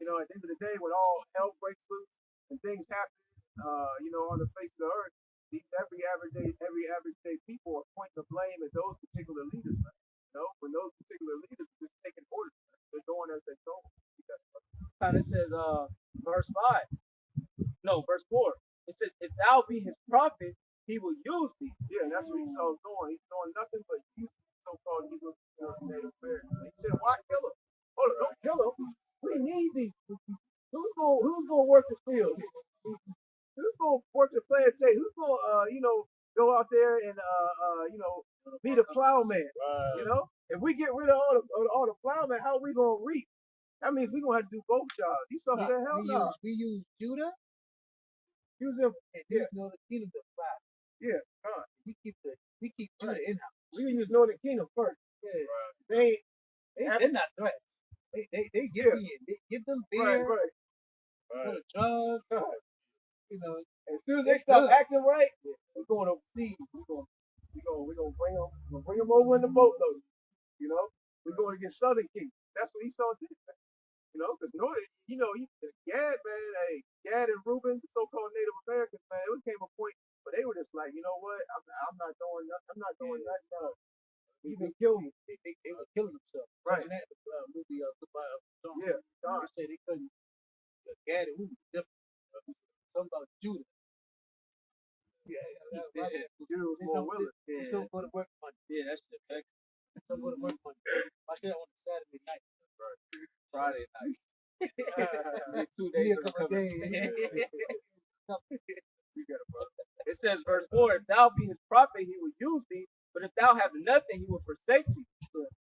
At the end of the day, when all hell breaks loose and things happen, on the face of the earth, these every average day people are pointing the blame at those particular leaders. When those particular leaders are just taking orders, they're doing as they're told. And it says, verse 4. It says, if thou be his prophet, he will use thee. Yeah, and that's what Esau's doing. He's doing nothing but using so-called Hebrew Native Americans. He said, why kill him? Hold on, don't kill him. We need these. Who's gonna work the field? Who's gonna work the plantation? Who's gonna go out there and be the plowman? Right. If we get rid of all the plowmen, how are we gonna reap? That means we're gonna have to do both jobs. Esau said, hell no. We use Judah. Use them. Yeah. The kingdom to fly. Yeah. We keep Judah in house. We can use Northern Kingdom first. Yeah. Right. They're not threats. They give me it. They give them beer. Right. For the drugs. As soon as they stop acting right, we're going overseas. We're gonna bring them over in the boatload. We're going to get Southern Kingdom. That's what Esau did. Because Gad, man, hey, Gad and Reuben, the so-called Native Americans, man, it came a point where they were just like, you know what, I'm not doing nothing. I'm not doing nothing. Even kill me. They were killing themselves. Right. Second that movie, Goodbye Song. Yeah. They said they couldn't. Gad and Reuben different. Something about Judah. Judah was more willing. They still go to work Monday. Yeah, that's the effect. They still go to work Monday. I said on Saturday night. Friday night. 2 Give me days a of couple of recovery. days. You got it, brother. It says, verse 4, if thou be his prophet, he will use thee, but if thou have nothing, he will forsake thee.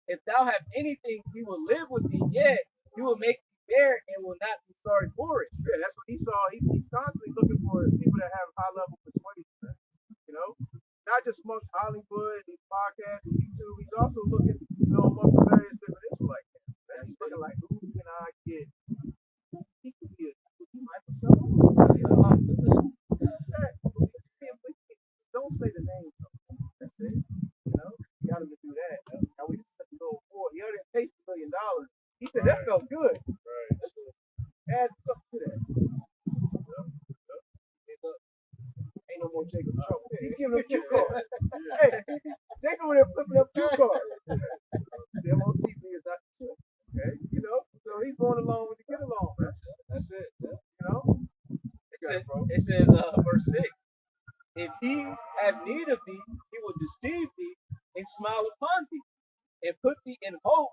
If thou have anything, he will live with thee, yet he will make thee bear and will not be sorry for it. Yeah, that's what he saw. He's constantly looking for people that have high level persuasion, man. Not just amongst Hollywood and these podcasts and YouTube. He's also looking, amongst various different Israelite camps. Man. He's looking like, who can I get? He could be he might be someone. Don't say the name. That's it. You got him to do that. Now we just set the little forward. He already tasted $1 million. He said that felt good. Right. Let's add something to that. Ain't no more Jacob trouble. He's giving them cue cards. Hey, Jacob over there flipping up cue cards. The MOTV is not the truth. Okay, so he's going along with the get along, man. That's it. It says, verse 6, if he have need of thee, he will deceive thee and smile upon thee, and put thee in hope.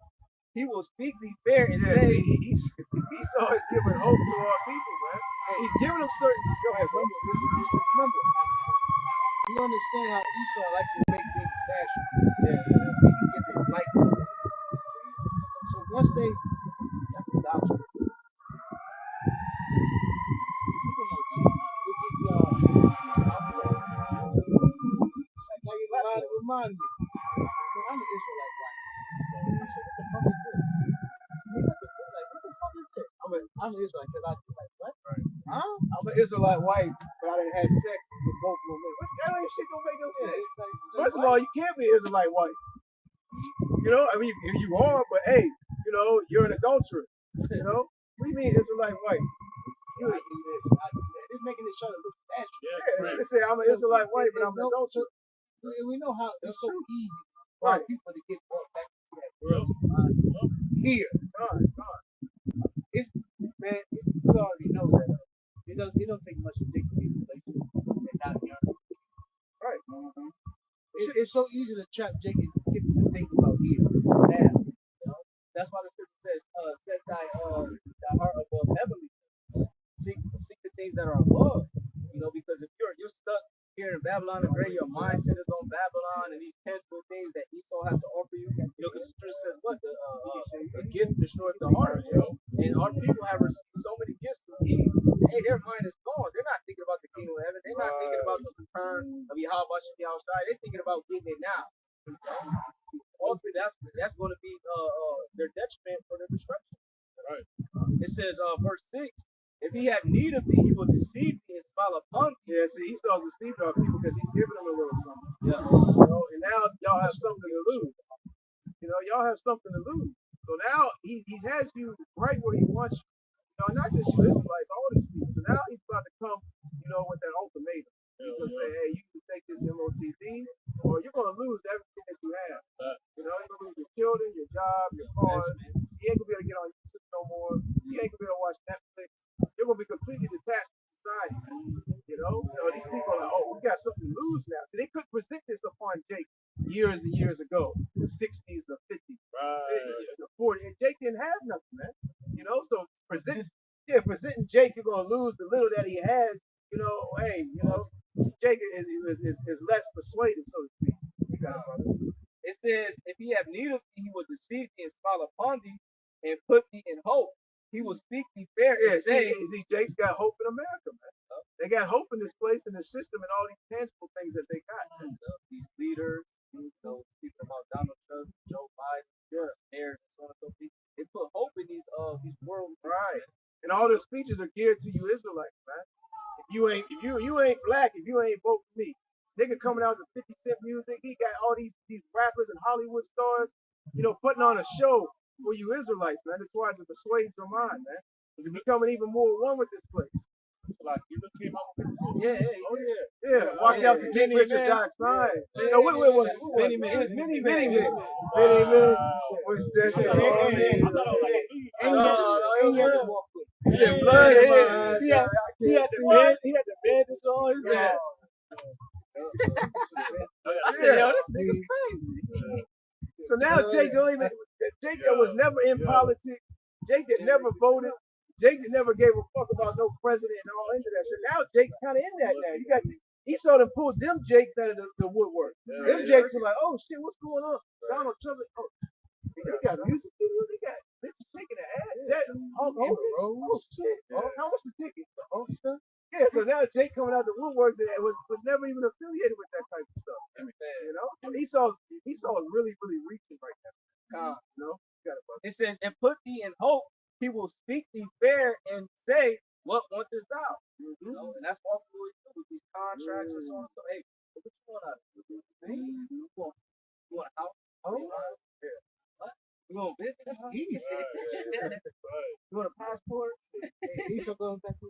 He will speak thee fair and say, Esau is giving hope to our people, man. And he's giving them certain. Go ahead, bro. Remember, you understand how Esau likes to make things fashion. yeah, He can get their light. So once they that's the doctrine. People on TV, they get outlet. Like now you remind me. So I'm an Israelite, right? I said, what the fuck is this? Like, what the fuck is this? I'm an Israelite because I do like what? Right. Huh? I'm an Israelite wife, but I done had sex with both women. That ain't shit don't make no sense. First of all, you can't be an Israelite wife. If you are, but hey, you're an adulterer. What do you mean Israelite wife? I do this, I do that. It's making it show to look fashion. Yeah, they say I'm an Israelite wife, but I'm an adulterer. And we know how it's so easy for Right. people to get brought back to that Real. here. God. It's man, you already know that it don't take much to dig to get places and not here. Right. It's so easy to trap Jake and get him to think about here now. that's why the scripture says, set thy heart above heavenly. Seek the things that are above. Because if you're stuck here in Babylon and where your mindset is on Babylon and these tangible things that Esau has to offer you, because the scripture says what the gift destroys the heart. And our people have received so many gifts from Eve. Hey, their mind is gone. They're not thinking about the kingdom of heaven. They're not thinking about the return of Yahweh Shemi outside. They're thinking about getting it now. Ultimately, that's going to be their detriment for their destruction. Right. It says, verse 6, if he have need of thee, he will deceive thee and smile upon thee. Yeah, see, Esau's deceiving our people because he's giving them a little something. Yeah. And now y'all have something to lose. Y'all have something to lose. So now he has you right where he wants you. Not just you Israelites, all these people. So now he's about to come, with that ultimatum. He's gonna say, hey, you can take this MOTV, or you're gonna lose everything that you have. You're gonna lose your children, your job, your cars. You ain't gonna be able to get on YouTube no more. You ain't gonna be able to watch Netflix. You're gonna be completely detached from society. So these people are like, oh, we got something to lose now. So they could present this upon Jake years and years ago, the 60s, the 50s, the 40s, and Jake didn't have nothing, man. So presenting Jake, you're gonna lose the little that he has. Jake is less persuaded, so to speak. You got it, brother. It says, if he have need of thee, he will deceive thee and smile upon thee and put thee in hope. He will speak thee fair and say, see, Jake's got hope in America, man. They got hope in this place and this system and all these tangible things that they got. These leaders, speaking about Donald Trump, Joe Biden, mayors, and so on and so forth. They put hope in these world. Right. And all their speeches are geared to you Israelites, man. If you ain't black, if you ain't vote for me. Nigga coming out with 50 Cent music, he got all these rappers and Hollywood stars, putting on a show for you Israelites, man, to try to persuade your mind, man, into becoming even more one with this place. So like you look came out with this. Yeah, walked out to get rich or die trying. No, what was it? Many men. Many men. Many men was just I thought I was like a lead. Ain't yet to walk with. He said blood in my eyes. He had the bandage on his head. I said, yo, this nigga's crazy. So now Jake don't even. Jake that was never in politics. Jake that never voted. Jake that never gave a fuck about no president and all into that shit. Now Jake's kind of in that now. You got Esau done pulled them Jakes out of the woodwork. Them Jakes are like, oh shit, what's going on? Donald Trump. Oh, they got music videos. They got bitches shaking their ass. That Hulk Hogan. Oh shit. Oh, how much the ticket? Oh stuff. Yeah, so now Jake coming out the woodwork that was never even affiliated with that type of stuff. You know, Esau is really reaching right now. You know, It says, and put thee in hope, he will speak thee fair and say, what wantest thou? You know, and that's also what we do with these contracts and so on. So, hey, what you want out of this? You want a house? Oh, yeah. What? You want a business? That's easy. You want a passport? Esau goes back to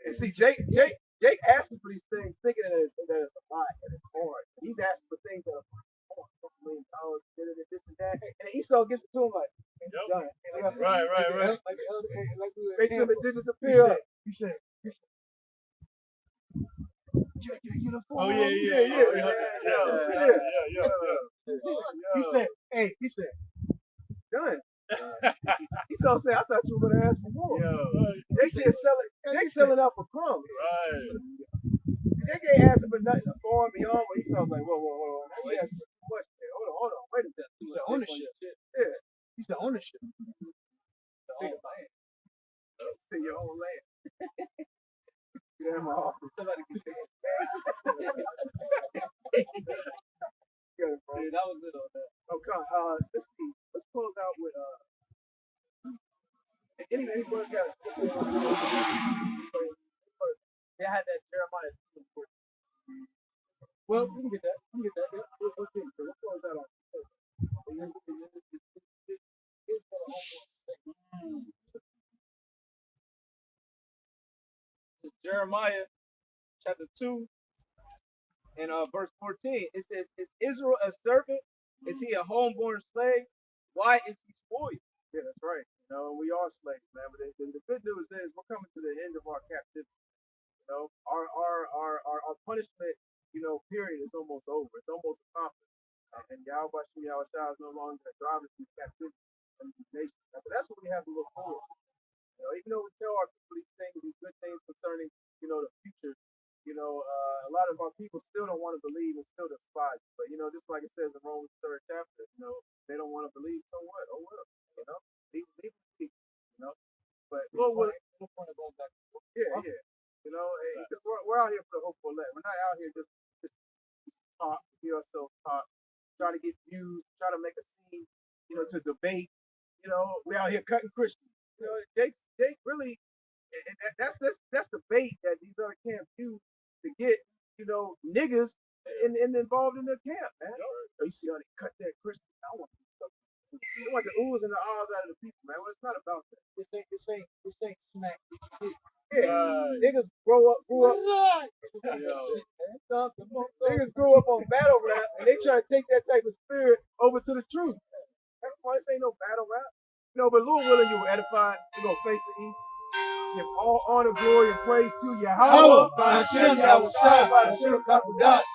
and see, Jake asking for these things, thinking that it's a lot and it's hard. He's asking for things that are $1 million, this and that, and Esau gets it to him like, done. Right. Makes them disappear. He said, you gotta get a uniform. Oh yeah. He said, done. Esau said, I thought you were gonna ask for more. Jake's selling out for crumbs. Right. Jake ain't asking for nothing far beyond what Esau's like, whoa. Now he asking for too much. Hold on, wait a minute. He said ownership. Yeah. He said ownership. Think about it. See your own land. Get in my office. somebody can say Good, bro. it. That was it on that. Okay, let's see. Let's close out with anybody got They had that Jeremiah 2 report. well, we can get that. Yeah, let's see. So let's close out on This is Jeremiah chapter 2 and verse 14. It says, is Israel a servant? Is he a homeborn slave? Why is he spoiled? Yeah, that's right. You know, we are slaves, man. But the good news is we're coming to the end of our captivity. You know, our punishment, period is almost over. It's almost accomplished. And Yahweh Shah is no longer going to drive us through captivity from these nations. So that's what we have to look forward to. Even though we tell our people these things, these good things concerning, the future, a lot of our people still don't want to believe and still despise it. But, just like it says in Romans 3rd chapter, they don't want to believe, so what? Oh, well, leave people, But Lord willing, yeah. Because we're out here for the hopeful elect. We're not out here just talk, hear ourselves talk, try to get views, try to make a scene, to debate. We're out here cutting Christians. They really, and that's the bait that these other camps use to get, niggas involved in their camp, man. You see how they cut their Christians. I want they want the oohs and the ahs out of the people, man. Well, it's not about that. This ain't smack. Yeah, niggas grew up. Niggas grew up on battle rap, and they try to take that type of spirit over to the truth. That's why this ain't no battle rap. But Lord willing, you will edify. We're gonna face the east. Give all honor, glory, and praise to Yahweh. By Hashem, Yahushua, by Hashem, Kakudat.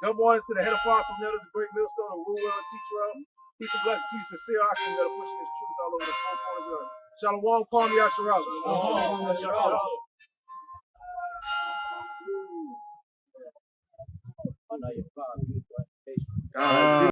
Double honors to the head apostle, elders, a great millstone, a rule well, teacher of. Peace and blessings to you, sincere Akim, that are pushing this truth all over the four corners of the earth. Shalom, Kwam Yasharal. Oh, no, you're fine. God.